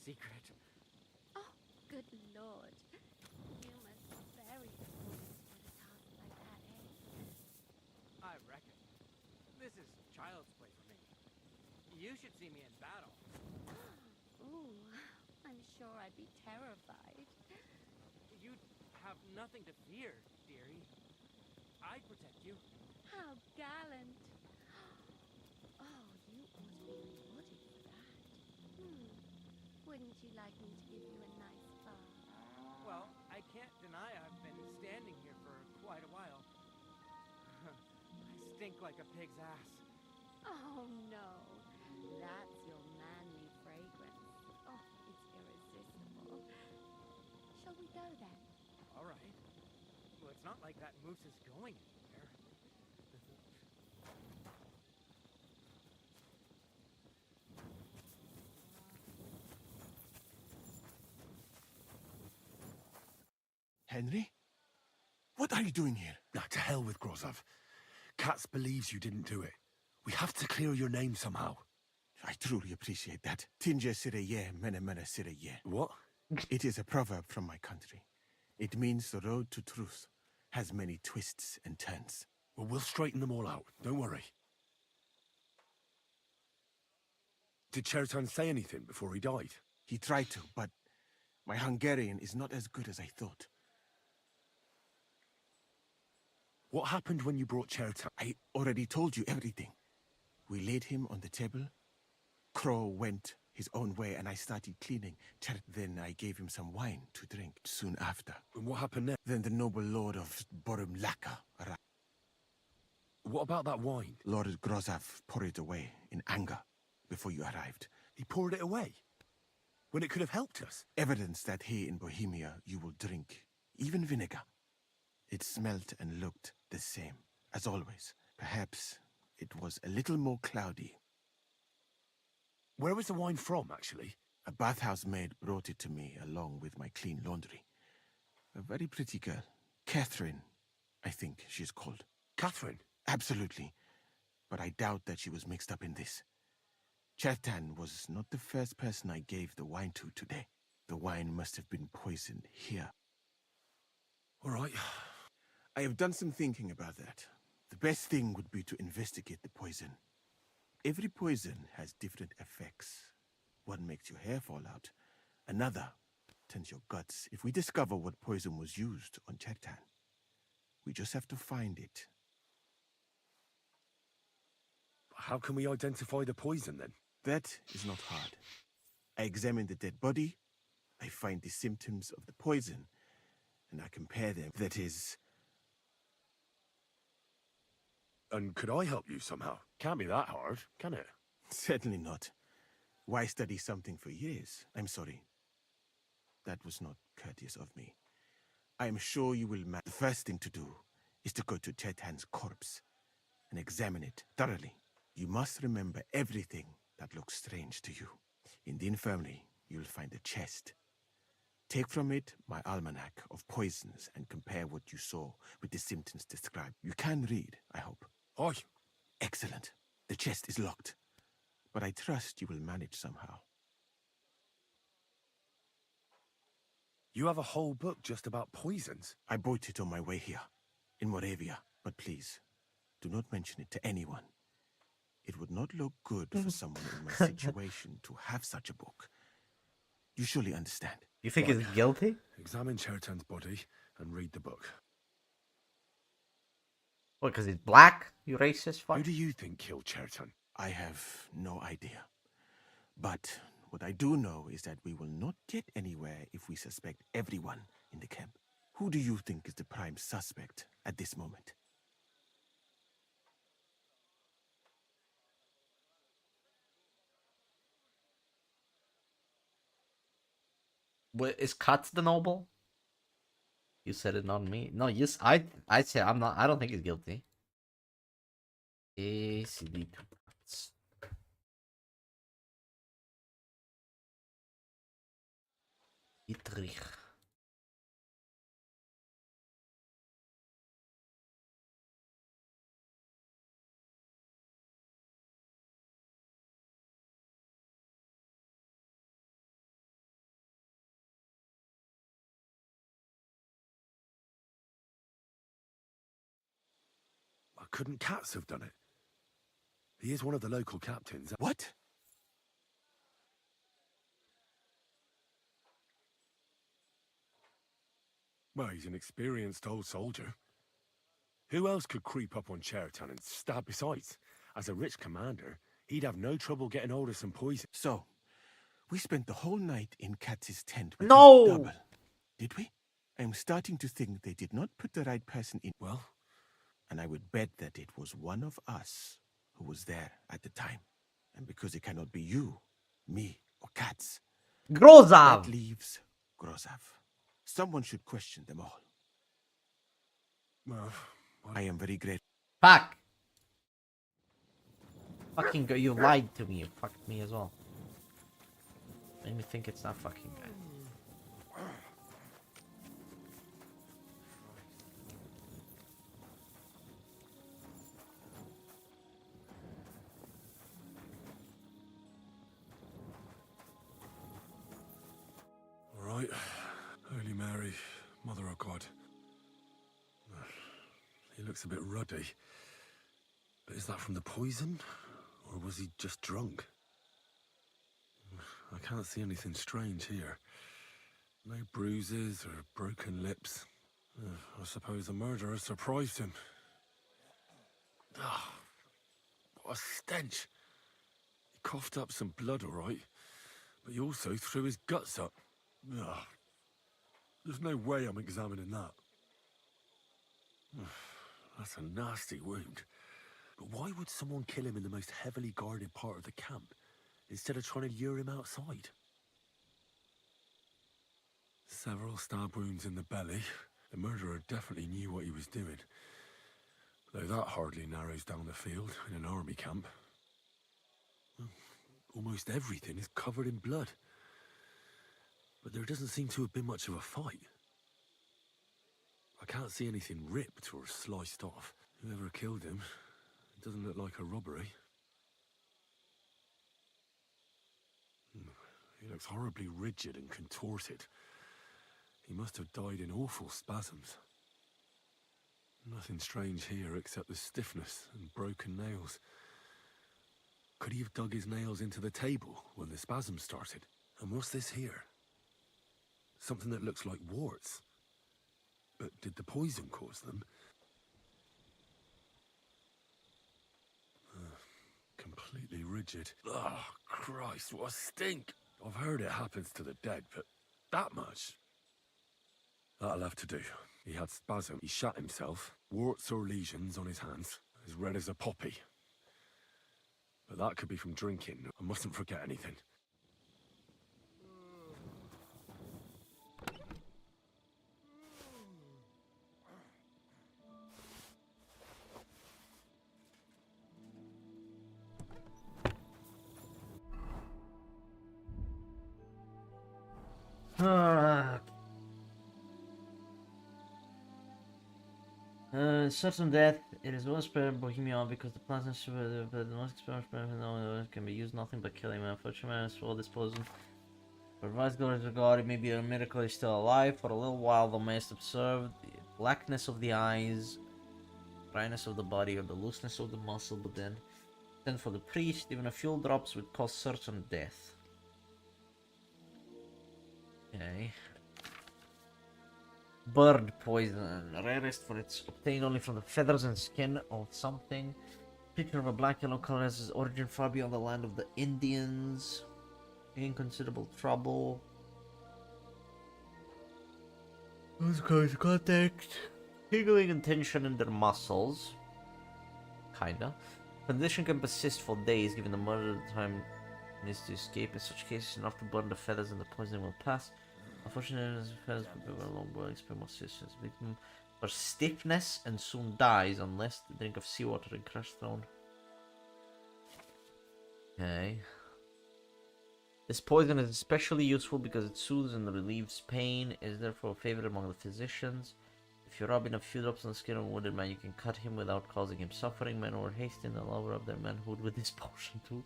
secret. Oh, good lord. You must be very experienced for a task like that, eh? I reckon. This is child's play for me. You should see me in battle. Ooh, I'm sure I'd be terrified. You'd have nothing to fear, dearie. I'd protect you. How gallant. Oh, you ought to be rewarded for that. Wouldn't you like me to give you a nice bath? Well, I can't deny I've been standing here for quite a while. I stink like a pig's ass. Oh, no. That's your manly fragrance. Oh, it's irresistible. Shall we go then? All right. Well, it's not like that moose is going anywhere. Henry? What are you doing here? Nah, to hell with Grozov. Katz believes you didn't do it. We have to clear your name somehow. I truly appreciate that. Tinja sireye, mene mene sireye. What? It is a proverb from my country. It means the road to truth has many twists and turns. Well, we'll straighten them all out. Don't worry. Did Chertan say anything before he died? He tried to, but my Hungarian is not as good as I thought. What happened when you brought Chertan? I already told you everything. We laid him on the table. Crow went his own way and I started cleaning. Then I gave him some wine to drink soon after. And what happened next? Then the noble lord of Borumlaka arrived. What about that wine? Lord Grozov poured it away in anger before you arrived. He poured it away? When it could have helped us? Evidence that here in Bohemia you will drink even vinegar. It smelt and looked the same, as always. Perhaps it was a little more cloudy. Where was the wine from, actually? A bathhouse maid brought it to me along with my clean laundry. A very pretty girl. Catherine, I think she's called. Catherine? Absolutely. But I doubt that she was mixed up in this. Chetan was not the first person I gave the wine to today. The wine must have been poisoned here. All right. I have done some thinking about that. The best thing would be to investigate the poison. Every poison has different effects. One makes your hair fall out. Another turns your guts. If we discover what poison was used on Chetan, we just have to find it. How can we identify the poison, then? That is not hard. I examine the dead body, I find the symptoms of the poison, and I compare them. That is... And could I help you somehow? Can't be that hard, can it? Certainly not. Why study something for years? I'm sorry. That was not courteous of me. I am sure you will The first thing to do is to go to Chetan's corpse and examine it thoroughly. You must remember everything that looks strange to you. In the infirmary, you'll find a chest. Take from it my almanac of poisons and compare what you saw with the symptoms described. You can read, I hope. Aye. Excellent. The chest is locked, but I trust you will manage somehow. You have a whole book just about poisons? I bought it on my way here, in Moravia. But please, do not mention it to anyone. It would not look good for someone in my situation to have such a book. You surely understand. You think he's guilty? Examine Chetan's body and read the book. What, because he's black? You racist fuck? Who do you think killed Chetan? I have no idea. But what I do know is that we will not get anywhere if we suspect everyone in the camp. Who do you think is the prime suspect at this moment? What, is Katz the noble? You said it, not me. No, yes, I said I'm not. I don't think he's guilty. KCD2 Katz. Dietrich. Couldn't Katz have done it? He is one of the local captains. What? Well, he's an experienced old soldier. Who else could creep up on Chetan and stab? Besides, as a rich commander, he'd have no trouble getting hold of some poison. So, we spent the whole night in Katz's tent with No! his double. Did we? I'm starting to think they did not put the right person in. Well? And I would bet that it was one of us who was there at the time. And because it cannot be you, me, or Katz, Grozav! that leaves Grozav. Someone should question them all. Well, I am very grateful. Fuck! Fucking go, you lied to me. You fucked me as well. Made me think it's not fucking good. All right. Holy Mary, Mother of God. He looks a bit ruddy. But is that from the poison? Or was he just drunk? I can't see anything strange here. No bruises or broken lips. I suppose the murderer surprised him. Ah, what a stench. He coughed up some blood, all right. But he also threw his guts up. Ugh. There's no way I'm examining that. That's a nasty wound. But why would someone kill him in the most heavily guarded part of the camp, instead of trying to lure him outside? Several stab wounds in the belly. The murderer definitely knew what he was doing. Though that hardly narrows down the field in an army camp. Well, almost everything is covered in blood. But there doesn't seem to have been much of a fight. I can't see anything ripped or sliced off. Whoever killed him, it doesn't look like a robbery. He looks horribly rigid and contorted. He must have died in awful spasms. Nothing strange here except the stiffness and broken nails. Could he have dug his nails into the table when the spasms started? And what's this here? Something that looks like warts. But did the poison cause them? Completely rigid. Oh, Christ, what a stink! I've heard it happens to the dead, but that much? That'll have to do. He had spasm, he shot himself, warts or lesions on his hands, as red as a poppy. But that could be from drinking. I mustn't forget anything. Certain death, it is well spread in Bohemia because the plant the most experiment can be used nothing but killing man. Unfortunately, for this poison. For Vice glory to God, it may be a miracle he's still alive. For a little while, thou mayest observe the blackness of the eyes, dryness of the body, or the looseness of the muscle, but then for the priest, even a few drops would cause certain death. Okay. Bird poison, rarest for its obtained only from the feathers and skin of something. Picture of a black yellow color has its origin far beyond the land of the Indians. In considerable trouble. Who's going to contact? Tingling and tension in their muscles. Kinda. Condition can persist for days given the murder time needs to escape. In such cases, enough to burn the feathers and the poison will pass. Unfortunately, the feathers will be a long boil experience persistence. Victim for stiffness and soon dies unless the drink of seawater and crushed stone. Okay. This poison is especially useful because it soothes and relieves pain. It is therefore a favorite among the physicians. If you rub in a few drops on the skin of a wounded man, you can cut him without causing him suffering. Men who are hasty and allow rub their manhood with this potion too,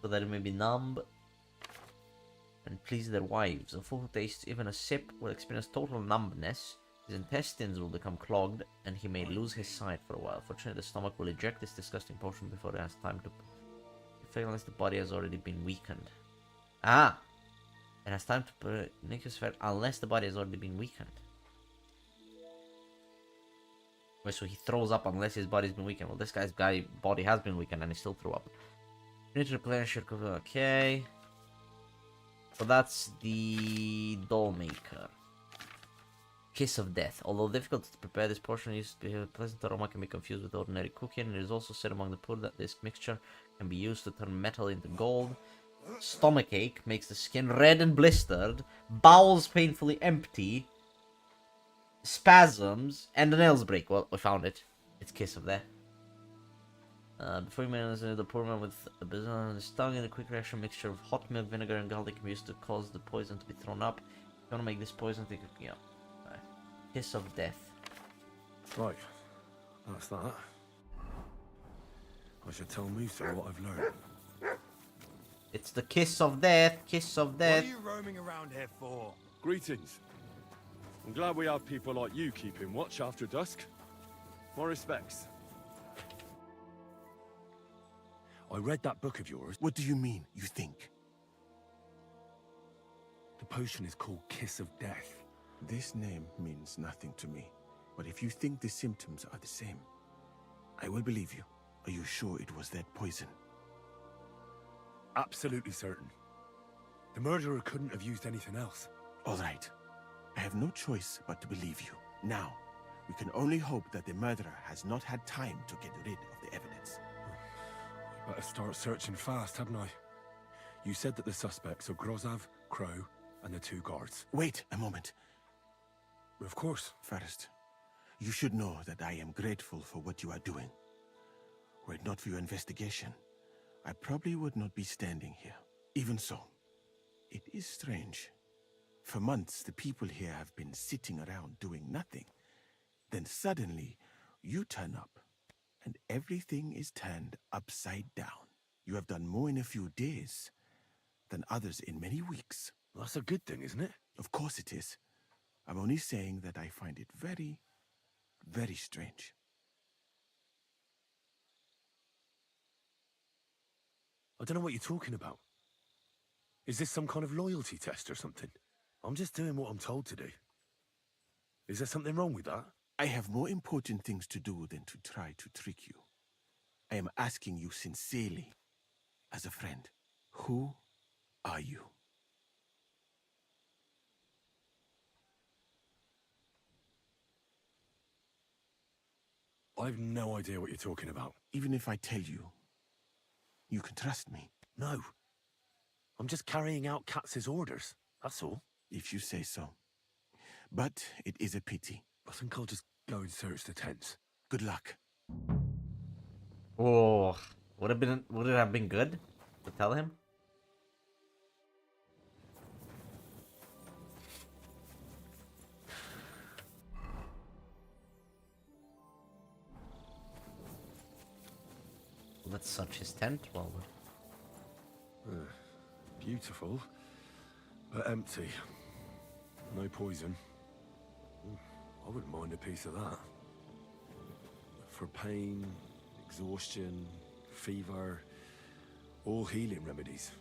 so that it may be numb and please their wives. A fool who tastes even a sip will experience total numbness. His intestines will become clogged, and he may lose his sight for a while. Fortunately, the stomach will eject this disgusting potion before it has time to fail, unless the body has already been weakened. Ah! It has time to make his fat unless the body has already been weakened. Wait, so he throws up unless his body's been weakened. Well, this guy's body has been weakened and he still threw up. You need to replenish your cover. Okay. So that's the doll maker. Kiss of Death. Although difficult to prepare, this portion used to a pleasant aroma can be confused with ordinary cooking. It is also said among the poor that this mixture can be used to turn metal into gold. Stomachache makes the skin red and blistered. Bowels painfully empty. Spasms and the nails break. Well, we found it. It's Kiss of Death. Before you manage the poor man with a business on his tongue, in a quick reaction mixture of hot milk, vinegar, and garlic can be used to cause the poison to be thrown up. If you want to make this poison, take it up. Right. Kiss of Death. Right. That's that. I should tell Musa what I've learned. It's the Kiss of Death. Kiss of Death. What are you roaming around here for? Greetings. I'm glad we have people like you keeping watch after dusk. My respects. I read that book of yours. What do you mean, you think? The potion is called Kiss of Death. This name means nothing to me. But if you think the symptoms are the same, I will believe you. Are you sure it was that poison? Absolutely certain. The murderer couldn't have used anything else. All right. I have no choice but to believe you. Now, we can only hope that the murderer has not had time to get rid of the evidence. Better start searching fast, hadn't I? You said that the suspects are Grozav, Crow, and the two guards. Wait a moment. Of course. First, you should know that I am grateful for what you are doing. Were it not for your investigation, I probably would not be standing here. Even so, it is strange. For months, the people here have been sitting around doing nothing. Then suddenly, you turn up, and everything is turned upside down. You have done more in a few days than others in many weeks. Well, that's a good thing, isn't it? Of course it is. I'm only saying that I find it very, very strange. I don't know what you're talking about. Is this some kind of loyalty test or something? I'm just doing what I'm told to do. Is there something wrong with that? I have more important things to do than to try to trick you. I am asking you sincerely, as a friend. Who are you? I have no idea what you're talking about. Even if I tell you, you can trust me. No. I'm just carrying out Katz's orders, that's all. If you say so. But it is a pity. I think I'll just go and search the tents. Good luck. Oh, would it have been good to tell him? Let's search his tent while we're... Beautiful, but empty. No poison. I wouldn't mind a piece of that. For pain, exhaustion, fever, all healing remedies.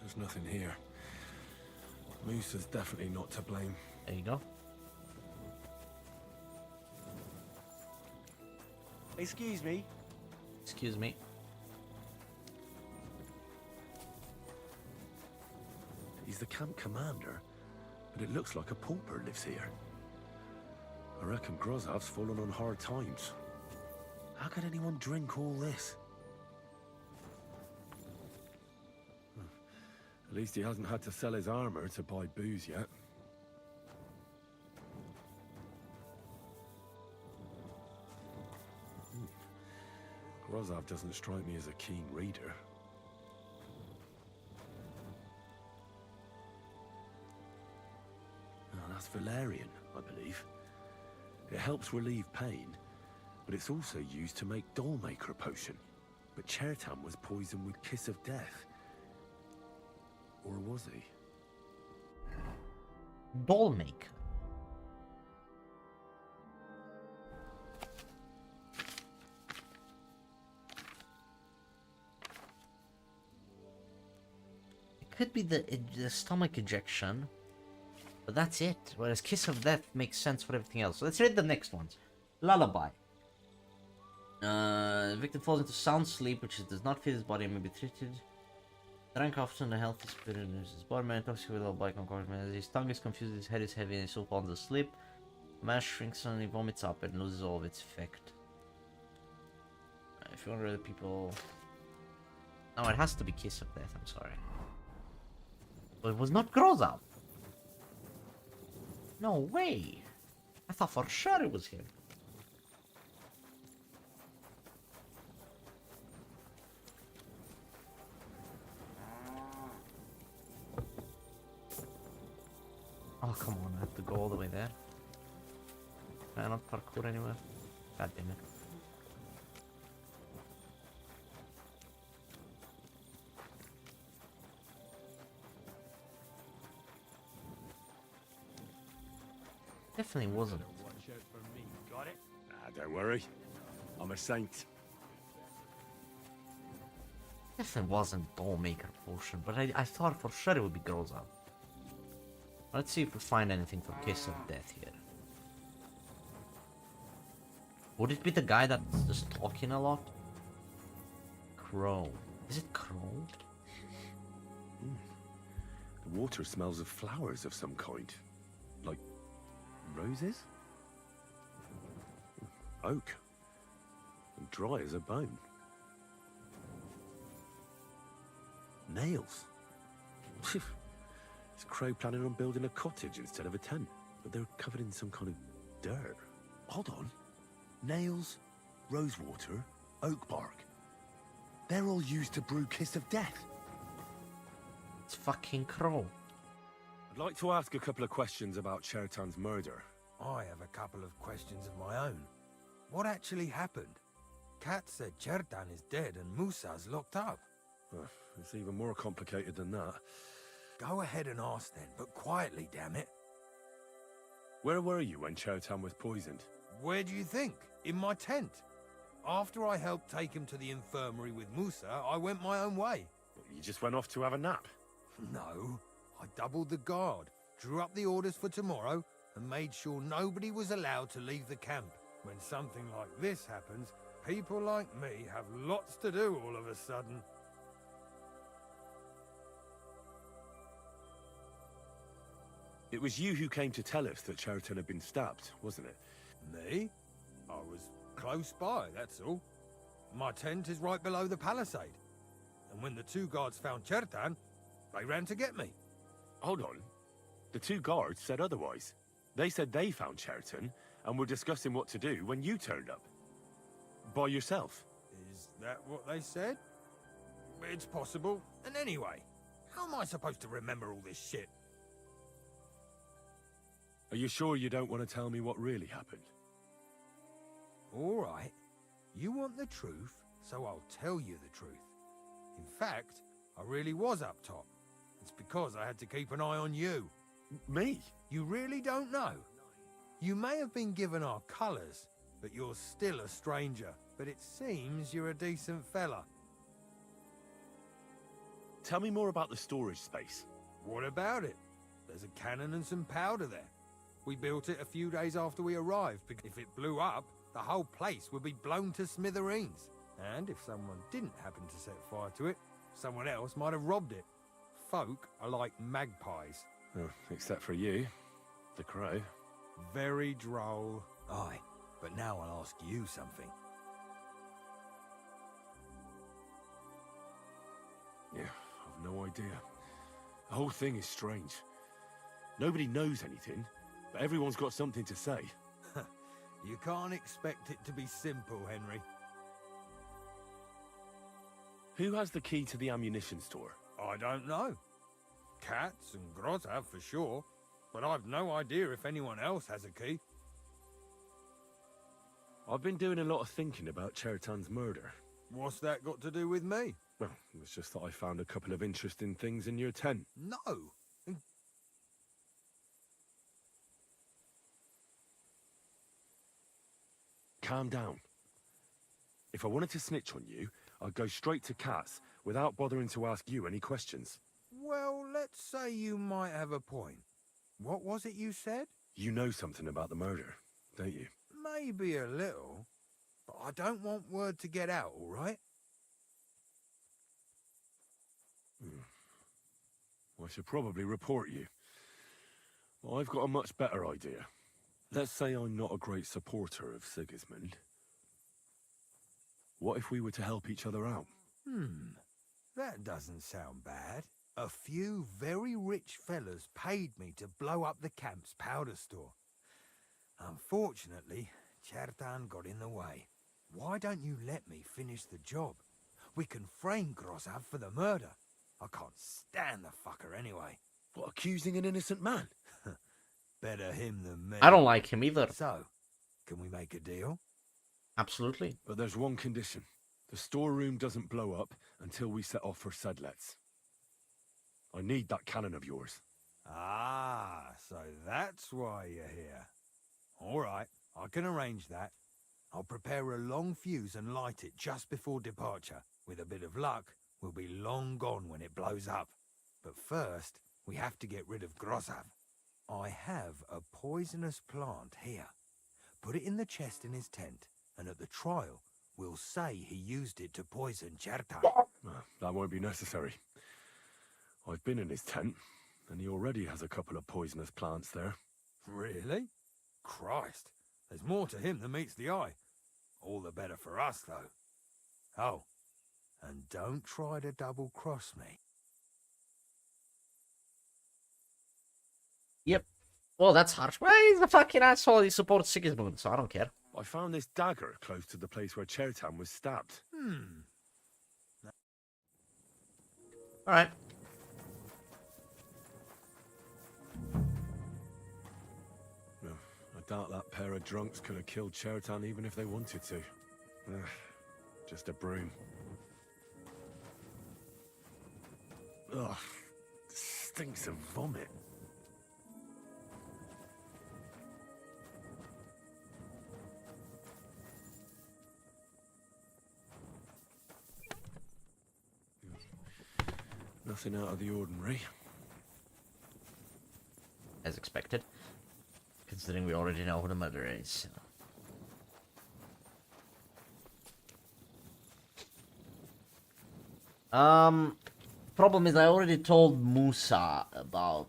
There's nothing here. Moose is definitely not to blame. There you go. Excuse me. Excuse me. He's the camp commander, but it looks like a pauper lives here. I reckon Grozov's fallen on hard times. How could anyone drink all this? At least he hasn't had to sell his armor to buy booze yet. Grozov doesn't strike me as a keen reader. Oh, that's valerian, I believe. It helps relieve pain, but it's also used to make Dollmaker potion. But Chertam was poisoned with Kiss of Death. Or was he? Dollmaker. It could be the stomach ejection, but that's it. Whereas Kiss of Death makes sense for everything else. So let's read the next ones. Lullaby. The victim falls into sound sleep, which does not fit his body and may be treated. Drank often, a healthy spirit enters his body. Man intoxicated with lullaby concoction. As his tongue is confused, his head is heavy, and his soul falls asleep. The mass shrinks suddenly, vomits up, and loses all of its effect. If you want to read the people... No, it has to be Kiss of Death, I'm sorry. But it was not Grozov. No way. I thought for sure it was him. Oh, come on, I have to go all the way there. Can I not parkour anywhere? God damn it. Definitely wasn't. Got it? Nah, don't worry. I'm a saint. Definitely wasn't Dollmaker potion, but I thought for sure it would be Grozov. Let's see if we find anything for Kiss of Death here. Would it be the guy that's just talking a lot? Crow. Is it Crow? The water smells of flowers of some kind. Like roses? Oak. And dry as a bone. Is Crow planning on building a cottage instead of a tent? But they're covered in some kind of dirt. Hold on. Nails, rosewater, oak bark. They're all used to brew Kiss of Death. It's fucking Crow. I'd like to ask a couple of questions about Chertan's murder. I have a couple of questions of my own. What actually happened? Kat said Chertan is dead and Musa's locked up. It's even more complicated than that. Go ahead and ask then, but quietly, damn it. Where were you when Chertan was poisoned? Where do you think? In my tent. After I helped take him to the infirmary with Musa, I went my own way. You just went off to have a nap? No. I doubled the guard, drew up the orders for tomorrow, and made sure nobody was allowed to leave the camp. When something like this happens, people like me have lots to do all of a sudden. It was you who came to tell us that Chertan had been stabbed, wasn't it? Me? I was close by, that's all. My tent is right below the palisade. And when the two guards found Chertan, they ran to get me. Hold on. The two guards said otherwise. They said they found Chertan and were discussing what to do when you turned up. By yourself. Is that what they said? It's possible. And anyway, how am I supposed to remember all this shit? Are you sure you don't want to tell me what really happened? All right. You want the truth, so I'll tell you the truth. In fact, I really was up top. It's because I had to keep an eye on you. Me? You really don't know? You may have been given our colours, but you're still a stranger. But it seems you're a decent fella. Tell me more about the storage space. What about it? There's a cannon and some powder there. We built it a few days after we arrived, because if it blew up, the whole place would be blown to smithereens. And if someone didn't happen to set fire to it, someone else might have robbed it. Folk are like magpies. Oh, except for you, the Crow. Very droll. Aye, but now I'll ask you something. Yeah, I've no idea. The whole thing is strange. Nobody knows anything, but everyone's got something to say. You can't expect it to be simple, Henry. Who has the key to the ammunition store? I don't know. Katz and Groz have for sure, but I've no idea if anyone else has a key. I've been doing a lot of thinking about Chertan's murder. What's that got to do with me? Well, it's just that I found a couple of interesting things in your tent. No. Calm down. If I wanted to snitch on you, I'd go straight to Katz without bothering to ask you any questions. Well, let's say you might have a point. What was it you said? You know something about the murder, don't you? Maybe a little, but I don't want word to get out, all right? I should probably report you. Well, I've got a much better idea. Let's say I'm not a great supporter of Sigismund. What if we were to help each other out? That doesn't sound bad. A few very rich fellas paid me to blow up the camp's powder store. Unfortunately, Chertan got in the way. Why don't you let me finish the job? We can frame Grozav for the murder. I can't stand the fucker anyway. What, accusing an innocent man? Better him than me. I don't like him either. So, can we make a deal? Absolutely. But there's one condition. The storeroom doesn't blow up until we set off for Sedlets. I need that cannon of yours. Ah, so that's why you're here. All right, I can arrange that. I'll prepare a long fuse and light it just before departure. With a bit of luck, we'll be long gone when it blows up. But first, we have to get rid of Grozav. I have a poisonous plant here. Put it in the chest in his tent, and at the trial, we'll say he used it to poison Chertan. That won't be necessary. I've been in his tent, and he already has a couple of poisonous plants there. Really? Christ, there's more to him than meets the eye. All the better for us, though. Oh, and don't try to double-cross me. Yep. Well, that's harsh. Well, he's a fucking asshole. He supports Sigismund, so I don't care. I found this dagger close to the place where Chertan was stabbed. Alright. Well, I doubt that pair of drunks could have killed Chertan even if they wanted to. Ugh, just a broom. Ugh, stinks of vomit. Nothing out of the ordinary. As expected. Considering we already know who the murderer is. Problem is I already told Musa about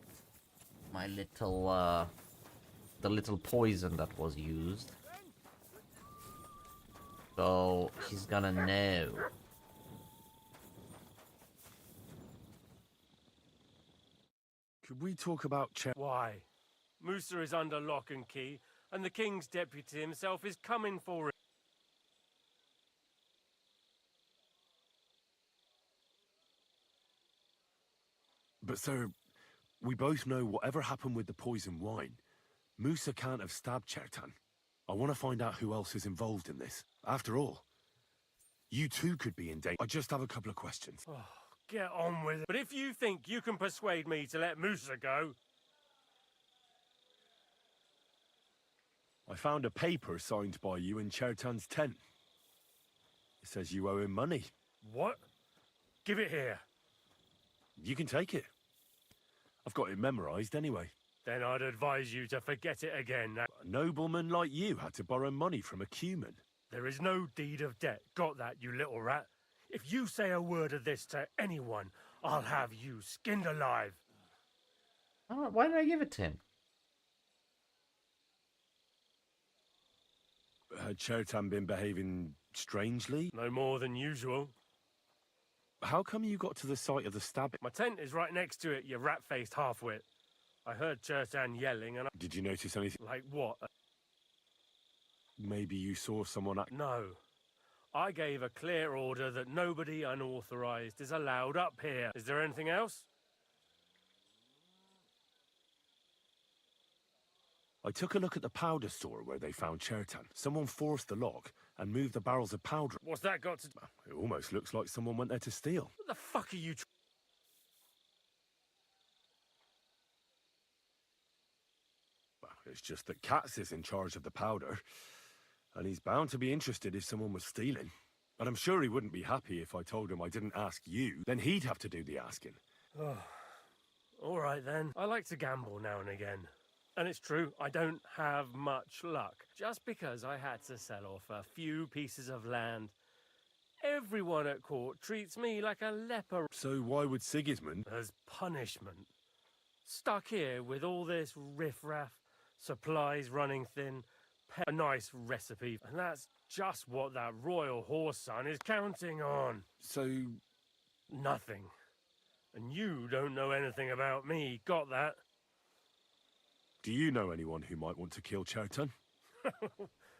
my little, the little poison that was used. So, he's gonna know. Could we talk about Why? Musa is under lock and key, and the king's deputy himself is coming for it. But sir, we both know whatever happened with the poison wine, Musa can't have stabbed Chertan. I want to find out who else is involved in this. After all, you too could be in danger. I just have a couple of questions. Oh, get on with it. But if you think you can persuade me to let Musa go... I found a paper signed by you in Chertan's tent. It says you owe him money. What? Give it here. You can take it. I've got it memorized anyway. Then I'd advise you to forget it again. A nobleman like you had to borrow money from a Cuman. There is no deed of debt. Got that, you little rat? If you say a word of this to anyone, I'll have you skinned alive. Why did I give it to him? Had Chertan been behaving strangely? No more than usual. How come you got to the site of the stabbing? My tent is right next to it, you rat-faced half-wit. I heard Chertan yelling and Did you notice anything? Like what? Maybe you saw someone No. I gave a clear order that nobody unauthorized is allowed up here. Is there anything else? I took a look at the powder store where they found Chertan. Someone forced the lock and moved the barrels of powder. What's that got to do? It almost looks like someone went there to steal. What the fuck are you It's just that Katz is in charge of the powder, and he's bound to be interested if someone was stealing. And I'm sure he wouldn't be happy if I told him I didn't ask you. Then he'd have to do the asking. Oh, all right then. I like to gamble now and again. And it's true, I don't have much luck. Just because I had to sell off a few pieces of land, everyone at court treats me like a leper. So why would Sigismund? As punishment. Stuck here with all this riffraff, supplies running thin, a nice recipe, and that's just what that royal horse son is counting on. So... Nothing. And you don't know anything about me, got that? Do you know anyone who might want to kill Chertan?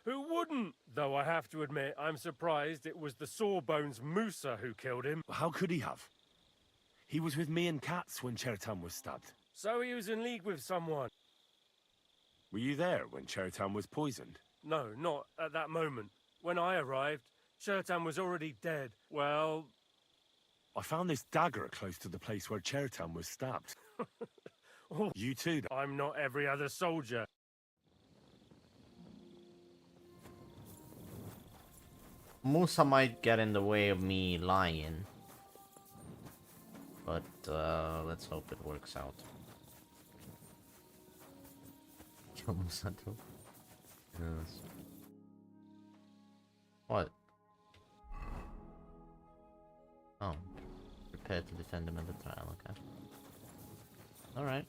Who wouldn't? Though I have to admit, I'm surprised it was the Sawbones Musa who killed him. How could he have? He was with me and Katz when Chertan was stabbed. So he was in league with someone. Were you there when Chertan was poisoned? No, not at that moment. When I arrived, Chertan was already dead. Well... I found this dagger close to the place where Chertan was stabbed. Oh, you too. I'm not every other soldier. Musa might get in the way of me lying. But, let's hope it works out. Kill Musa too. Yes. What? Oh. Prepare to defend him in the trial, okay. Alright.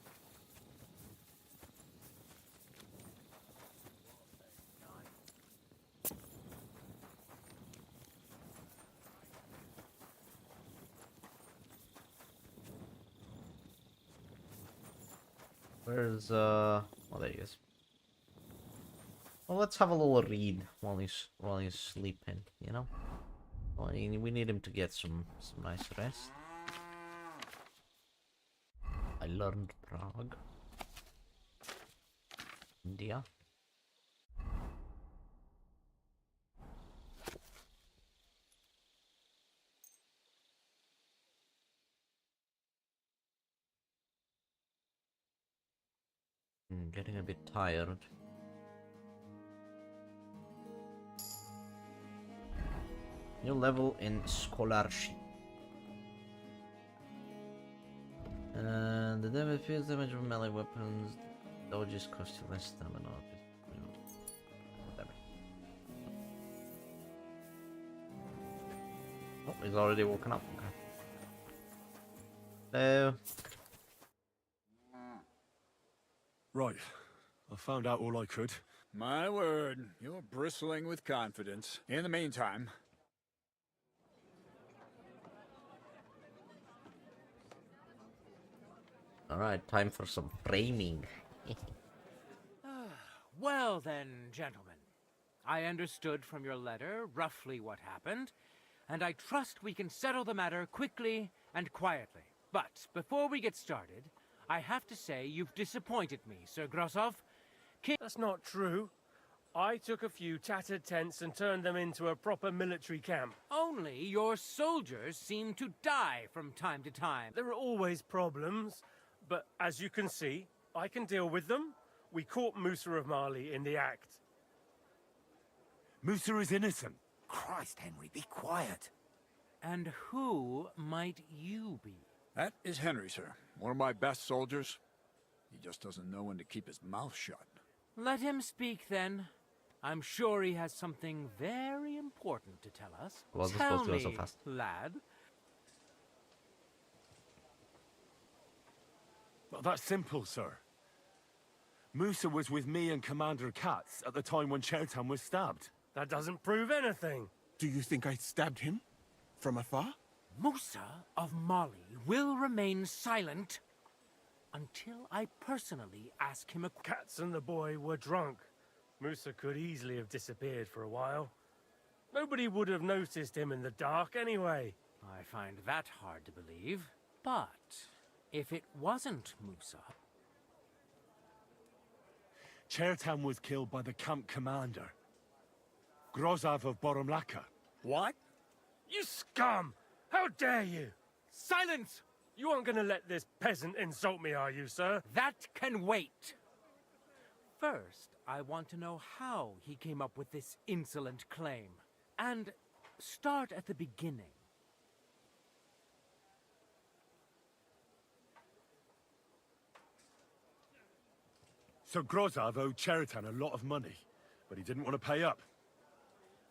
Where's oh, there he is. Well, let's have a little read while he's sleeping, you know? Well, we need him to get some nice rest. I learned Prague. India. Getting a bit tired. New level in scholarship. And the damage feels damage from melee weapons. Dodges cost you less stamina. Whatever. Oh, he's already woken up. Okay. Hello. Right. I found out all I could. My word, you're bristling with confidence. In the meantime... Alright, time for some framing. Well then, gentlemen. I understood from your letter roughly what happened, and I trust we can settle the matter quickly and quietly. But before we get started, I have to say you've disappointed me, Sir Grosov. That's not true. I took a few tattered tents and turned them into a proper military camp. Only your soldiers seem to die from time to time. There are always problems, but as you can see, I can deal with them. We caught Musa of Mali in the act. Musa is innocent. Christ, Henry, be quiet. And who might you be? That is Henry, sir. One of my best soldiers. He just doesn't know when to keep his mouth shut. Let him speak, then. I'm sure he has something very important to tell us. Tell me, lad. Well, that's simple, sir. Musa was with me and Commander Katz at the time when Chertan was stabbed. That doesn't prove anything. Do you think I stabbed him? From afar? Musa of Mali will remain silent until I personally ask him a... Katz and the boy were drunk. Musa could easily have disappeared for a while. Nobody would have noticed him in the dark anyway. I find that hard to believe. But if it wasn't Musa... Chertan was killed by the camp commander, Grozov of Boromlaka. What? You scum! How dare you! Silence! You aren't gonna let this peasant insult me, are you, sir? That can wait. First, I want to know how he came up with this insolent claim. And start at the beginning. So Grozov owed Chertan a lot of money, but he didn't want to pay up.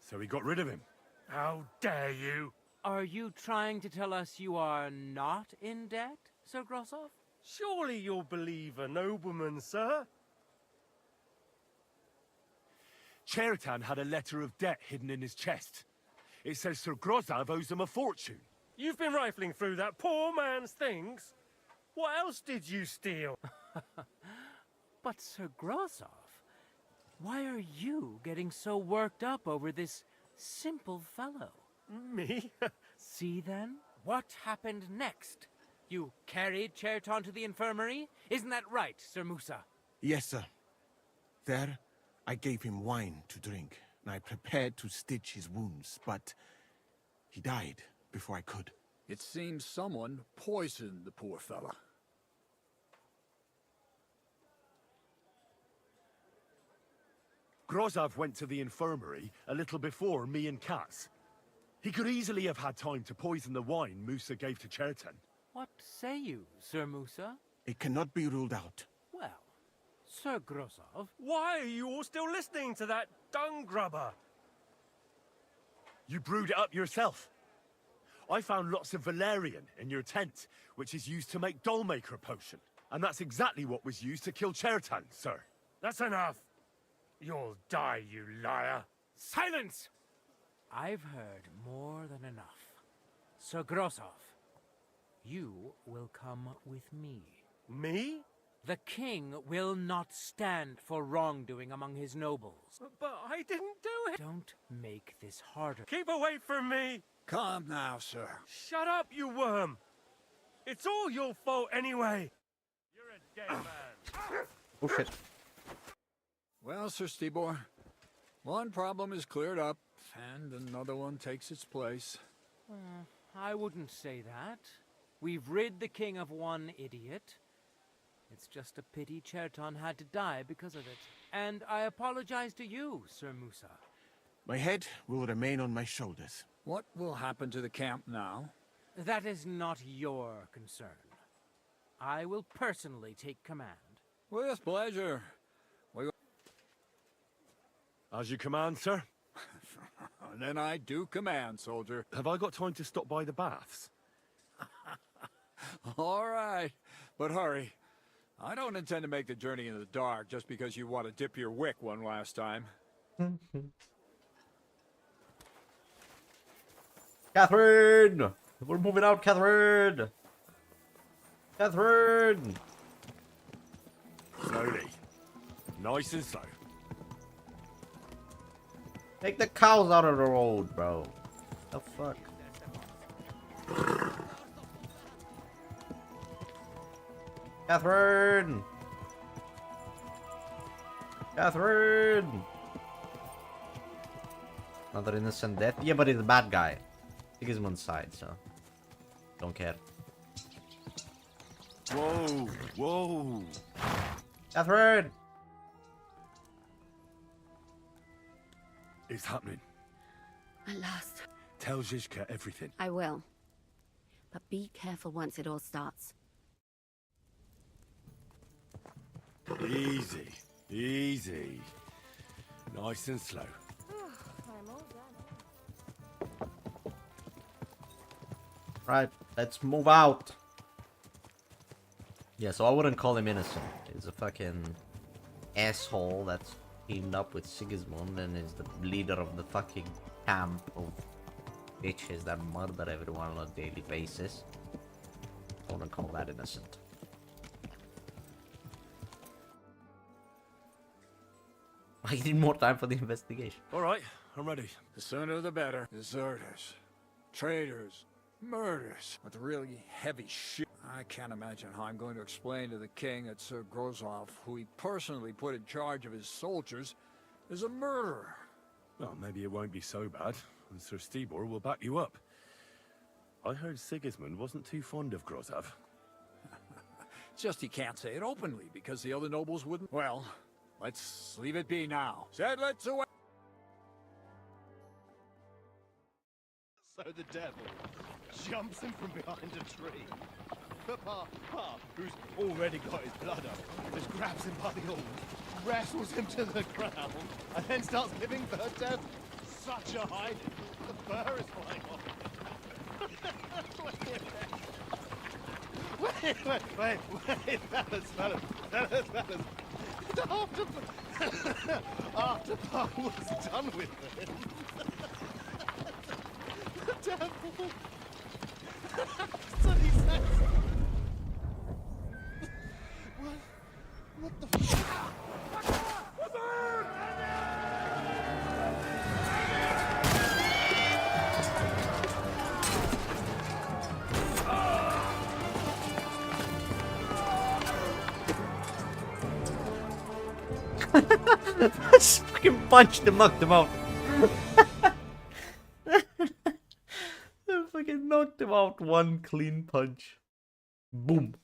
So he got rid of him. How dare you! Are you trying to tell us you are not in debt, Sir Grosov? Surely you'll believe a nobleman, sir? Chertan had a letter of debt hidden in his chest. It says Sir Grozov owes him a fortune. You've been rifling through that poor man's things. What else did you steal? But Sir Grosov, why are you getting so worked up over this simple fellow? Me? See then? What happened next? You carried Chertan to the infirmary? Isn't that right, Sir Musa? Yes, sir. There, I gave him wine to drink, and I prepared to stitch his wounds, but he died before I could. It seems someone poisoned the poor fella. Grozov went to the infirmary a little before me and Katz. He could easily have had time to poison the wine Musa gave to Chertan. What say you, Sir Musa? It cannot be ruled out. Well, Sir Grosov... Why are you all still listening to that dung grubber? You brewed it up yourself. I found lots of valerian in your tent, which is used to make Dollmaker potion. And that's exactly what was used to kill Chertan, sir. That's enough. You'll die, you liar. Silence! I've heard more than enough. Sir Grosov, you will come with me. Me? The king will not stand for wrongdoing among his nobles. But I didn't do it! Don't make this harder. Keep away from me! Calm now, sir. Shut up, you worm! It's all your fault anyway! You're a dead man. Oh shit. Well, Sir Stibor, one problem is cleared up, and another one takes its place. I wouldn't say that. We've rid the king of one idiot. It's just a pity Cherton had to die because of it. And I apologize to you, Sir Musa. My head will remain on my shoulders. What will happen to the camp now? That is not your concern. I will personally take command. With pleasure. As you command, sir. Then I do command, soldier. Have I got time to stop by the baths? All right, but hurry. I don't intend to make the journey in the dark just because you want to dip your wick one last time. Catherine! We're moving out, Catherine! Catherine! Slowly. Nice and slow. Take the cows out of the road, bro. The fuck? Catherine! Catherine! Another innocent death? Yeah, but he's a bad guy. Sigismund's side, so... Don't care. Whoa! Whoa! Catherine! It's happening. At last. Tell Zizka everything. I will. But be careful once it all starts. Easy. Easy. Nice and slow. I'm all done. Right, let's move out. Yeah, so I wouldn't call him innocent. He's a fucking asshole that's teamed up with Sigismund and is the leader of the fucking camp of bitches that murder everyone on a daily basis. I wouldn't call that innocent. I need more time for the investigation. All right, I'm ready. The sooner the better. Deserters, traitors, murders. With really heavy shit. I can't imagine how I'm going to explain to the king that Sir Grozov, who he personally put in charge of his soldiers, is a murderer. Well, maybe it won't be so bad, and Sir Stibor will back you up. I heard Sigismund wasn't too fond of Grozov. It's just he can't say it openly, because the other nobles wouldn't. Well, let's leave it be now. Said let's away. So the devil jumps in from behind a tree. But Pa, who's already got his blood up, just grabs him by the horns, wrestles him to the ground, and then starts giving bird death such a hiding. The fur is flying off. Wait, fellas. After Pa was done with him, the devil... So he says... What the fuck? I just fucking punched him, knocked him out. I fucking knocked him out one clean punch. Boom.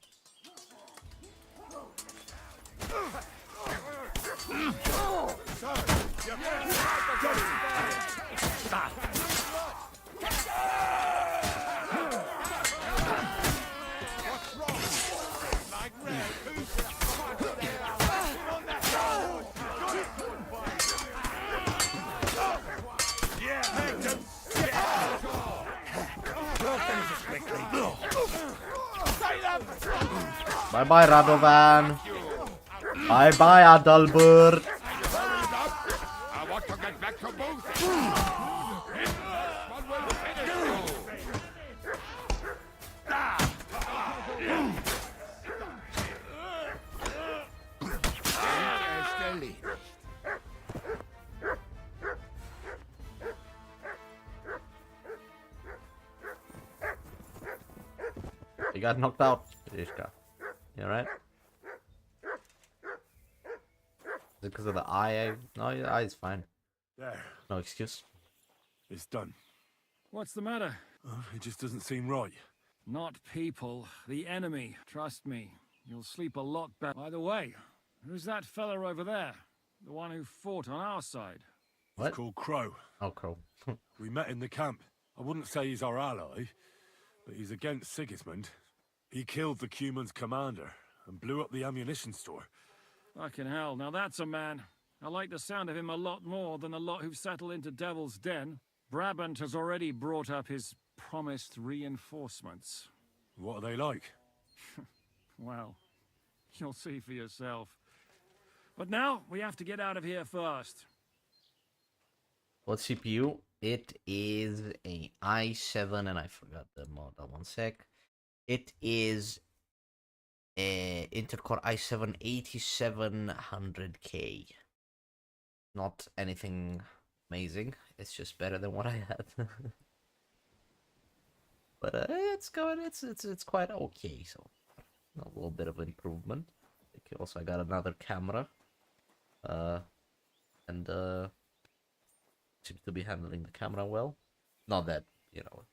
Bye-bye, Radovan. Bye-bye, Adalbert. I want to get back to both. One will finish you. got knocked out, Rishka. You alright? Is it because of the eye? No, your eye is fine. There. No excuse. It's done. What's the matter? Oh, it just doesn't seem right. Not people. The enemy. Trust me. You'll sleep a lot better. By the way, who's that fella over there? The one who fought on our side? What? He's called Crow. Oh, Crow. We met in the camp. I wouldn't say he's our ally, but he's against Sigismund. He killed the Cuman's commander and blew up the ammunition store. Fucking hell, now that's a man. I like the sound of him a lot more than a lot who've settled into Devil's Den. Brabant has already brought up his promised reinforcements. What are they like? Well, you'll see for yourself. But now, we have to get out of here first. What CPU? It is a i7, and I forgot the model. One sec. It is a Intel-Core i7 8700K. Not anything amazing. It's just better than what I had. But it's going. It's quite okay. So a little bit of improvement. Okay, also, I got another camera. And seems to be handling the camera well. Not that, you know,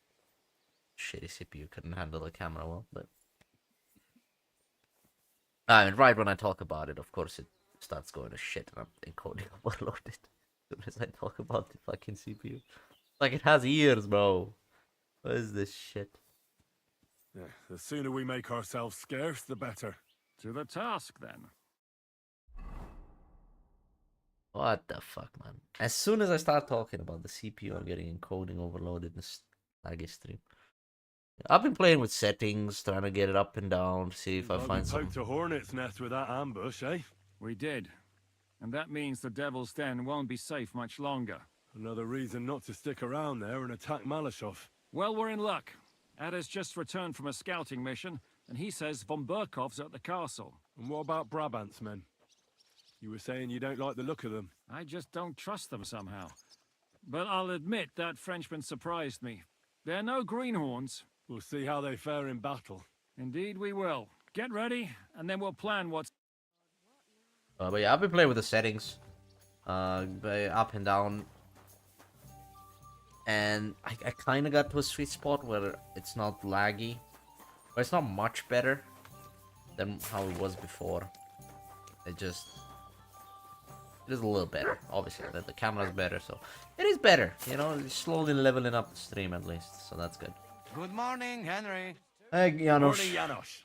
shitty CPU couldn't handle the camera well, but I mean, right when I talk about it, of course, it starts going to shit, and I'm encoding overloaded as soon as I talk about the fucking CPU. Like, it has ears, bro. What is this shit? Yeah, the sooner we make ourselves scarce, the better. To the task, then. What the fuck, man? As soon as I start talking about the CPU, I'm getting encoding overloaded in this laggy stream. I've been playing with settings, trying to get it up and down, see if I find We some. poked a hornet's nest with that ambush, eh? We did. And that means the Devil's Den won't be safe much longer. Another reason not to stick around there and attack Malashov. Well, we're in luck. Ada's just returned from a scouting mission, and he says von Burkov's at the castle. And what about Brabant's men? You were saying you don't like the look of them. I just don't trust them somehow. But I'll admit that Frenchman surprised me. They're no greenhorns. We'll see how they fare in battle. Indeed we will. Get ready, and then we'll plan what's... But yeah, I've been playing with the settings. Up and down. And I kind of got to a sweet spot where it's not laggy. But it's not much better than how it was before. It is a little better. Obviously, the camera's better, so it is better. You know, it's slowly leveling up the stream at least, so that's good. Good morning, Henry. Hey, Janos. Morning, Janos.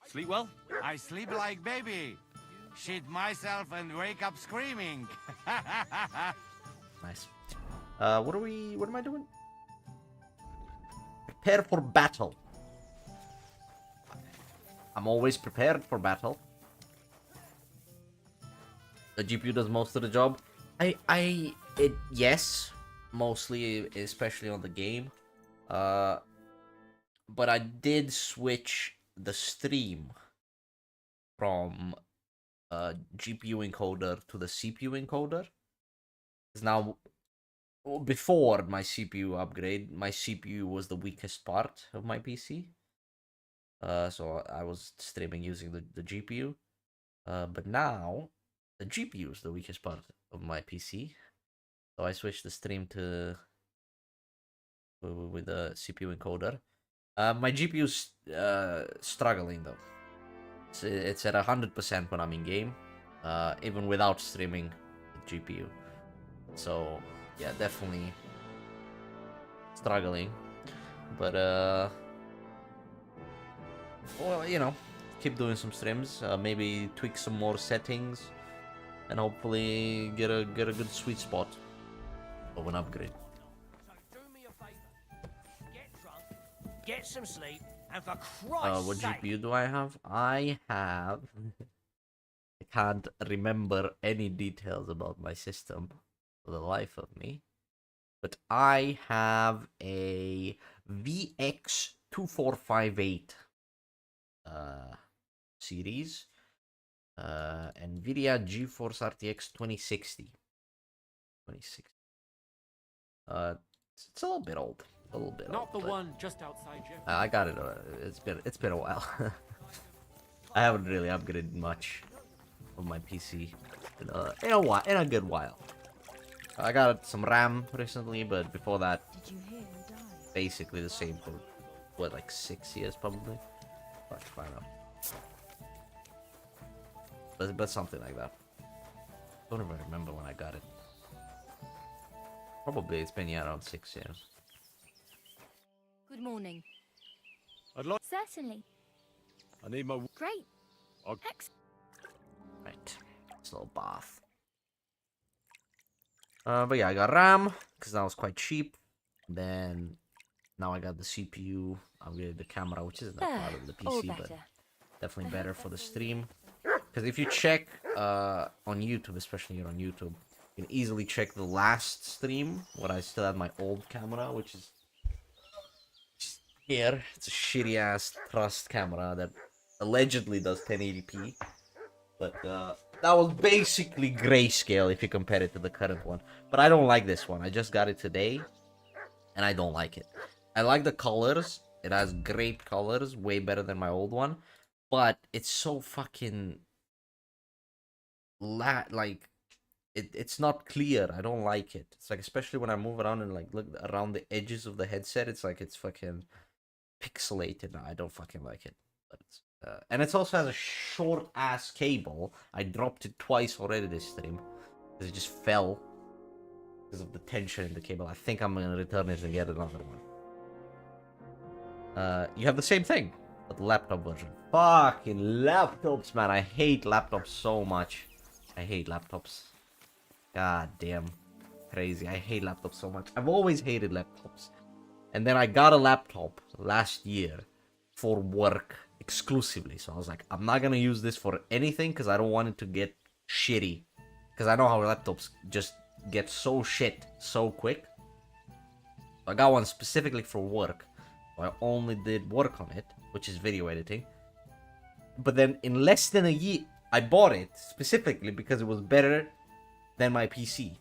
Sleep well? I sleep like baby. Shit myself and wake up screaming. Nice. What am I doing? Prepare for battle. I'm always prepared for battle. The GPU does most of the job. Yes, mostly, especially on the game. But I did switch the stream from GPU encoder to the CPU encoder. Because now, before my CPU upgrade, my CPU was the weakest part of my PC. So I was streaming using the GPU. But now, the GPU is the weakest part of my PC. So I switched the stream to with the CPU encoder. My GPU's struggling though. It's at 100% when I'm in game, even without streaming the GPU. So yeah, definitely struggling. But well, you know, keep doing some streams. Maybe tweak some more settings, and hopefully get a good sweet spot of an upgrade. Get some sleep, and for Christ's What sake... GPU do I have? I have... I can't remember any details about my system for the life of me. But I have a VX2458 series. NVIDIA GeForce RTX 2060. It's a little bit old. A little bit. Not old, the but one just outside Jeff. I got it. It's been a while. I haven't really upgraded much of my PC in a good while. I got some RAM recently, but before that, basically the same for what, like 6 years probably. Fuck, I don't know. But something like that. Don't even remember when I got it. Probably it's been around 6 years. Good morning. I'd like. Certainly. I need my. Great. Right. It's a little bath. But yeah, I got RAM because that was quite cheap. Then now I got the CPU. Upgraded the camera, which isn't that part of the PC, but definitely better for the stream. Because if you check on YouTube, especially here on YouTube, you can easily check the last stream when I still had my old camera, which is here. It's a shitty ass thrust camera that allegedly does 1080p, but that was basically grayscale if you compare it to the current one. But I don't like this one. I just got it today, and I don't like it. I like the colors. It has great colors, way better than my old one, but it's so fucking like it's not clear. I don't like it. It's like, especially when I move around and like look around the edges of the headset, it's like it's fucking pixelated. I don't fucking like it. But it's, and it also has a short ass cable. I dropped it twice already this stream because it just fell because of the tension in the cable. I think I'm gonna return it and get another one. You have the same thing, but the laptop version. Fucking laptops, man. I hate laptops so much. I hate laptops. God damn. Crazy. I hate laptops so much. I've always hated laptops. And then I got a laptop last year for work exclusively. So I was like, I'm not gonna use this for anything because I don't want it to get shitty. Because I know how laptops just get so shit so quick. So I got one specifically for work. So I only did work on it, which is video editing. But then in less than a year, I bought it specifically because it was better than my PC.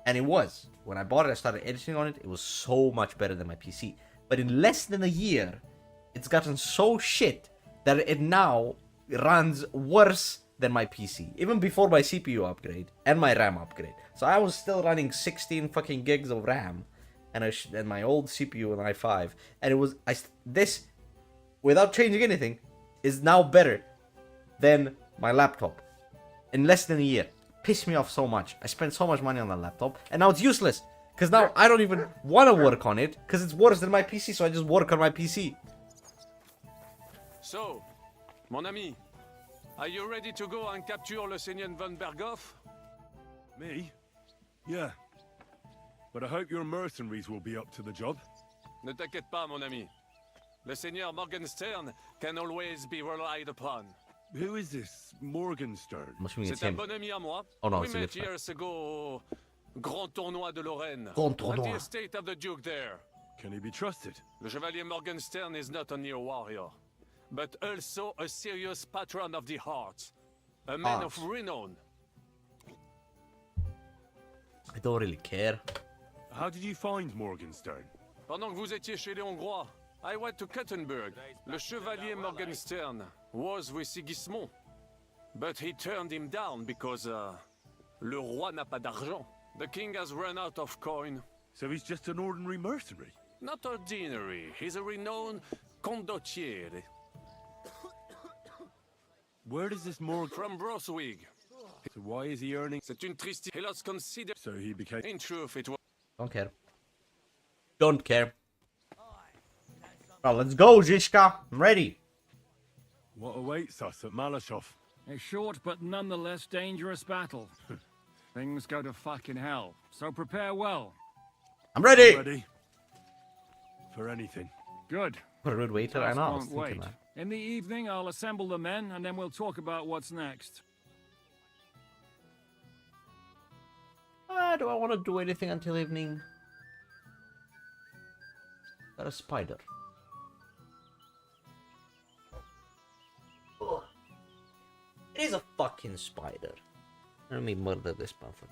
And it was. When I bought it, I started editing on it. It was so much better than my PC. But in less than a year, it's gotten so shit that it now runs worse than my PC. Even before my CPU upgrade and my RAM upgrade. So I was still running 16 fucking gigs of RAM. And my old CPU, an i5. And it was... this, without changing anything, is now better than my laptop. In less than a year. Pissed me off so much. I spent so much money on that laptop, and now it's useless. Because now I don't even want to work on it, because it's worse than my PC, so I just work on my PC. So, mon ami, are you ready to go and capture le Seigneur von Berghoff? Me? Yeah. But I hope your mercenaries will be up to the job. Ne t'inquiète pas, mon ami. Le Seigneur Morgenstern can always be relied upon. Who is this Morgenstern? C'est un bon ami à moi. Oh no, we it's a met good years ago au Grand Tournoi de Lorraine. Grand At Tournoi. the estate of the Duke there. Can he be trusted? Le Chevalier Morgenstern is not only a warrior, but also a serious patron of the hearts. A man of renown. I don't really care. How did you find Morgenstern? Pendant que vous étiez chez les Hongrois, I went to Kuttenberg. Le Chevalier Morgenstern was with Sigismund, but he turned him down because le roi n'a pas d'argent. The king has run out of coin. So he's just an ordinary mercenary? Not ordinary. He's a renowned condottiere. Where does this Morg... From Broswig. So why is he earning... C'est une triste... He lost consider... So he became... In truth, it was... Don't care. Don't care. Well, let's go, Zizka. I'm ready. What awaits us at Malashov? A short but nonetheless dangerous battle. Things go to fucking hell, so prepare well. I'm ready. I'm ready. For anything. Good. What a rude waiter. I know. I was Won't thinking wait. that. In the evening, I'll assemble the men, and then we'll talk about what's next. Do I want to do anything until evening? Got a spider. Ugh. It is a fucking spider. Let me murder this motherfucker.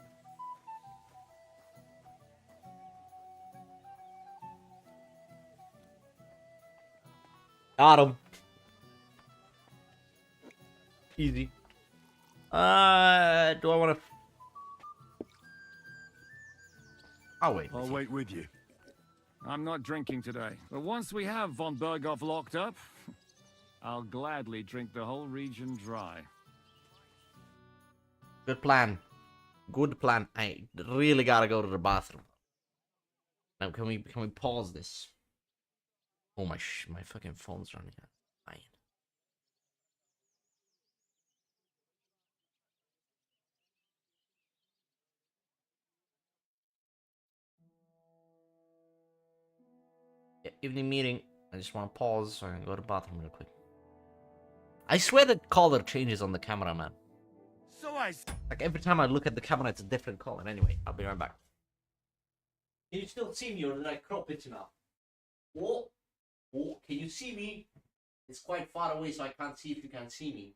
Got him. Easy. Do I want to... I'll wait. I'll wait with you. I'm not drinking today, but once we have von Berghoff locked up, I'll gladly drink the whole region dry. Good plan. Good plan. I really gotta go to the bathroom. Now, can we pause this? Oh, my fucking phone's running out. Fine. Yeah, evening meeting. I just want to pause so I can go to the bathroom real quick. I swear the color changes on the camera, man. So like every time I look at the camera, it's a different color. Anyway, I'll be right back. Can you still see me, or did I crop it enough? Oh, can you see me? It's quite far away, so I can't see if you can see me.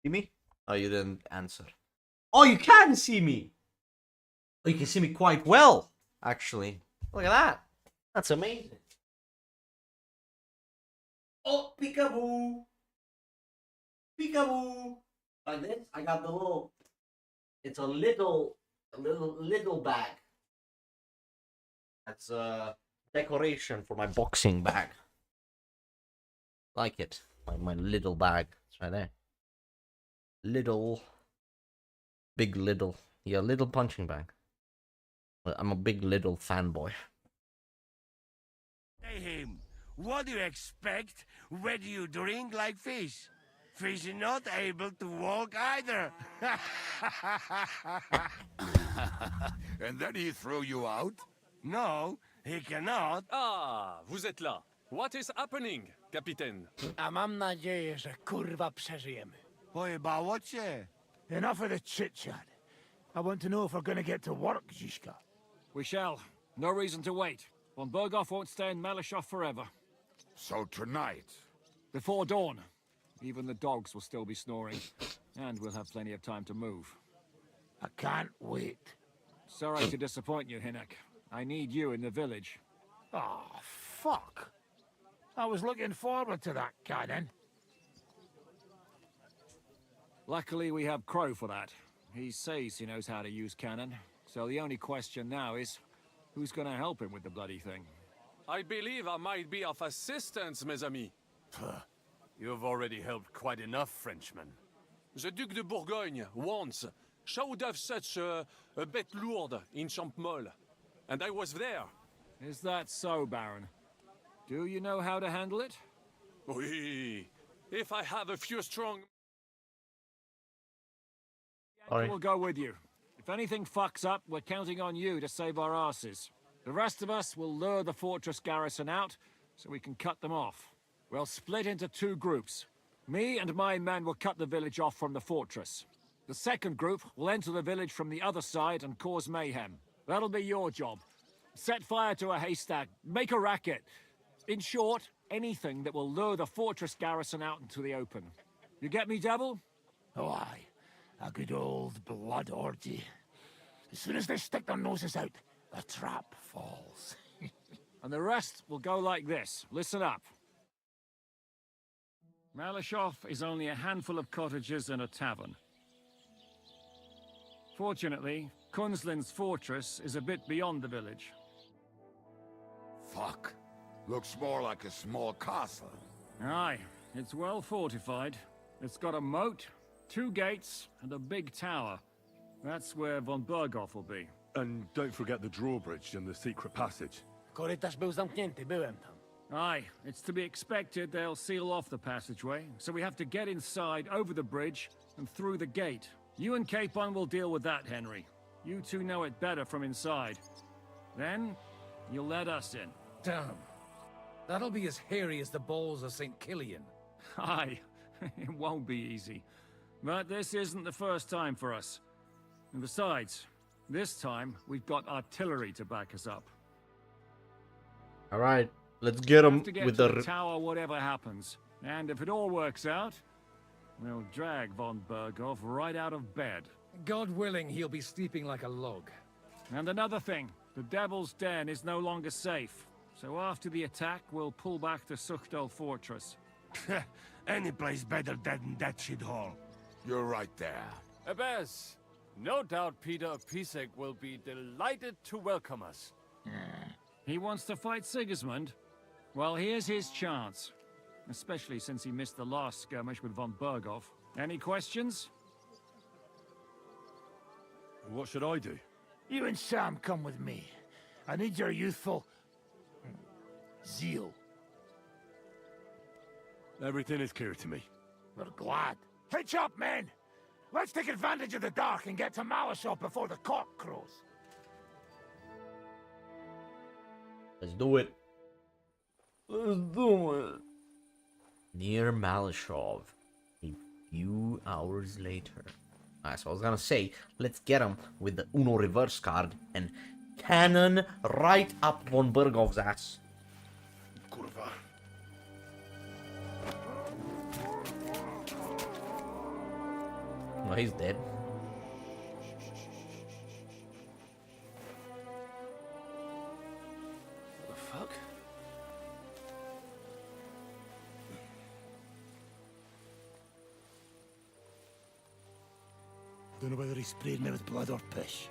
See me? Oh, you didn't answer. Oh, you can see me! Oh, you can see me quite well, actually. Look at that. That's amazing. Oh, peekaboo! Peekaboo! Like this, I got the little... It's a little bag. That's a decoration for my boxing bag. Like it. My little bag. It's right there. Big little. Yeah, little punching bag. I'm a big little fanboy. Hey him, what do you expect? Where do you drink like fish? Fish is not able to walk either. And then he threw you out? No, he cannot. Ah, vous êtes là. What is happening, Capitaine? A mam nadzieję, że kurwa przeżyjemy. Pojebało cię? Enough of the chit-chat. I want to know if we're gonna get to work, Zizka. We shall. No reason to wait. Von Berghoff won't stay in Malishov forever. So tonight? Before dawn. Even the dogs will still be snoring. And we'll have plenty of time to move. I can't wait. Sorry to disappoint you, Hinnock. I need you in the village. Oh, fuck. I was looking forward to that, Cannon. Luckily, we have Crow for that. He says he knows how to use cannon. So the only question now is, who's gonna help him with the bloody thing? I believe I might be of assistance, mes amis. You've already helped quite enough, Frenchman. The Duc de Bourgogne, once, showed off such a bête lourde in Champmol. And I was there. Is that so, Baron? Do you know how to handle it? Oui. If I have a few strong... We'll go with you. If anything fucks up, we're counting on you to save our asses. The rest of us will lure the fortress garrison out, so we can cut them off. We'll split into two groups. Me and my men will cut the village off from the fortress. The second group will enter the village from the other side and cause mayhem. That'll be your job. Set fire to a haystack, make a racket. In short, anything that will lure the fortress garrison out into the open. You get me, Devil? Oh, aye. A good old blood orgy. As soon as they stick their noses out, the trap falls. And the rest will go like this. Listen up. Malashov is only a handful of cottages and a tavern. Fortunately, Kunzlin's fortress is a bit beyond the village. Fuck. Looks more like a small castle. Aye, it's well fortified. It's got a moat, 2 gates, and a big tower. That's where von Berghoff will be. And don't forget the drawbridge and the secret passage. Korytarz był zamknięty, byłem tam. Aye, it's to be expected they'll seal off the passageway, so we have to get inside, over the bridge, and through the gate. You and Capon will deal with that, Henry. You two know it better from inside. Then, you'll let us in. Damn. That'll be as hairy as the balls of St. Killian. Aye, it won't be easy. But this isn't the first time for us. And besides, this time, we've got artillery to back us up. Alright, let's get him To get with to the... the tower, whatever happens. And if it all works out, we'll drag von Berghoff right out of bed. God willing, he'll be sleeping like a log. And another thing, the Devil's Den is no longer safe. So after the attack, we'll pull back to Suchtel Fortress. Any place better than that shithole. You're right there. Abbas, no doubt Peter of Pisek will be delighted to welcome us. He wants to fight Sigismund? Well, here's his chance. Especially since he missed the last skirmish with von Berghoff. Any questions? What should I do? You and Sam come with me. I need your youthful... zeal. Everything is clear to me. We're glad. Hitch up, men! Let's take advantage of the dark and get to Malashov before the cock crows. Let's do it. Let's do it. Near Malashov. A few hours later. Alright, so I was gonna say, let's get him with the Uno reverse card and cannon right up von Berghoff's ass. Kurwa. No, he's dead. What the fuck? Don't know whether he sprayed me with blood or piss.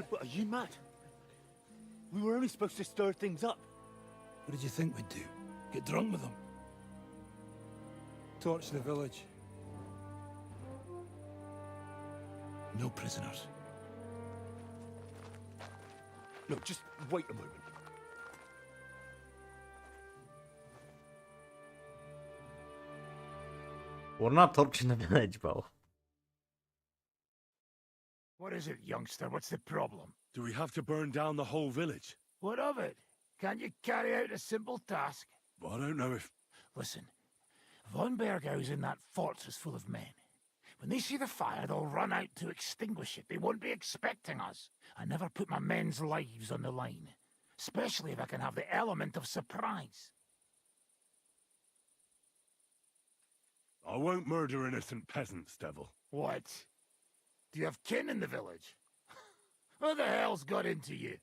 What, are you mad? We were only supposed to stir things up. What did you think we'd do? Get drunk with them? Torch the village. No prisoners. Look, just wait a moment. We're not torching the village, bro. What is it, youngster? What's the problem? Do we have to burn down the whole village? What of it? Can't you carry out a simple task? Well, I don't know if... Listen, von Berghau's in that fortress full of men. When they see the fire, they'll run out to extinguish it. They won't be expecting us. I never put my men's lives on the line, especially if I can have the element of surprise. I won't murder innocent peasants, Devil. What? Do you have kin in the village? Who the hell's got into you?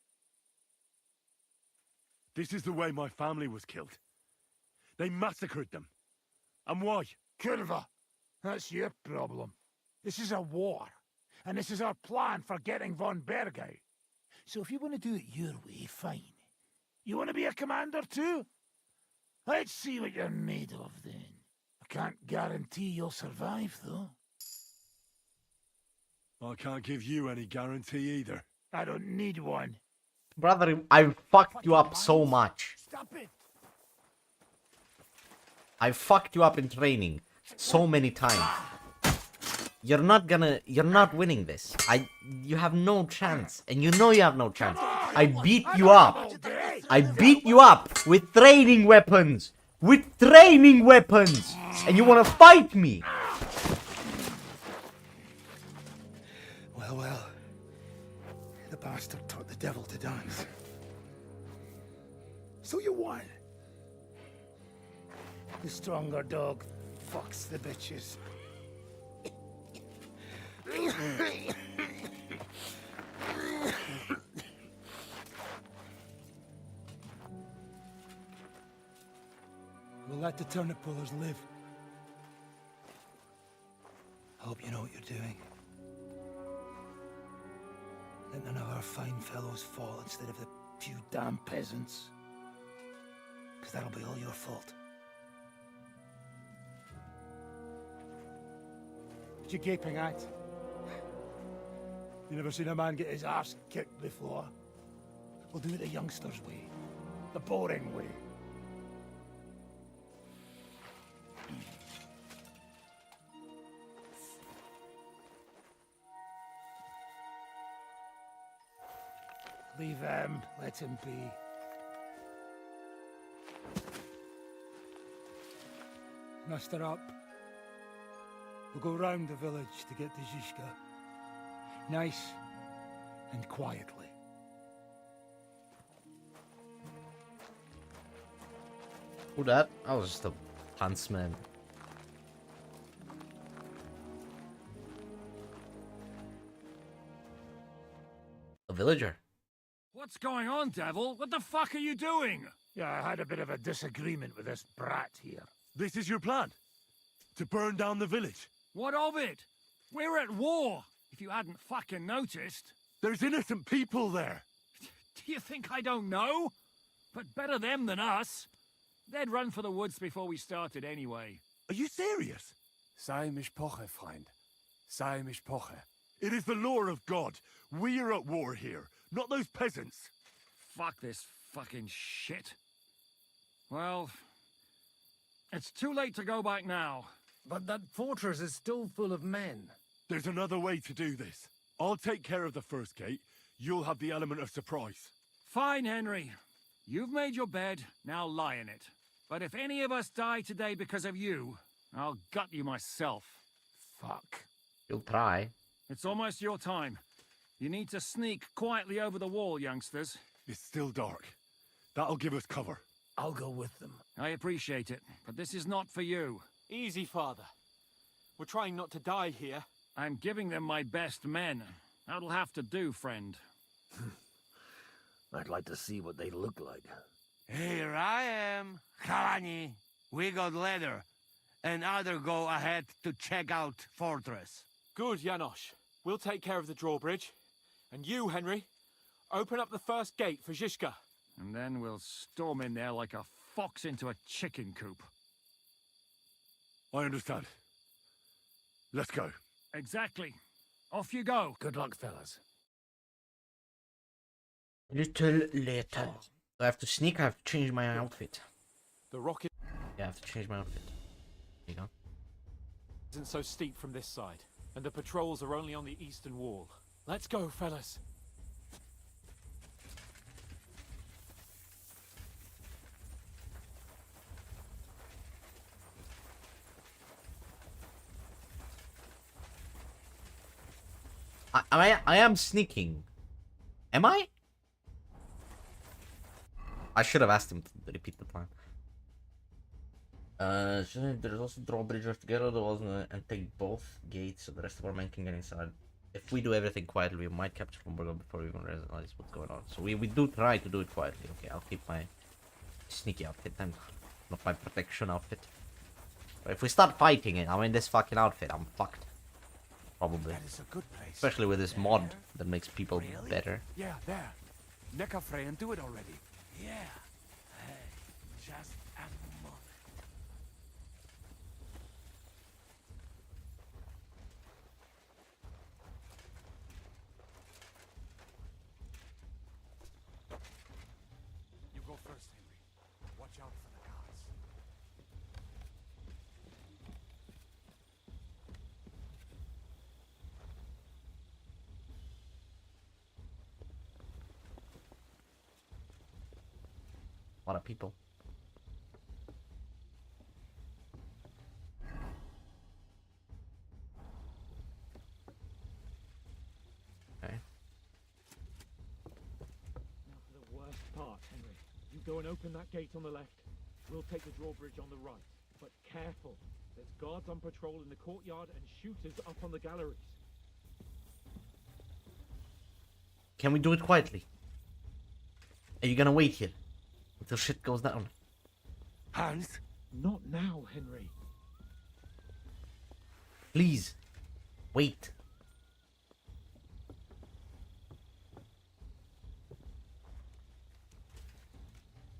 This is the way my family was killed. They massacred them. And why? Kurva, that's your problem. This is a war, and this is our plan for getting von Bergau. So if you want to do it your way, fine. You want to be a commander too? Let's see what you're made of then. I can't guarantee you'll survive, though. I can't give you any guarantee either. I don't need one. Brother, I fucked you up so much. Stop it! I fucked you up in training so many times. You're not winning this. You have no chance. And you know you have no chance. I beat you up. I beat you up with training weapons. With training weapons. And you want to fight me. Well. The bastard taught the devil to dance. So you won. The stronger dog fucks the bitches. We'll let the turnip pullers live. I hope you know what you're doing. Let none of our fine fellows fall instead of the few damn peasants. Because that'll be all your fault. What you gaping at? You never seen a man get his arse kicked before? We'll do it the youngsters' way. The boring way. Leave him. Let him be. Muster up. We'll go round the village to get to Zizka. Nice and quietly. Who that? I was just a huntsman. A villager. What's going on, Devil? What the fuck are you doing? Yeah, I had a bit of a disagreement with this brat here. This is your plan? To burn down the village? What of it? We're at war, if you hadn't fucking noticed. There's innocent people there. Do you think I don't know? But better them than us. They'd run for the woods before we started anyway. Are you serious? Sei mishpoche, friend. Sei mishpoche. It is the law of God. We are at war here, not those peasants. Fuck this fucking shit. Well, it's too late to go back now. But that fortress is still full of men. There's another way to do this. I'll take care of the first gate. You'll have the element of surprise. Fine, Henry. You've made your bed, now lie in it. But if any of us die today because of you, I'll gut you myself. Fuck. You'll try. It's almost your time. You need to sneak quietly over the wall, youngsters. It's still dark. That'll give us cover. I'll go with them. I appreciate it, but this is not for you. Easy, Father. We're trying not to die here. I'm giving them my best men. That'll have to do, friend. I'd like to see what they look like. Here I am, Kalani. We got leather, and other go ahead to check out fortress. Good, Janosch. We'll take care of the drawbridge. And you, Henry, open up the first gate for Zizka. And then we'll storm in there like a fox into a chicken coop. I understand. Let's go. Exactly. Off you go. Good luck, fellas. Little later. I have to sneak, I have to change my outfit. The rocket Yeah, I have to change my outfit. There you go. isn't so steep from this side, and the patrols are only on the eastern wall. Let's go, fellas. I am sneaking. Am I? I should have asked him to repeat the plan. There's also drawbridges together the walls and take both gates so the rest of our men can get inside. If we do everything quietly, we might capture von Burger before we even realize what's going on. So we do try to do it quietly. Okay, I'll keep my sneaky outfit and not my protection outfit. But if we start fighting it, I'm in this fucking outfit, I'm fucked. Probably. That is a good place. Especially with this mod that makes people better. Yeah, there. Necafre and do it already. Yeah. Hey, just a moment. You go first, Henry. Watch out for the guards. A lot of people. Okay. Now for the worst part, Henry. You Go and open that gate on the left. We'll take the drawbridge on the right. But careful. There's guards on patrol in the courtyard and shooters up on the galleries. Can we do it quietly? Are you gonna wait here until shit goes down? Hans? Not now, Henry. Please, wait.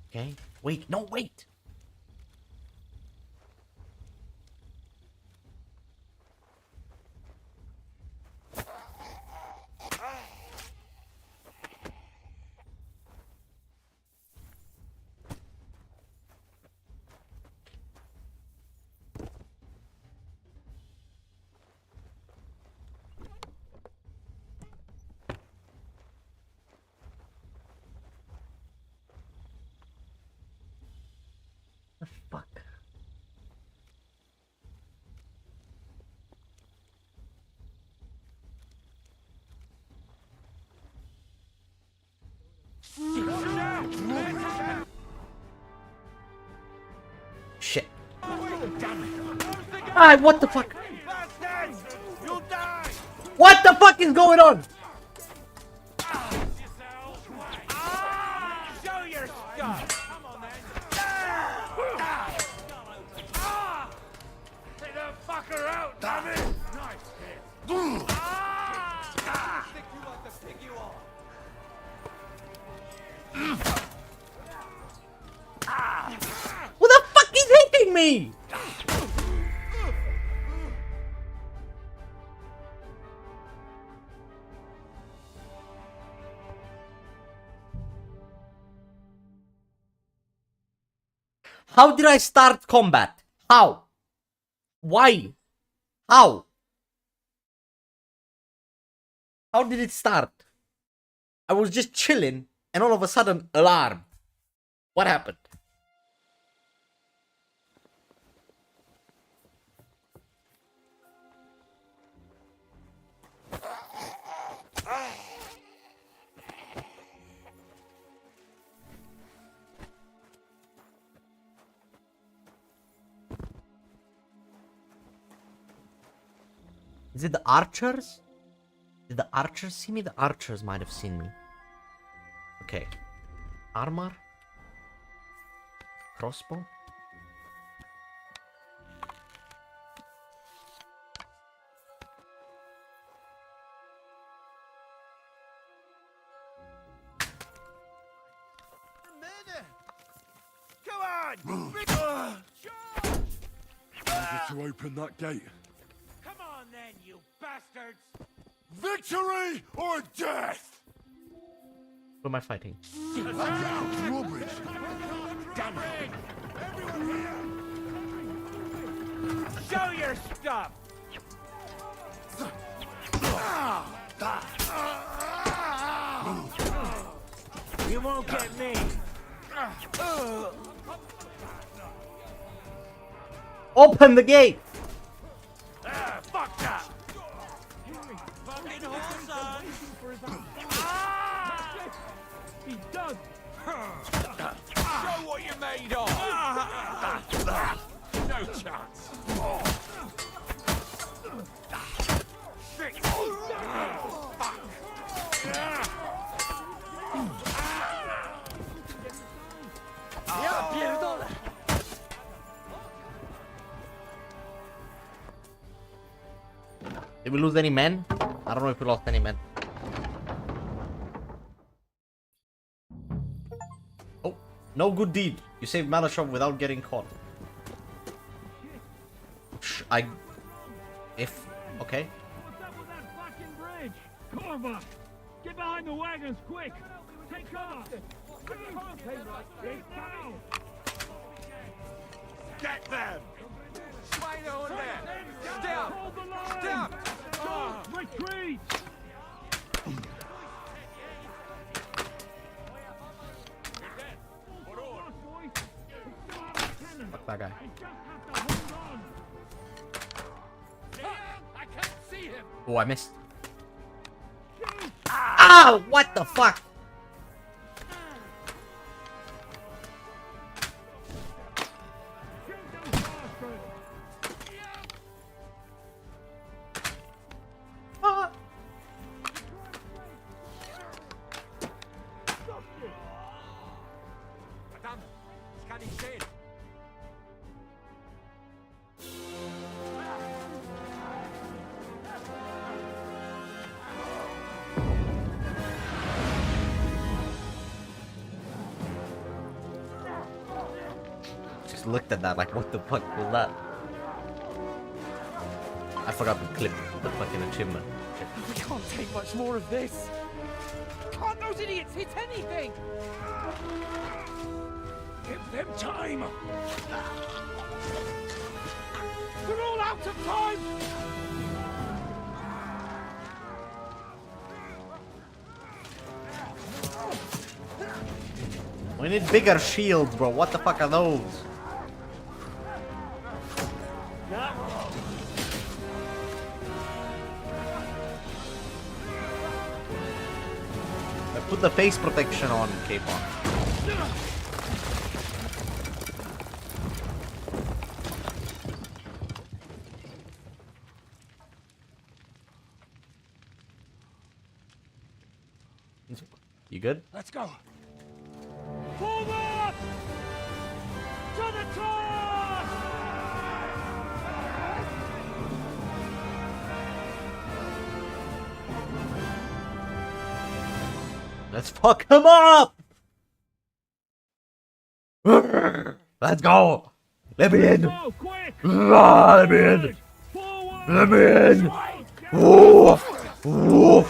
Okay, wait, no, wait. Fuck. Shit. Ah, what the fuck? What the fuck is going on? Show your stuff! Come on, then! Take the fucker out, damn it! Nice hit! Stick you like the pig you are! Who the fuck is hitting me? How did I start combat? How? Why? How? How did it start? I was just chilling and all of a sudden, alarm. What happened? Is it the archers? Did the archers see me? The archers might have seen me. Okay. Armor. Crossbow. Come on! To open that gate. Come on, then, you bastards! Victory or death? Who am I fighting? Drawbridge. Damn it! Show your stuff! You won't get me! Open the gate! Fuck that! He does! Show what you're made of! No chance! Did we lose any men? I don't know if we lost any men. Oh, no good deed. You saved Malashov without getting caught. Okay. What's up with that fucking bridge? Corva! Get behind the wagons, quick! Take cover! Get them! Swine on there! Stop! Hold the line! Stop! Retreat! Fuck that guy. I can't see him! Oh, I missed. Ah! What the fuck? just looked at that like, what the fuck was that? I forgot to clip the fucking achievement. We can't take much more of this. Can't those idiots hit anything? Give them time. We're all out of time. We need bigger shields, bro. What the fuck are those? Put the face protection on, Capon. You good? Let's go. Forward! To the top! Let's fuck him up! Let's go! Let me in! Let me in! Let me in! Whoa! Whoa!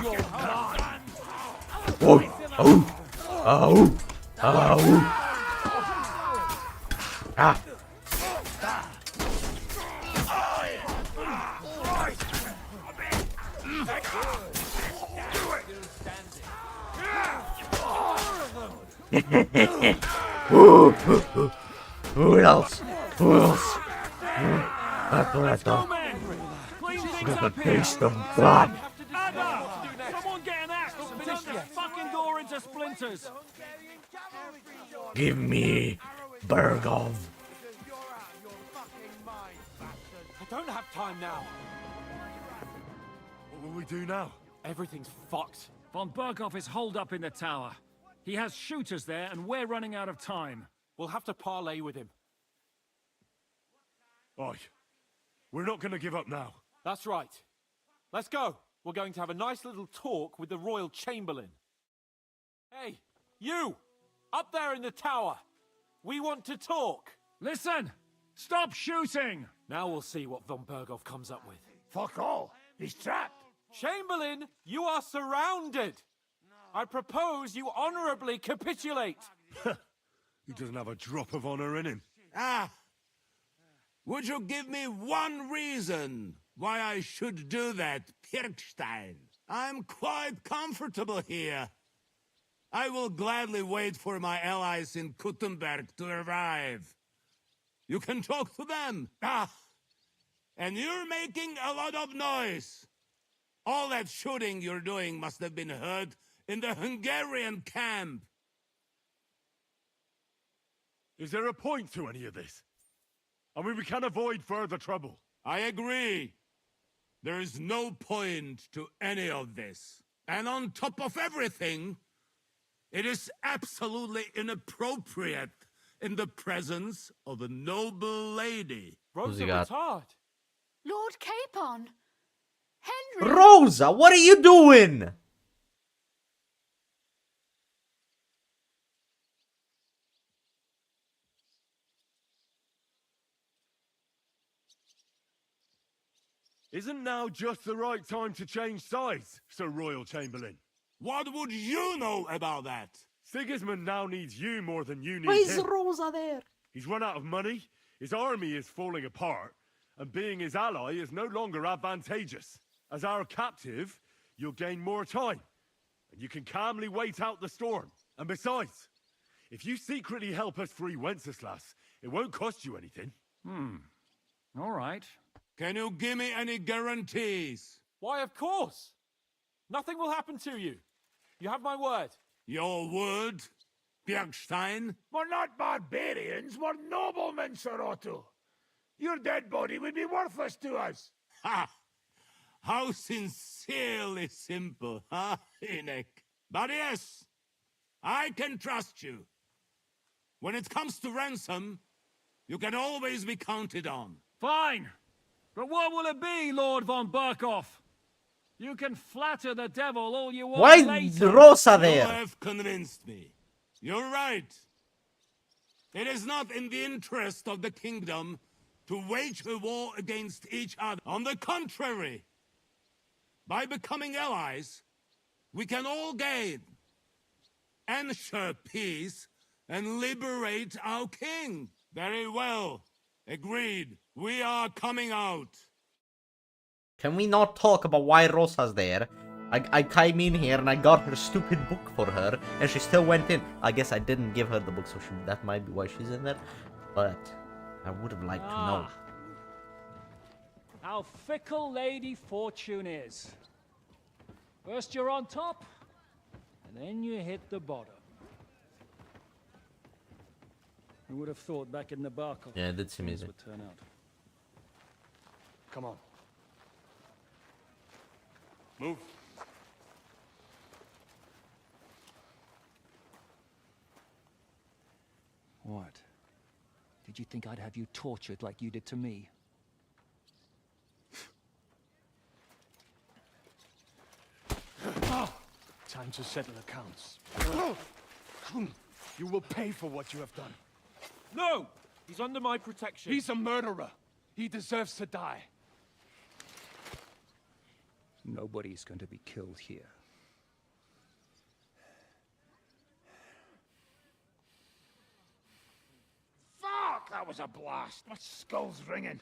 Whoa! Oh! Oh! Oh! Ah! Who else? Who else? That's what I thought. Got the taste of blood. Someone get an axe and turn this fucking door into splinters. Give me Bergov. I don't have time now. What will we do now? Everything's fucked. Von Berghoff is holed up in the tower. He has shooters there, and we're running out of time. We'll have to parley with him. Oi. We're not gonna give up now. That's right. Let's go. We're going to have a nice little talk with the Royal Chamberlain. Hey, you! Up there in the tower! We want to talk! Listen! Stop shooting! Now we'll see what Von Berghoff comes up with. Fuck all. He's trapped. Chamberlain, you are surrounded! I propose you honorably capitulate! He doesn't have a drop of honor in him. Ah! Would you give me one reason why I should do that, Pirkstein? I'm quite comfortable here. I will gladly wait for my allies in Kuttenberg to arrive. You can talk to them. Ah! And you're making a lot of noise. All that shooting you're doing must have been heard in the Hungarian camp. Is there a point to any of this? I mean, we can avoid further trouble. I agree. There is no point to any of this. And on top of everything, it is absolutely inappropriate in the presence of a noble lady. Who's he got? Lord Capon! Henry! Rosa, what are you doing? Isn't now just the right time to change sides, Sir Royal Chamberlain? What would you know about that? Sigismund now needs you more than you need Why is him. Rosa there? He's run out of money, his army is falling apart, and being his ally is no longer advantageous. As our captive, you'll gain more time, and you can calmly wait out the storm. And besides, if you secretly help us free Wenceslas, it won't cost you anything. All right. Can you give me any guarantees? Why, of course! Nothing will happen to you. You have my word. Your word, Bjergstein? We're not barbarians, we're noblemen, Sir Otto. Your dead body would be worthless to us. Ha! How sincerely simple, huh, Enoch? But yes, I can trust you. When it comes to ransom, you can always be counted on. Fine! But what will it be, Lord von Berkhoff? You can flatter the devil all you want. Why is later. Rosa You there? have convinced me. You're right. It is not in the interest of the kingdom to wage a war against each other. On the contrary, by becoming allies, we can all gain, ensure peace, and liberate our king. Very well. Agreed. We are coming out. Can we not talk about why Rosa's there? I came in here and I got her stupid book for her, and she still went in. I guess I didn't give her the book, so that might be why she's in there. But I would have liked to know. How fickle Lady Fortune is. First you're on top, and then you hit the bottom. Who would have thought back in the Barkov Yeah, it did seem things easy. would turn out. Come on. Move. What? Did you think I'd have you tortured like you did to me? Time to settle accounts. You will pay for what you have done. No! He's under my protection. He's a murderer. He deserves to die. Nobody's going to be killed here. Fuck! That was a blast. My skull's ringing.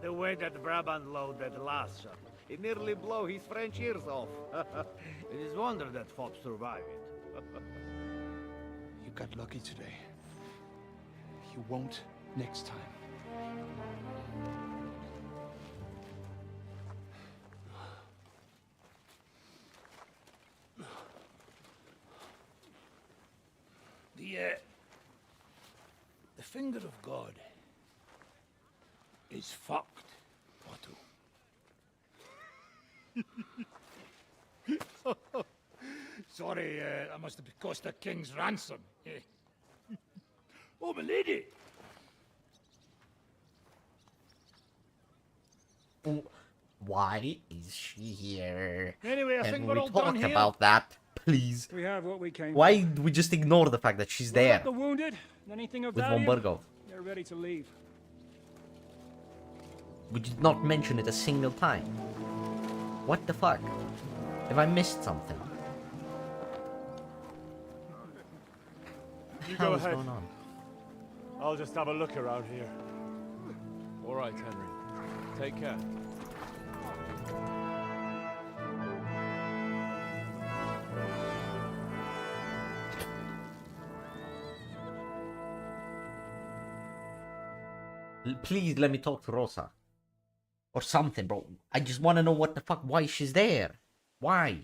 The way that Brabant loaded last shot, it nearly blow his French ears off. It is wonder that Fox survived it. You got lucky today. You won't next time. The finger of God is fucked, Otto. Sorry, that must have cost the king's ransom. Oh, my lady! Why is she here? Anyway, I Can think we we're all done talk here. about that, please? We have what we came Why for. do we just ignore the fact that she's Load there up the wounded. Anything of with value, von Burgov? they're ready to leave. We did not mention it a single time. What the fuck? Have I missed something? You Hell go is ahead. going on? I'll just have a look around here. All right, Henry. Take care. Please let me talk to Rosa. Or something, bro. I just want to know what the fuck, why she's there. Why?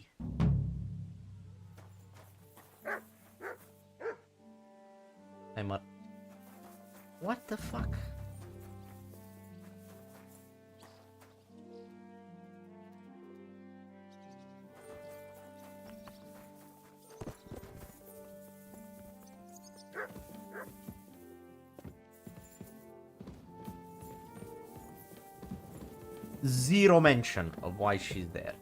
Hey, Mud. What the fuck? Zero mention of why she's there.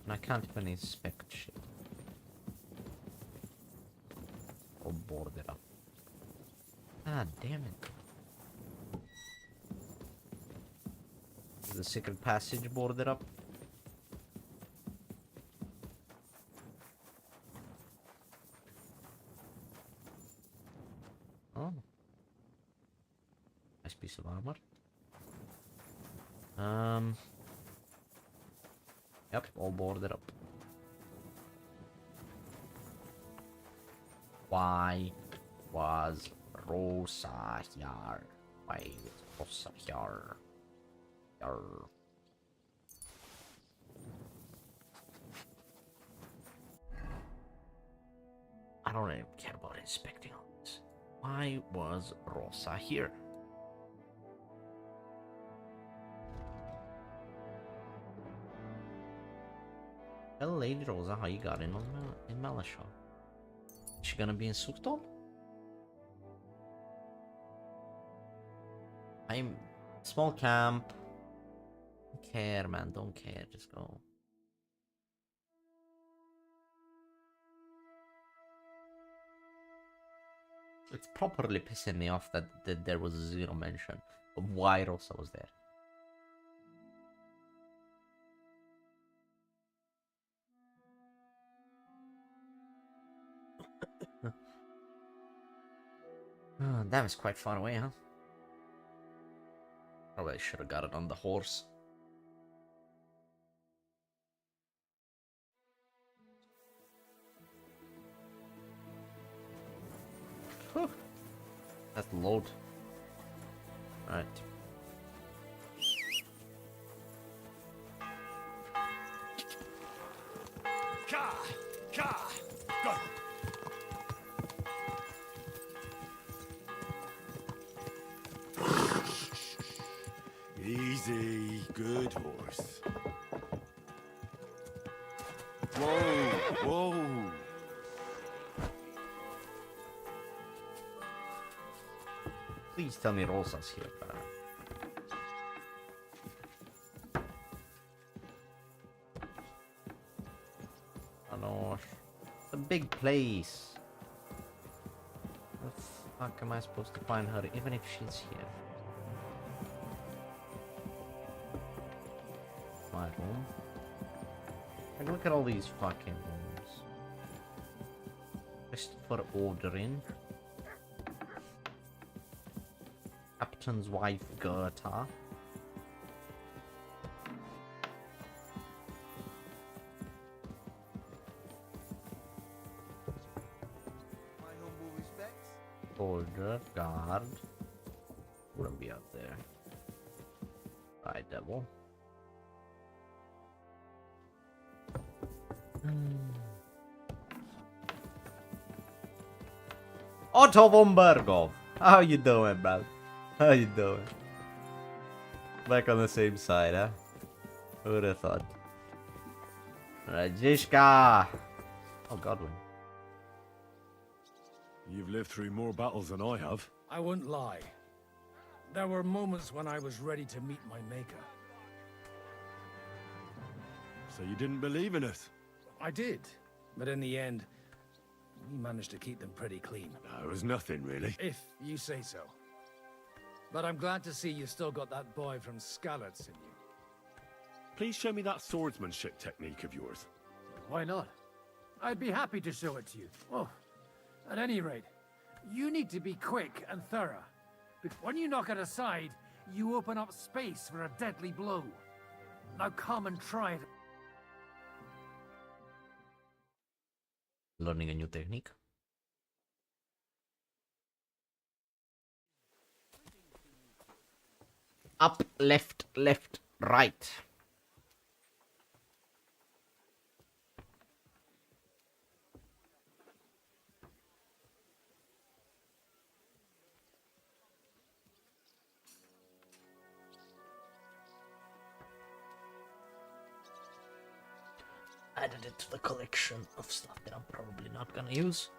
And I can't even inspect shit. Or board it up. Ah, damn it. Is the secret passage boarded up? Oh. Nice piece of armor. Yep, all boarded up. Why was Rosa here? Why was Rosa here? Here. I don't even care about inspecting all this. Why was Rosa here? Well, Lady Rosa, how you got in on in Malashar? Is she gonna be in Sukton? I'm small camp. Don't care, man. Don't care. Just go. It's properly pissing me off that there was zero mention of why Rosa was there. Oh, that was quite far away, huh? Probably should have got it on the horse. Whew. That's the load. Right. Go. Easy, good horse. Whoa, whoa. Please tell me Rosa's here, but... Oh no, it's a big place. Where the fuck am I supposed to find her, even if she's here? My room. Like, look at all these fucking rooms. Just for ordering. Captain's wife Gerta. My humble respects. Soldier, guard. Wouldn't be up there. Right, devil. Otto von Bergov. How you doing, bro? How you doing? Back on the same side, huh? Who would have thought? Rajishka! Oh, Godwin. You've lived through more battles than I have. I wouldn't lie. There were moments when I was ready to meet my maker. So you didn't believe in us? I did, but in the end, we managed to keep them pretty clean. No, it was nothing, really. If you say so. But I'm glad to see you still got that boy from Skalitz in you. Please show me that swordsmanship technique of yours. Why not? I'd be happy to show it to you. Oh, at any rate, you need to be quick and thorough. Because when you knock it aside, you open up space for a deadly blow. Now come and try it. Learning a new technique. Up, left, left, right. Added it to the collection of stuff that I'm probably not gonna use.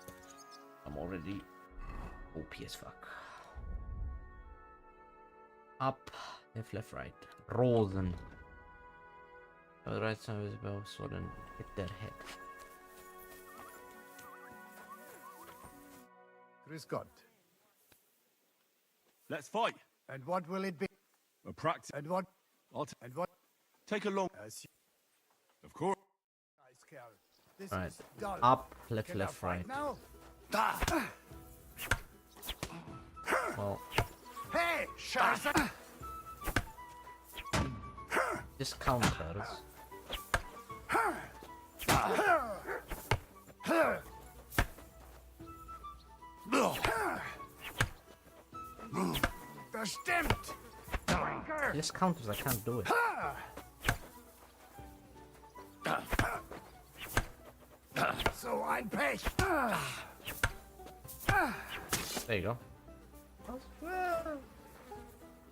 I'm already OP as fuck. Up, left, right. Rosen. On the right side of his bow, sword and hit their head. Grisgod. Let's fight. And what will it be? A practice. And what? And what? Take a long. Of course. This Right. is dull. Up, left, Can I left, fight right. Now? Well, Hey, Shazza! just counters. Verstimmt! Just counters, I can't do it. So ein Pech! There you go.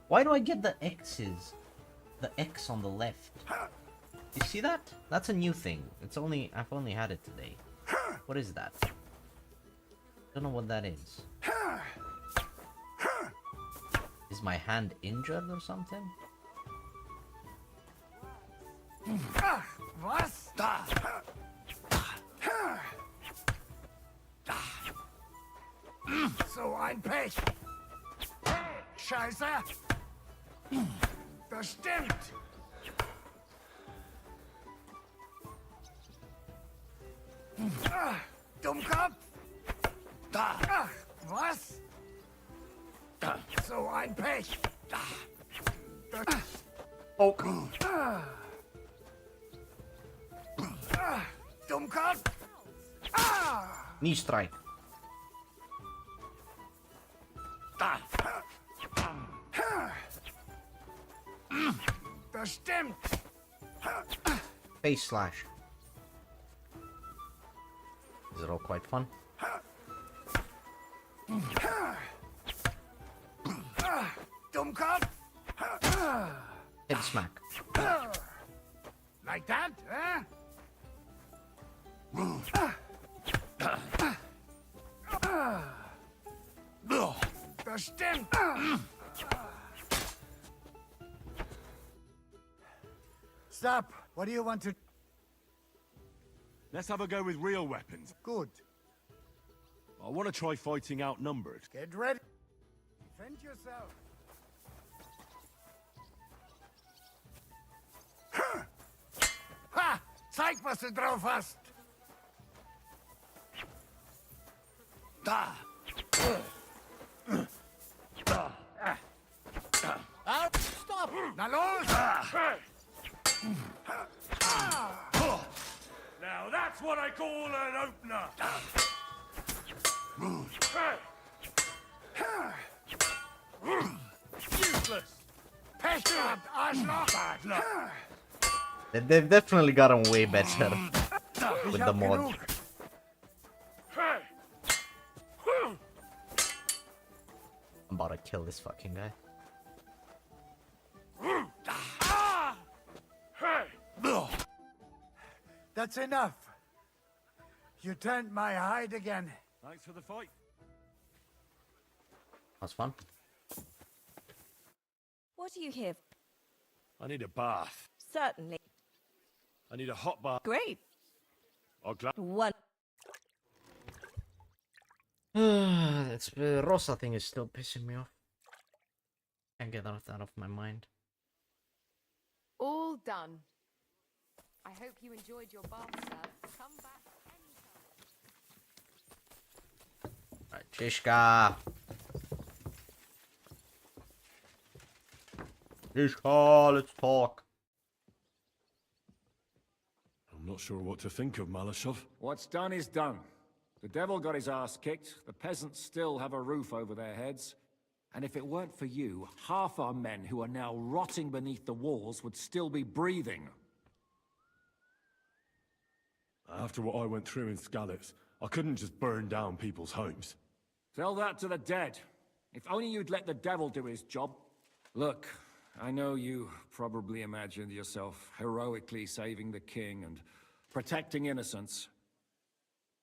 Why do I get the X's? The X on the left. You see that? That's a new thing. I've only had it today. What is that? Don't know what that is. Is my hand injured or something? Was? So ein Pech. Scheiße. Das stimmt. Dummkopf. Da. Ach, was? So ein Pech. Oh. Dummkopf. Knee strike. Da. Das stimmt. Face slash. Is it all quite fun? Dummkopf. Head smack. Like that, huh? Das stimmt. Stop. What do you want to... Let's have a go with real weapons. Good. I want to try fighting outnumbered. Get ready. Defend yourself. Ha! Zeig, was du drauf hast. Da. Stop! Na los! Now that's what I call an opener. Useless. Pech gehabt, Arschloch! Bad luck. They've definitely gotten way better with the mod. I'm about to kill this fucking guy. That's enough. You turned my hide again. Thanks for the fight. That's fun. What are you here for? I need a bath. Certainly. I need a hot bath. Great. I'll One. That's the Rosa thing is still pissing me off. Can't get that out of my mind. All done. I hope you enjoyed your bath, sir. Come back anytime. Right, Shishka. Shishka, let's talk. I'm not sure what to think of Malashov. What's done is done. The devil got his ass kicked, the peasants still have a roof over their heads. And if it weren't for you, half our men who are now rotting beneath the walls would still be breathing. After what I went through in Skalitz, I couldn't just burn down people's homes. Tell that to the dead. If only you'd let the devil do his job. Look, I know you probably imagined yourself heroically saving the king and protecting innocents.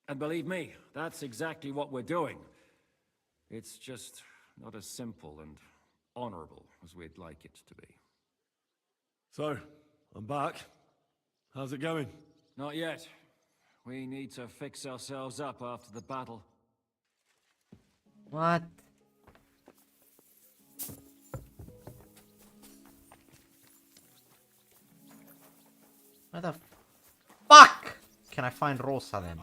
And believe me, that's exactly what we're doing. It's just not as simple and honorable as we'd like it to be. So, I'm back. How's it going? Not yet. We need to fix ourselves up after the battle. What? Where the fuck can I find Rosa then?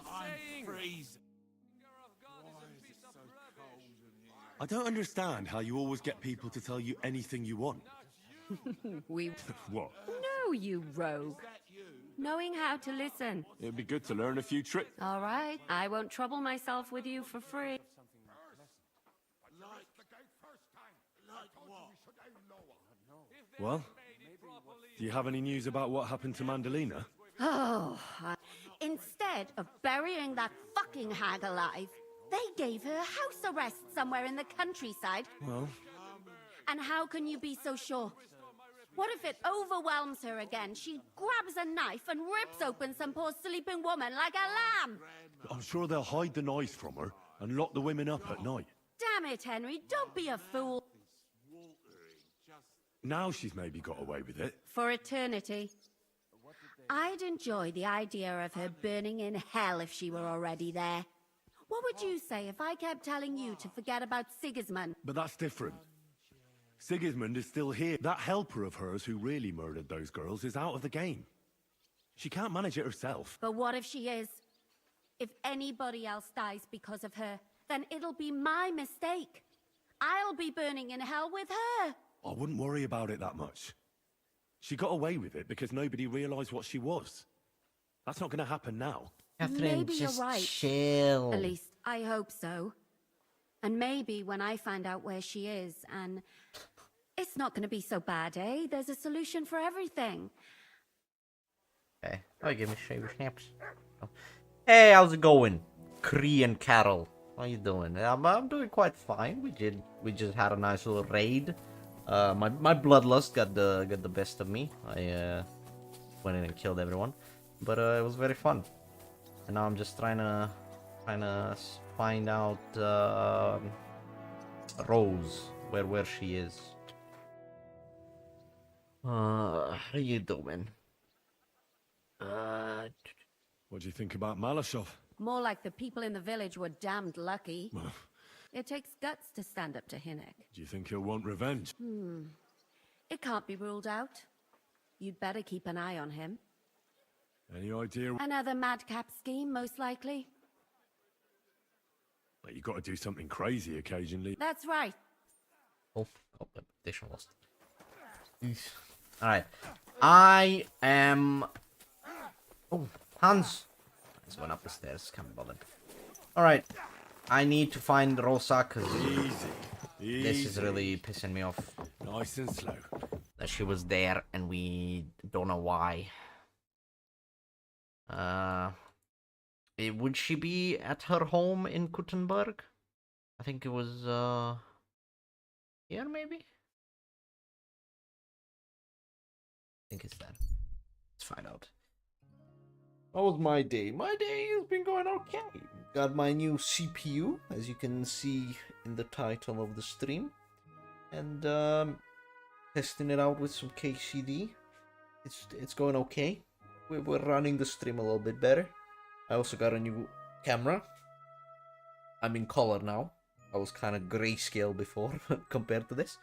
I don't understand how you always get people to tell you anything you want. We What? know you, rogue. Knowing how to listen. It'd be good to learn a few tricks. All right, I won't trouble myself with you for free. Well, do you have any news about what happened to Mandalina? Oh, instead of burying that fucking hag alive, they gave her house arrest somewhere in the countryside. Well, And how can you be so sure? What if it overwhelms her again? She grabs a knife and rips open some poor sleeping woman like a lamb. I'm sure they'll hide the knife from her and lock the women up at night. Damn it, Henry, don't be a fool. Now she's maybe got away with it. For eternity. I'd enjoy the idea of her burning in hell if she were already there. What would you say if I kept telling you to forget about Sigismund? But that's different. Sigismund is still here. That helper of hers who really murdered those girls is out of the game. She can't manage it herself. But what if she is? If anybody else dies because of her, then it'll be my mistake. I'll be burning in hell with her. I wouldn't worry about it that much. She got away with it because nobody realized what she was. That's not going to happen now. Catherine, Maybe just you're right. chill. At least I hope so. And maybe when I find out where she is, and it's not going to be so bad, eh? There's a solution for everything. Okay. Oh, give me shaver snaps. Oh. Hey, how's it going? Cree and Carol. How you doing? I'm doing quite fine. We just had a nice little raid. My bloodlust got the best of me. I went in and killed everyone, but it was very fun. And now I'm just trying to find out Rose, where she is. How you doing? What do you think about Malashov? More like the people in the village were damned lucky. It takes guts to stand up to Hinnek. Do you think he'll want revenge? It can't be ruled out. You'd better keep an eye on him. Any idea? Another madcap scheme, most likely. But you got to do something crazy occasionally. That's right. Oh, the petition lost. Alright. I am... Oh, Hans. Hans went up the stairs. Can't be bothered. Alright. I need to find Rosa, because this is really pissing me off. Nice and slow. That she was there, and we don't know why. Would she be at her home in Kuttenberg? I think it was, here, maybe? I think it's that. Let's find out. How was my day? My day has been going okay. Got my new CPU, as you can see in the title of the stream. And, testing it out with some KCD. It's going okay. We're running the stream a little bit better. I also got a new camera. I'm in color now. I was kind of grayscale before compared to this.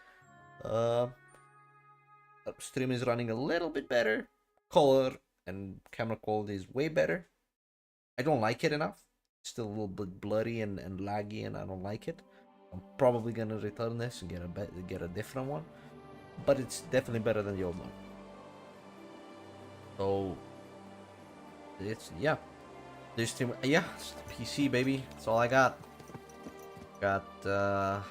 Stream is running a little bit better. Color and camera quality is way better. I don't like it enough. It's still a little bit blurry and laggy, and I don't like it. I'm probably gonna return this and get a different one. But it's definitely better than the old one. So it's it's the PC, baby. That's all I got. Got a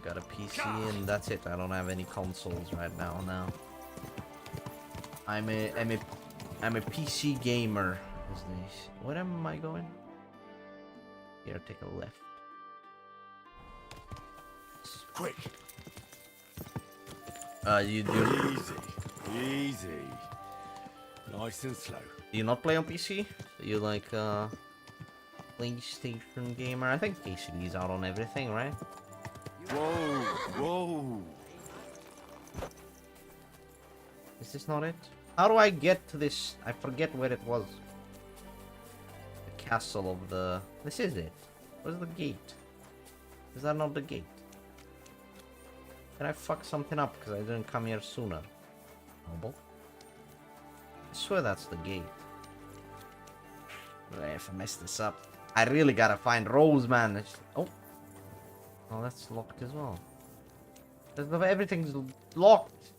PC and that's it. I don't have any consoles right now. I'm a PC gamer. What am I going? Here, take a left. Quick. You do Easy. Nice and slow. Do you not play on PC? Are you like PlayStation gamer? I think KCD is out on everything, right? Whoa. Is this not it? How do I get to this? I forget where it was. The castle of the... This is it. Where's the gate? Is that not the gate? Did I fuck something up because I didn't come here sooner? Noble. I swear that's the gate. If I mess this up, I really gotta find Rose, man. Oh, that's locked as well. Everything's locked.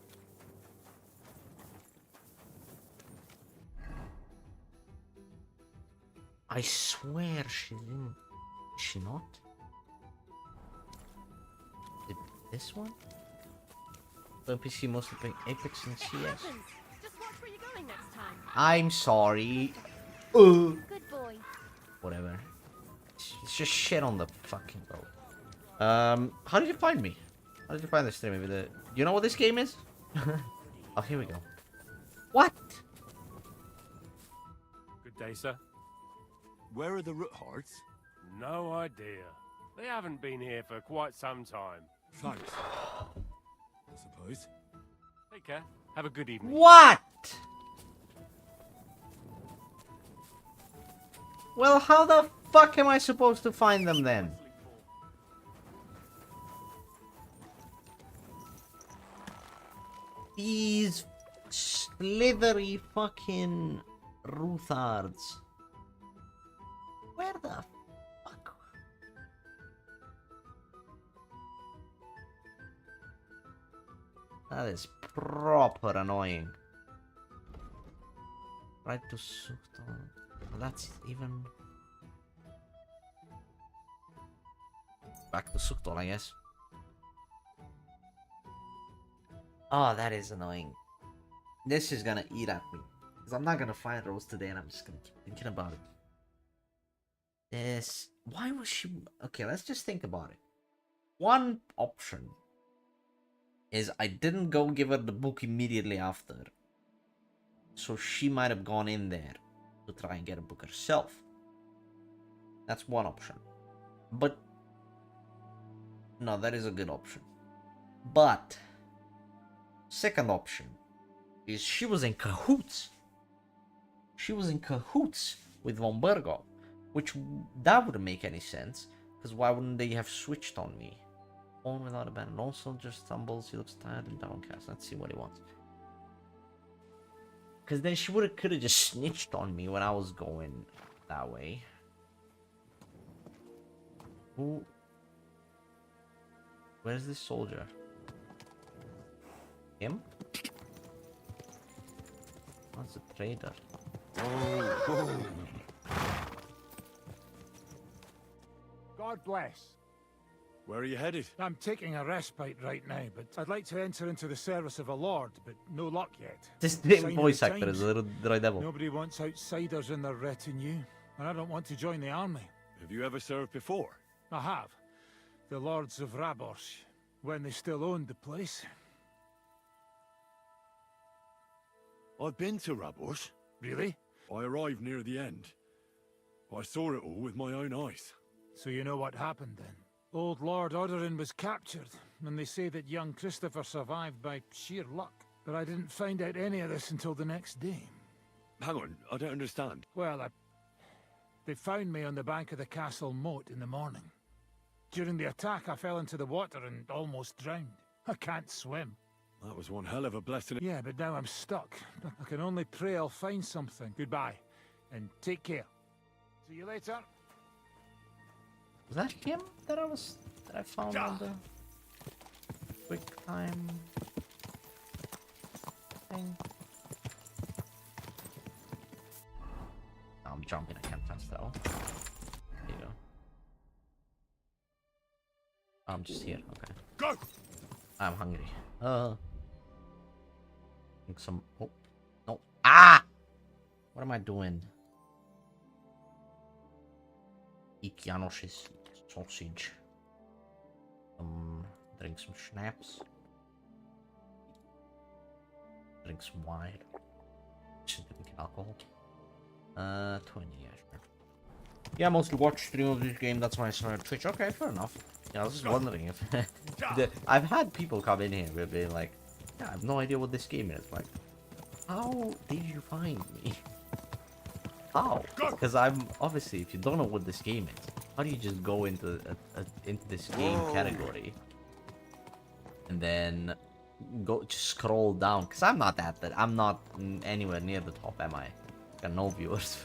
I swear she's in. Is she not? This one? PC mostly playing Apex and CS. Just watch where you're going next time. I'm sorry. Good boy. Whatever. It's just shit on the fucking road. How did you find me? How did you find this stream? Maybe do you know what this game is? Oh, here we go. What? Good day, sir. Where are the root hearts? No idea. They haven't been here for quite some time. Thanks. I suppose. Take care. Have a good evening. What? Well, how the fuck am I supposed to find them then? These slithery fucking Ruthards. Where the fuck? That is proper annoying. Right to Sukton. That's even... Back to Sukton, I guess. Oh, that is annoying. This is gonna eat at me. Because I'm not gonna find Rose today and I'm just gonna keep thinking about it. This... Why was she... Okay, let's just think about it. One option is I didn't go give her the book immediately after. So she might have gone in there to try and get a book herself. That's one option. But... No, that is a good option. But... Second option is she was in cahoots. She was in cahoots with von Bergov, which that wouldn't make any sense, because why wouldn't they have switched on me? On without a band. Also just stumbles. He looks tired and downcast. Let's see what he wants. Because then she could have just snitched on me when I was going that way. Who? Where's this soldier? Him? That's a trader. God bless. Where are you headed? I'm taking a respite right now, but I'd like to enter into the service of a lord, but no luck yet. This Sign of voice the actor times. is a little dry devil. Nobody wants outsiders in their retinue, and I don't want to join the army. Have you ever served before? I have. The lords of Raborsh, when they still owned the place. I've been to Raborsh. Really? I arrived near the end. I saw it all with my own eyes. So you know what happened then? Old Lord Odorin was captured, and they say that young Christopher survived by sheer luck. But I didn't find out any of this until the next day. Hang on, I don't understand. Well, they found me on the bank of the castle moat in the morning. During the attack, I fell into the water and almost drowned. I can't swim. That was one hell of a blessing. Yeah, but now I'm stuck. I can only pray I'll find something. Goodbye, and take care. See you later. Was that him that I found on the quick time thing? I'm jumping, I can't fast travel. There you go. I'm just here, okay. Go! I'm hungry. Think some... Oh, no. Ah! What am I doing? Eat Janosch's sausage. Drink some schnapps. Drink some wine. Just drink alcohol. 20, yeah, sure. Yeah, I mostly watch stream of this game, that's why I started Twitch. Okay, fair enough. Yeah, I was just wondering if... I've had people come in here and be like, yeah, I have no idea what this game is. Like, how did you find me? How? Because I'm... Obviously, if you don't know what this game is, how do you just go into this game category? And then... go just scroll down? Because I'm not I'm not anywhere near the top, am I? Got no viewers.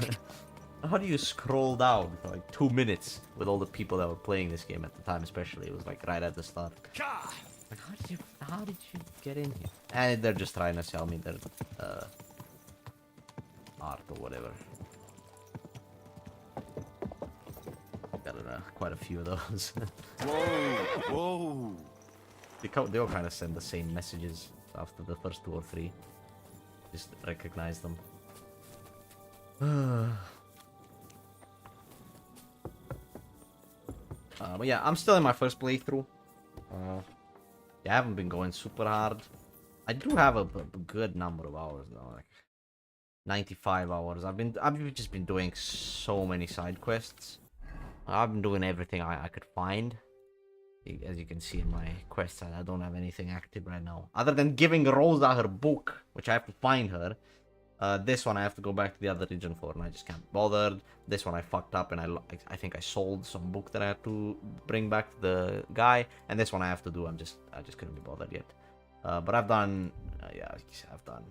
How do you scroll down for like 2 minutes with all the people that were playing this game at the time, especially? It was like right at the start. Like, how did you get in here? And they're just trying to sell me their art or whatever. Got quite a few of those. Whoa! They all kind of send the same messages after the first 2 or 3. Just recognize them. But yeah, I'm still in my first playthrough. Yeah, I haven't been going super hard. I do have a good number of hours though, like 95 hours. I've just been doing so many side quests. I've been doing everything I could find. As you can see in my quest side, I don't have anything active right now. Other than giving Rosa her book, which I have to find her. This one I have to go back to the other region for, and I just can't be bothered. This one I fucked up, and I think I sold some book that I had to bring back to the guy. And this one I have to do. I just couldn't be bothered yet. But I've done, yeah, I've done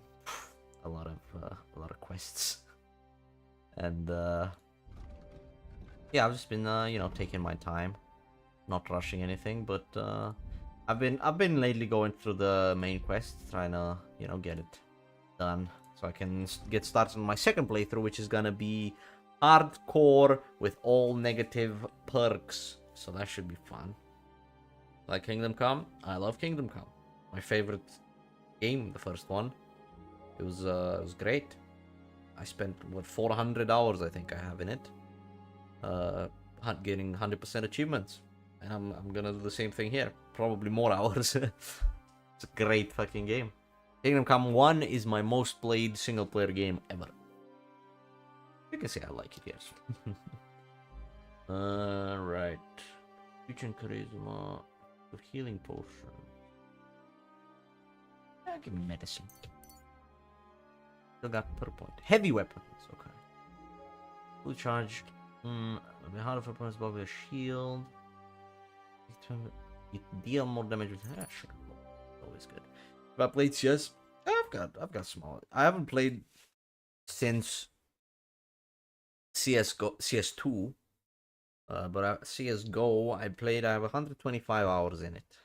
a lot of quests, and yeah, I've just been you know, taking my time, not rushing anything. But I've been lately going through the main quest, trying to, you know, get it done. So I can get started on my second playthrough, which is gonna be hardcore with all negative perks. So that should be fun. Like Kingdom Come? I love Kingdom Come. My favorite game, the first one. It was great. I spent, what, 400 hours I think I have in it. Getting 100% achievements. And I'm gonna do the same thing here. Probably more hours. It's a great fucking game. Kingdom Come 1 is my most played single player game ever. You can say I like it, yes. Right. Future Charisma. Healing potion. Yeah, give me medicine. Still got per point. Heavy weapons, okay. Fully charged. It'll be harder for opponents above a shield. You deal more damage with sure. Always good. Have I played CS? I've got small. I haven't played since CS2. But CSGO, I have 125 hours in it.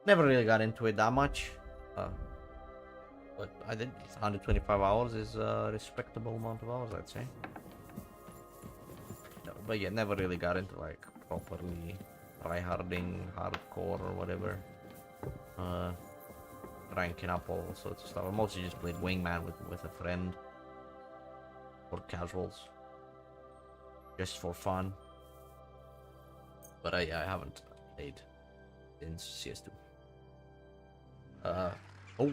Never really got into it that much. But I did. 125 hours is a respectable amount of hours, I'd say. No, but yeah, never really got into like properly tryharding, hardcore or whatever. Ranking up all sorts of stuff. I mostly just played Wingman with a friend. Or casuals. Just for fun. But I haven't played since CS2. Oh.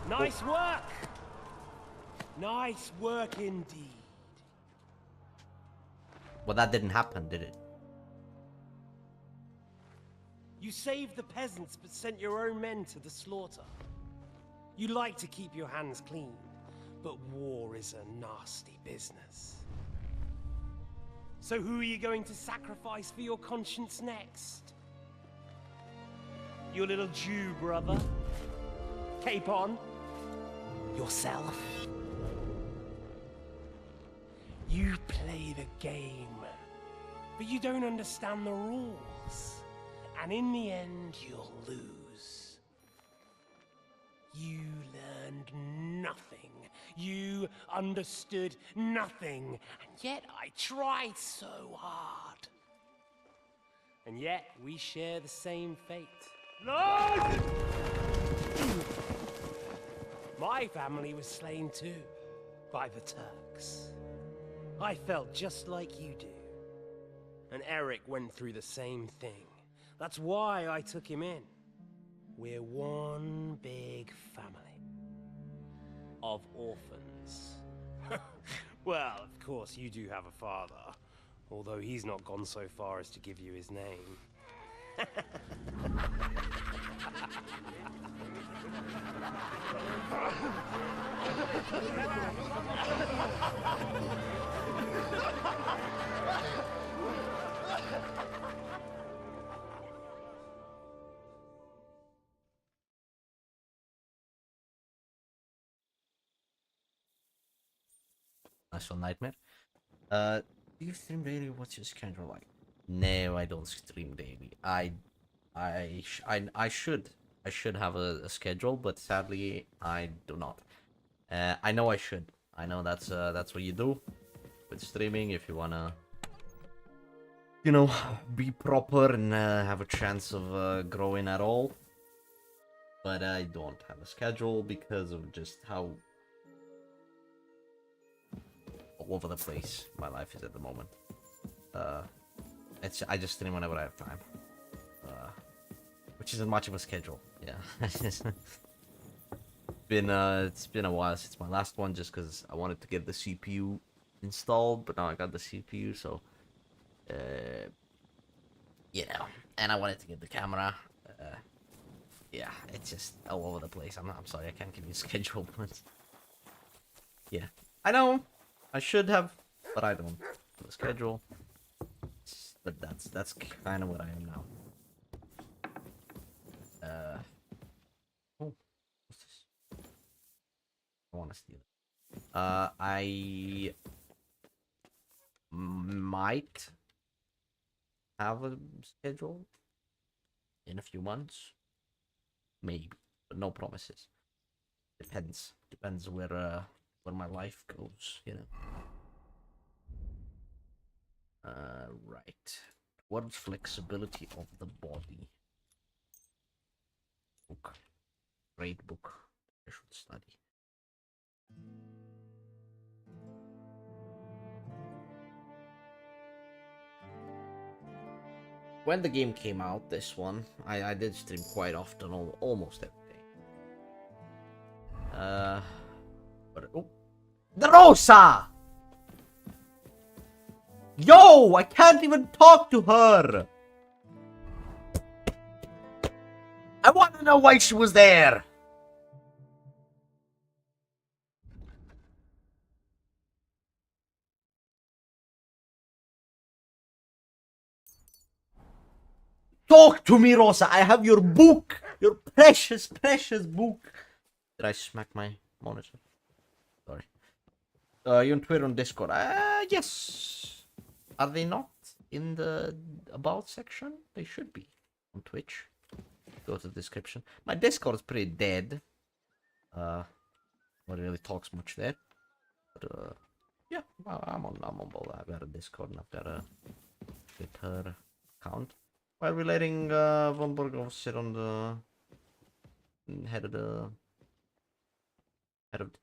Nice work! Nice work indeed. Well, that didn't happen, did it? You saved the peasants but sent your own men to the slaughter. You like to keep your hands clean, but war is a nasty business. So who are you going to sacrifice for your conscience next? Your little Jew brother? Cape on? Yourself? You play the game, but you don't understand the rules. And in the end, you'll lose. You learned nothing. You understood nothing. And yet I tried so hard. And yet we share the same fate. Lord! My family was slain too, by the Turks. I felt just like you do. And Eric went through the same thing. That's why I took him in. We're one big family. Of orphans. Well, of course, you do have a father. Although he's not gone so far as to give you his name. Nice one, Nightmare. Do you stream daily? What's your schedule like? No, I don't stream daily. I should. I should have a schedule, but sadly, I do not. I know I should. I know that's what you do with streaming if you wanna, you know, be proper and have a chance of growing at all. But I don't have a schedule because of just how all over the place my life is at the moment. I just stream whenever I have time, which isn't much of a schedule. Yeah, it's been a while since my last one, just because I wanted to get the CPU installed, but now I got the CPU, so and I wanted to get the camera. Yeah, it's just all over the place. I'm sorry, I can't give you a schedule, but yeah, I know I should have, but I don't. The schedule, but that's kind of what I am now. Oh, what's this? I want to steal it. I might have a schedule in a few months, maybe, but no promises. Depends where my life goes, you know. Right. What's flexibility of the body? Book. Great book. I should study. When the game came out, this one, I did stream quite often, almost every day. But oh, the Rosa! Yo, I can't even talk to her. I want to know why she was there. Talk to me, Rosa. I have your book. Your precious, precious book. Did I smack my monitor? Sorry. You on Twitter, on Discord? Yes. Are they not in the about section? They should be. On Twitch. Go to the description. My Discord is pretty dead. Nobody really talks much there. But yeah, I'm on both. I've got a Discord and I've got a Twitter account. Why are we letting Von Burgov sit on the head of the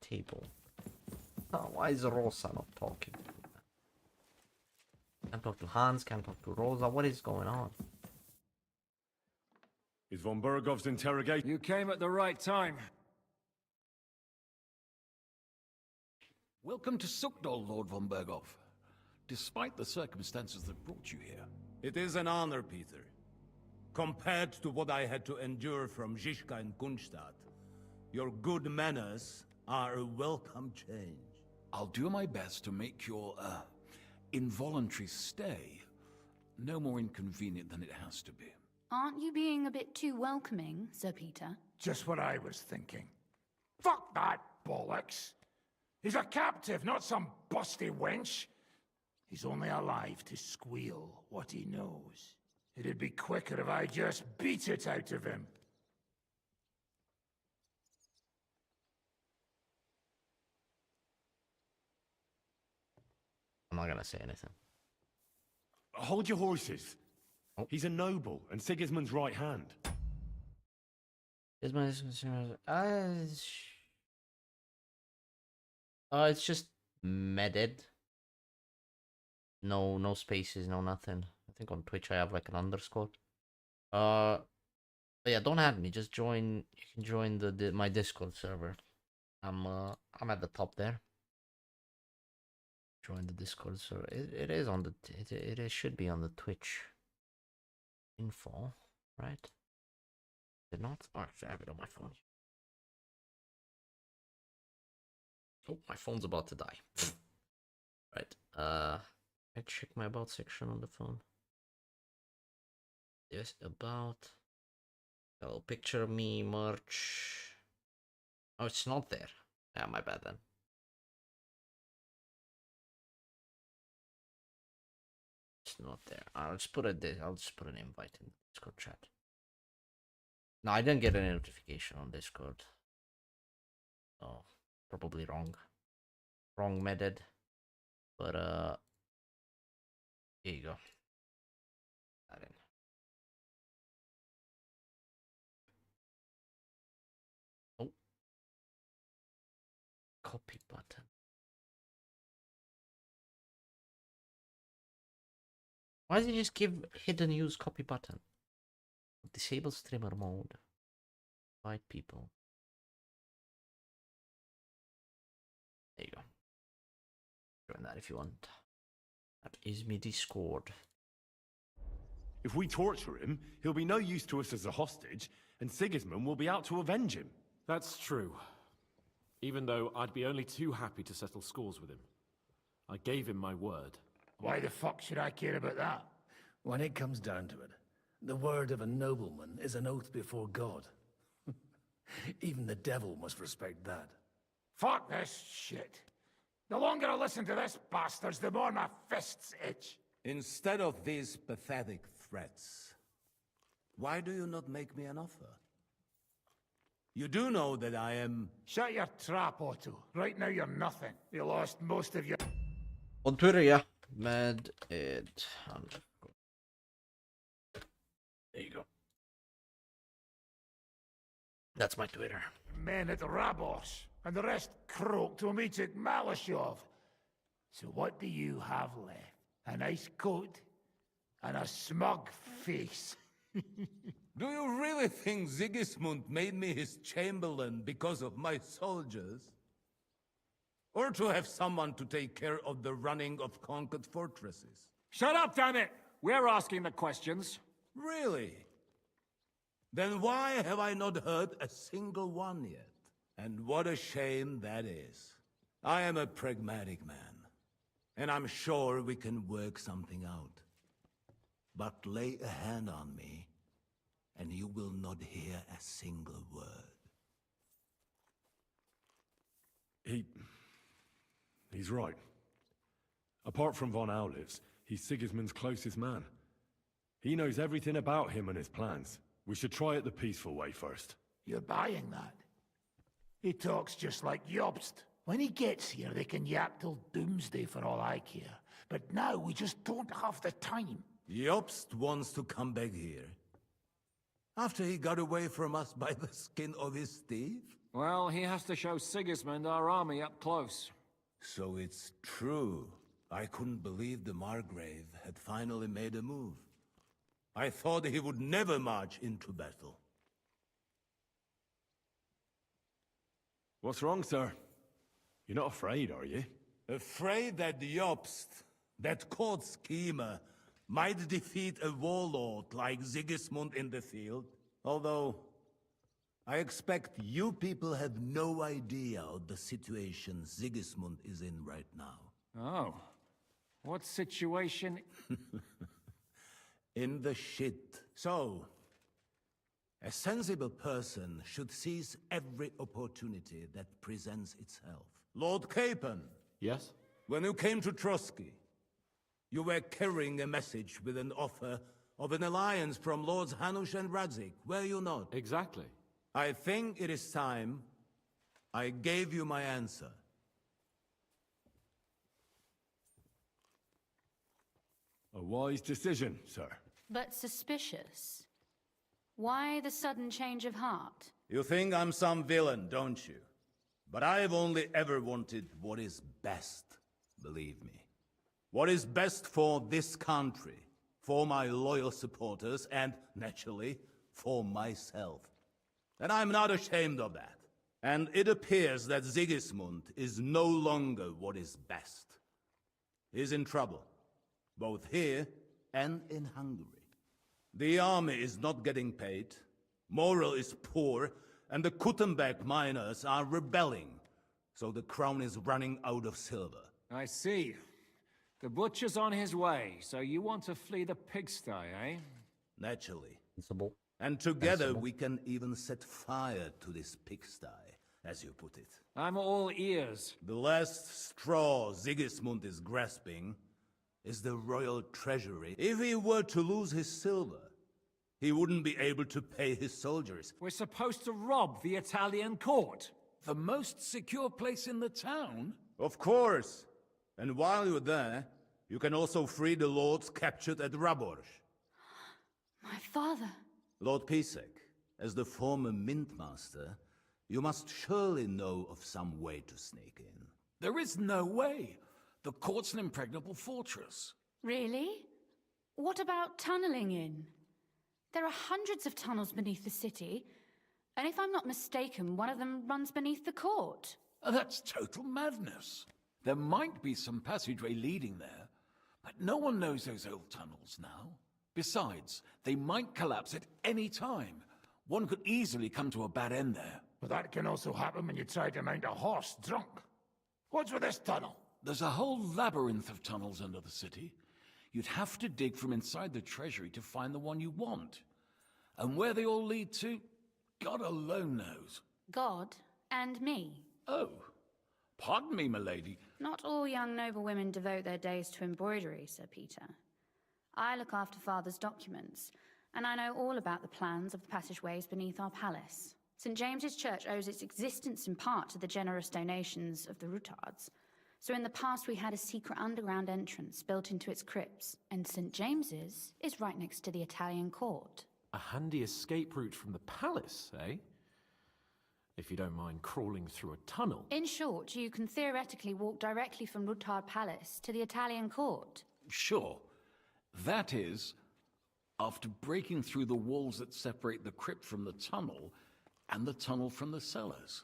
table? Oh, why is Rosa not talking? Can't talk to Hans, can't talk to Rosa. What is going on? Is von Burgov's interrogation? You came at the right time. Welcome to Sukdol, Lord von Berghoff. Despite the circumstances that brought you here. It is an honor, Peter. Compared to what I had to endure from Zizka and Kunstadt, your good manners are a welcome change. I'll do my best to make your, involuntary stay no more inconvenient than it has to be. Aren't you being a bit too welcoming, Sir Peter? Just what I was thinking. Fuck that bollocks! He's a captive, not some busty wench. He's only alive to squeal what he knows. It'd be quicker if I just beat it out of him. I'm not gonna say anything. Hold your horses. Oh. He's a noble and Sigismund's right hand. It's just medded. No spaces, no nothing. I think on Twitch I have like an underscore. But yeah, don't add me. Just join. You can join my Discord server. I'm at the top there. Join the Discord server. It is on the. It should be on the Twitch info, right? Did not? Oh, I have it on my phone. Oh, my phone's about to die. Right. I check my about section on the phone. Yes, about. Oh, picture of me, merch. Oh, it's not there. Yeah, my bad then. It's not there. I'll just put I'll just put an invite in the Discord chat. No, I didn't get any notification on Discord. Oh, probably wrong. Wrong method. But here you go. That in. Oh. Copy button. Why does it just give hidden use copy button? Disable streamer mode. Invite people. There you go. Join that if you want. That is me Discord. If we torture him, he'll be no use to us as a hostage, and Sigismund will be out to avenge him. That's true. Even though I'd be only too happy to settle scores with him. I gave him my word. Why the fuck should I care about that? When it comes down to it, the word of a nobleman is an oath before God. Even the devil must respect that. Fuck this shit. The longer I listen to this bastards, the more my fists itch. Instead of these pathetic threats, why do you not make me an offer? You do know that I am... Shut your trap, Otto. Right now you're nothing. You lost most of your... On Twitter, ja. Med ett hand. There you go. That's my Twitter. Men at Rabos, and the rest croaked whom he took malice of. So what do you have left? A nice coat and a smug face. Do you really think Sigismund made me his chamberlain because of my soldiers? Or to have someone to take care of the running of conquered fortresses? Shut up, damn it! We're asking the questions. Really? Then why have I not heard a single one yet? And what a shame that is. I am a pragmatic man, and I'm sure we can work something out. But lay a hand on me, and you will not hear a single word. He's right. Apart from von Aulitz, he's Sigismund's closest man. He knows everything about him and his plans. We should try it the peaceful way first. You're buying that? He talks just like Jobst. When he gets here, they can yap till doomsday for all I care. But now we just don't have the time. Jobst wants to come back here. After he got away from us by the skin of his teeth? Well, he has to show Sigismund our army up close. So it's true. I couldn't believe the Margrave had finally made a move. I thought he would never march into battle. What's wrong, sir? You're not afraid, are you? Afraid that Jobst, that court schemer, might defeat a warlord like Sigismund in the field? Although, I expect you people have no idea of the situation Sigismund is in right now. Oh. What situation? In the shit. So, a sensible person should seize every opportunity that presents itself. Lord Capon. Yes? When you came to Trotsky, you were carrying a message with an offer of an alliance from Lords Hanush and Radzik, were you not? Exactly. I think it is time I gave you my answer. A wise decision, sir. But suspicious. Why the sudden change of heart? You think I'm some villain, don't you? But I've only ever wanted what is best, believe me. What is best for this country, for my loyal supporters, and, naturally, for myself. And I'm not ashamed of that. And it appears that Sigismund is no longer what is best. He's in trouble, both here and in Hungary. The army is not getting paid, morale is poor, and the Kuttenberg miners are rebelling, so the crown is running out of silver. I see. The butcher's on his way, so you want to flee the pigsty, eh? Naturally. Sensible. And together Sensible. we can even set fire to this pigsty, as you put it. I'm all ears. The last straw Sigismund is grasping is the royal treasury. If he were to lose his silver, he wouldn't be able to pay his soldiers. We're supposed to rob the Italian court. The most secure place in the town? Of course. And while you're there, you can also free the lords captured at Raborj. My father. Lord Pisek, as the former mintmaster, you must surely know of some way to sneak in. There is no way. The court's an impregnable fortress. Really? What about tunneling in? There are hundreds of tunnels beneath the city, and if I'm not mistaken, one of them runs beneath the court. That's total madness. There might be some passageway leading there, but no one knows those old tunnels now. Besides, they might collapse at any time. One could easily come to a bad end there. But that can also happen when you try to mount a horse drunk. What's with this tunnel? There's a whole labyrinth of tunnels under the city. You'd have to dig from inside the treasury to find the one you want. And where they all lead to, God alone knows. God and me. Oh, pardon me, milady. Not all young noble women devote their days to embroidery, Sir Peter. I look after Father's documents, and I know all about the plans of the passageways beneath our palace. St. James's Church owes its existence in part to the generous donations of the Routards. So in the past we had a secret underground entrance built into its crypts, and St. James's is right next to the Italian court. A handy escape route from the palace, eh? If you don't mind crawling through a tunnel. In short, you can theoretically walk directly from Routard Palace to the Italian court. Sure. That is, after breaking through the walls that separate the crypt from the tunnel, and the tunnel from the cellars.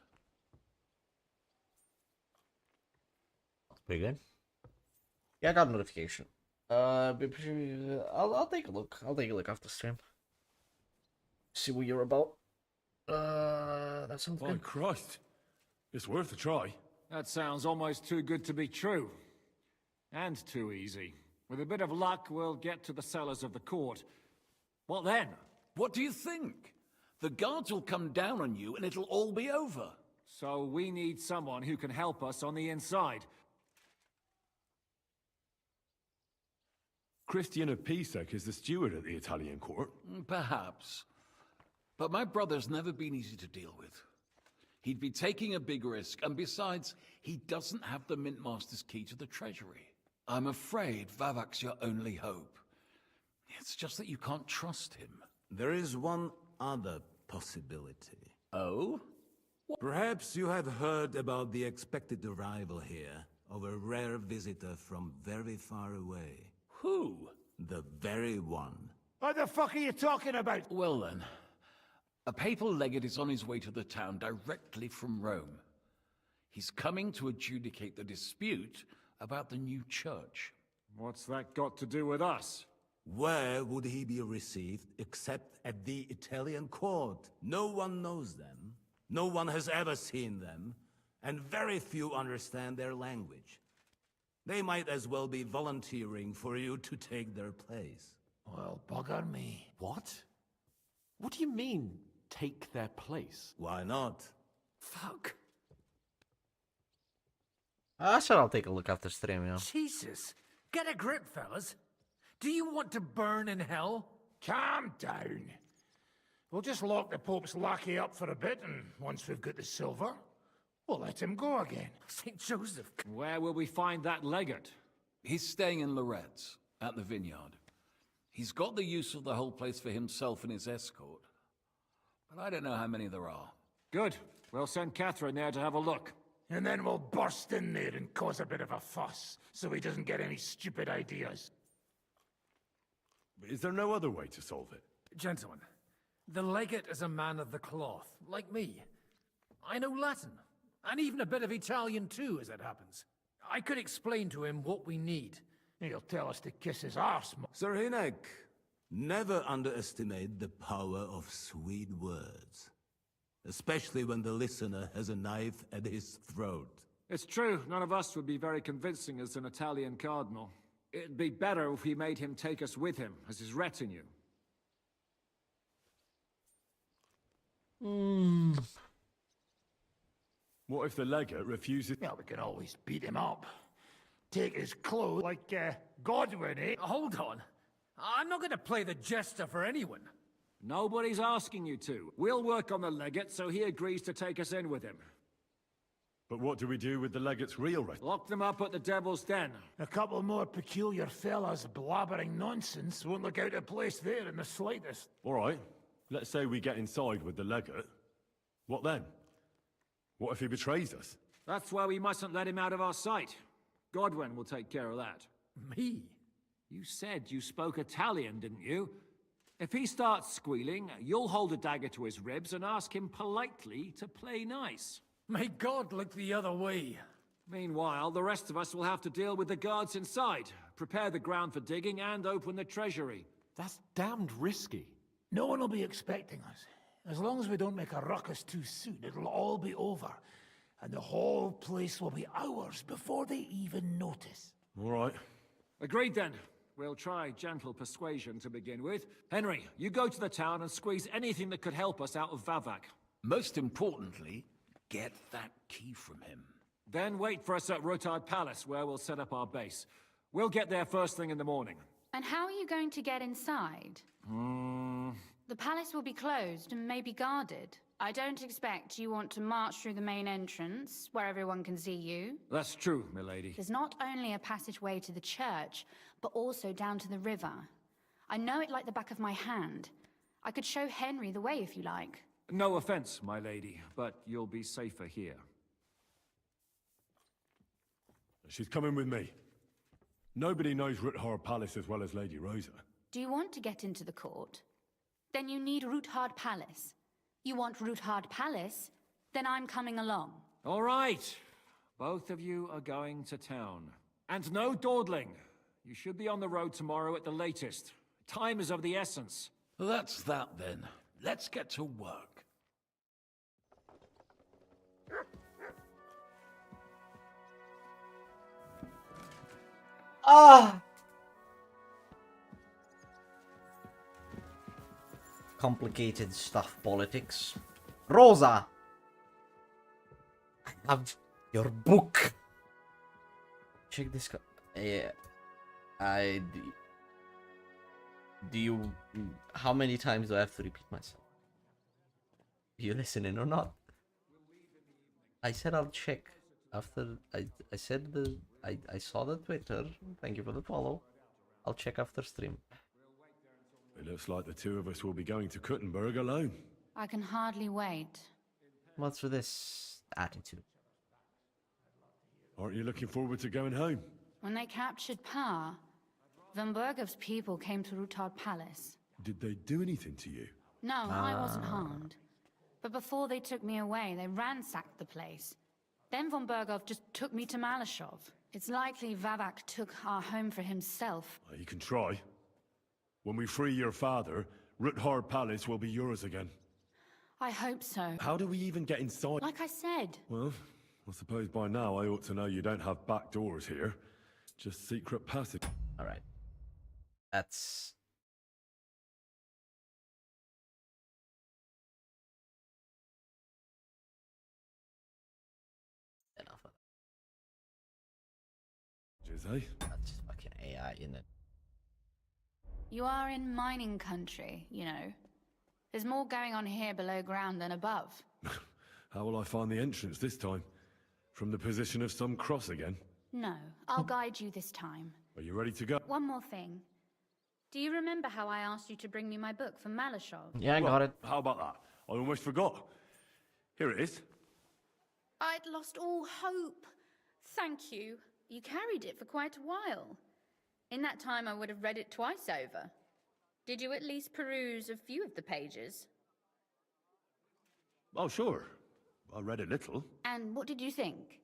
That's pretty good. Yeah, I got a notification. I'll take a look. I'll take a look after stream. See what you're about. That sounds good. Oh, Christ. It's worth a try. That sounds almost too good to be true. And too easy. With a bit of luck, we'll get to the cellars of the court. What then? What do you think? The guards will come down on you and it'll all be over. So we need someone who can help us on the inside. Christian of Pisek is the steward at the Italian court. Perhaps. But my brother's never been easy to deal with. He'd be taking a big risk, and besides, he doesn't have the Mint Master's key to the treasury. I'm afraid Vavak's your only hope. It's just that you can't trust him. There is one other possibility. Oh? Perhaps you have heard about the expected arrival here of a rare visitor from very far away. Who? The very one. What the fuck are you talking about? Well then, a papal legate is on his way to the town directly from Rome. He's coming to adjudicate the dispute about the new church. What's that got to do with us? Where would he be received except at the Italian court? No one knows them, no one has ever seen them, and very few understand their language. They might as well be volunteering for you to take their place. Well, bugger me. What? What do you mean, take their place? Why not? Fuck. I said I'll take a look after stream, you know. Jesus. Get a grip, fellas. Do you want to burn in hell? Calm down. We'll just lock the Pope's lackey up for a bit, and once we've got the silver, we'll let him go again. St. Joseph. Where will we find that legate? He's staying in Loretz, at the vineyard. He's got the use of the whole place for himself and his escort. But I don't know how many there are. Good. We'll send Catherine there to have a look. And then we'll burst in there and cause a bit of a fuss, so he doesn't get any stupid ideas. Is there no other way to solve it? Gentlemen, the legate is a man of the cloth, like me. I know Latin, and even a bit of Italian too, as it happens. I could explain to him what we need. He'll tell us to kiss his arse. Sir Hinek, never underestimate the power of sweet words. Especially when the listener has a knife at his throat. It's true, none of us would be very convincing as an Italian cardinal. It'd be better if we made him take us with him, as his retinue. What if the legate refuses? Well, we can always beat him up. Take his clothes like Godwin, eh? Hold on. I'm not going to play the jester for anyone. Nobody's asking you to. We'll work on the legate so he agrees to take us in with him. But what do we do with the legate's real retinue? Lock them up at the Devil's Den. A couple more peculiar fellas blabbering nonsense won't look out of place there in the slightest. All right. Let's say we get inside with the legate. What then? What if he betrays us? That's why we mustn't let him out of our sight. Godwin will take care of that. Me? You said you spoke Italian, didn't you? If he starts squealing, you'll hold a dagger to his ribs and ask him politely to play nice. May God look the other way. Meanwhile, the rest of us will have to deal with the guards inside, prepare the ground for digging, and open the treasury. That's damned risky. No one will be expecting us. As long as we don't make a ruckus too soon, it'll all be over. And the whole place will be ours before they even notice. All right. Agreed then. We'll try gentle persuasion to begin with. Henry, you go to the town and squeeze anything that could help us out of Vavak. Most importantly, get that key from him. Then wait for us at Rotard Palace, where we'll set up our base. We'll get there first thing in the morning. And how are you going to get inside? The palace will be closed and maybe guarded. I don't expect you want to march through the main entrance, where everyone can see you. That's true, milady. There's not only a passageway to the church, but also down to the river. I know it like the back of my hand. I could show Henry the way if you like. No offense, my lady, but you'll be safer here. She's coming with me. Nobody knows Ruthard Palace as well as Lady Rosa. Do you want to get into the court? Then you need Ruthard Palace. You want Ruthard Palace? Then I'm coming along. All right. Both of you are going to town. And no dawdling. You should be on the road tomorrow at the latest. Time is of the essence. Well, that's that then. Let's get to work. Ah! Complicated stuff, politics. Rosa! I have your book. Check this. Yeah. Do you. How many times do I have to repeat myself? Are you listening or not? I said I'll check after. I said I saw the Twitter. Thank you for the follow. I'll check after stream. It looks like the two of us will be going to Kuttenberg alone. I can hardly wait. What's with this attitude? Aren't you looking forward to going home? When they captured Pa, Van Bergov's people came to Ruthard Palace. Did they do anything to you? No, I wasn't harmed. But before they took me away, they ransacked the place. Then Von Bergov just took me to Malashov. It's likely Vavak took our home for himself. You can try. When we free your father, Ruthard Palace will be yours again. I hope so. How do we even get inside? Like I said. Well, I suppose by now I ought to know you don't have back doors here. Just secret passage. Alright. That's... enough of that. Eh? That's just fucking AI, isn't it? You are in mining country, you know. There's more going on here below ground than above. How will I find the entrance this time? From the position of some cross again? No, I'll guide you this time. Are you ready to go? One more thing. Do you remember how I asked you to bring me my book from Malashov? Yeah, I got it. How about that? I almost forgot. Here it is. I'd lost all hope. Thank you. You carried it for quite a while. In that time, I would have read it twice over. Did you at least peruse a few of the pages? Oh, sure. I read a little. And what did you think?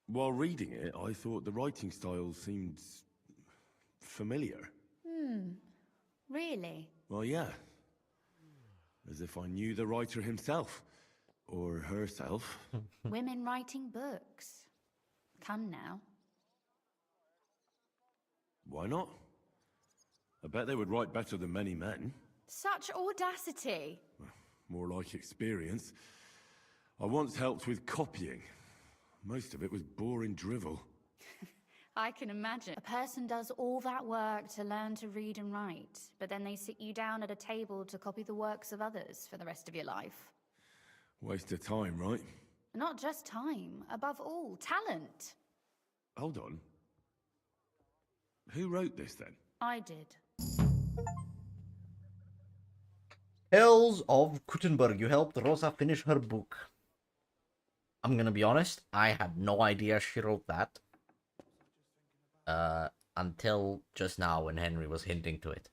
While reading it, I thought the writing style seemed... familiar. Really? Well, yeah. As if I knew the writer himself. Or herself. Women writing books. Come now. Why not? I bet they would write better than many men. Such audacity. More like experience. I once helped with copying. Most of it was boring drivel. I can imagine. A person does all that work to learn to read and write, but then they sit you down at a table to copy the works of others for the rest of your life. Waste of time, right? Not just time, above all, talent. Hold on. Who wrote this then? I did. Hills of Kuttenberg. You helped Rosa finish her book. I'm gonna be honest, I had no idea she wrote that. Until just now when Henry was hinting to it.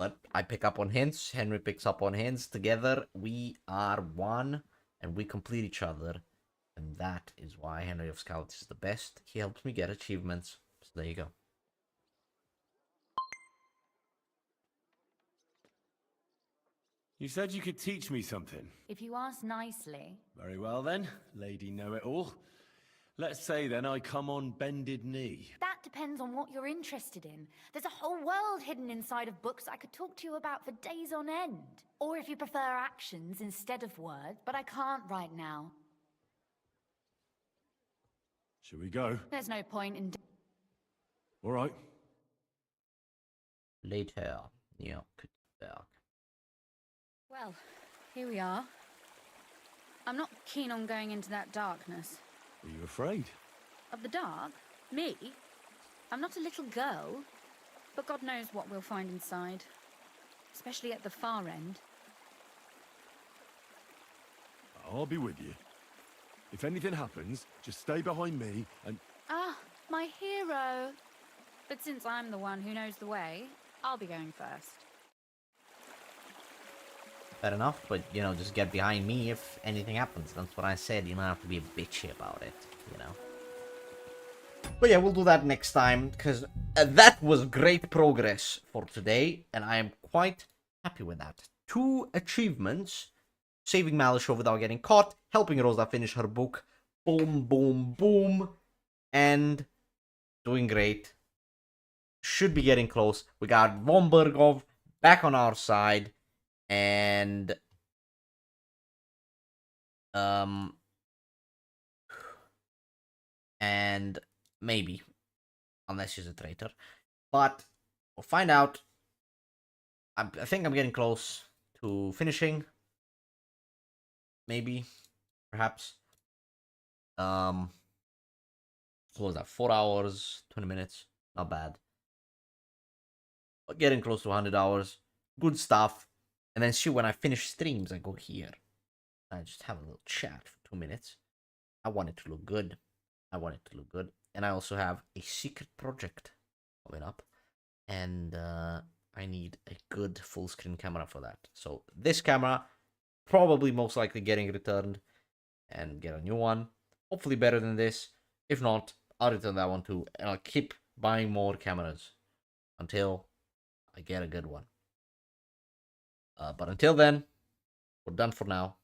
But I pick up on hints. Henry picks up on hints. Together, we are one, and we complete each other. And that is why Henry of Scouts is the best. He helps me get achievements. So there you go. You said you could teach me something. If you ask nicely. Very well then, Lady Know-It-All. Let's say then I come on bended knee. That depends on what you're interested in. There's a whole world hidden inside of books I could talk to you about for days on end. Or if you prefer actions instead of words, but I can't right now. Shall we go? There's no point in... All right. Later, New York. Well, here we are. I'm not keen on going into that darkness. Are you afraid? Of the dark? Me? I'm not a little girl. But God knows what we'll find inside. Especially at the far end. I'll be with you. If anything happens, just stay behind me and... Ah, my hero. But since I'm the one who knows the way, I'll be going first. Fair enough, but, you know, just get behind me if anything happens. That's what I said. You don't have to be bitchy about it, you know. But yeah, we'll do that next time, because that was great progress for today, and I am quite happy with that. 2 achievements. Saving Malishov without getting caught, helping Rosa finish her book, boom, boom, boom, and doing great. Should be getting close. We got Von Bergov back on our side, and maybe, unless she's a traitor, but we'll find out. I think I'm getting close to finishing. Maybe, perhaps. What was that? 4 hours, 20 minutes. Not bad. But getting close to 100 hours. Good stuff. And then when I finish streams, I go here. I just have a little chat for 2 minutes. I want it to look good. And I also have a secret project coming up. And I need a good full screen camera for that. So this camera, probably most likely getting returned and get a new one. Hopefully better than this. If not, I'll return that one too. And I'll keep buying more cameras until I get a good one. But until then, we're done for now.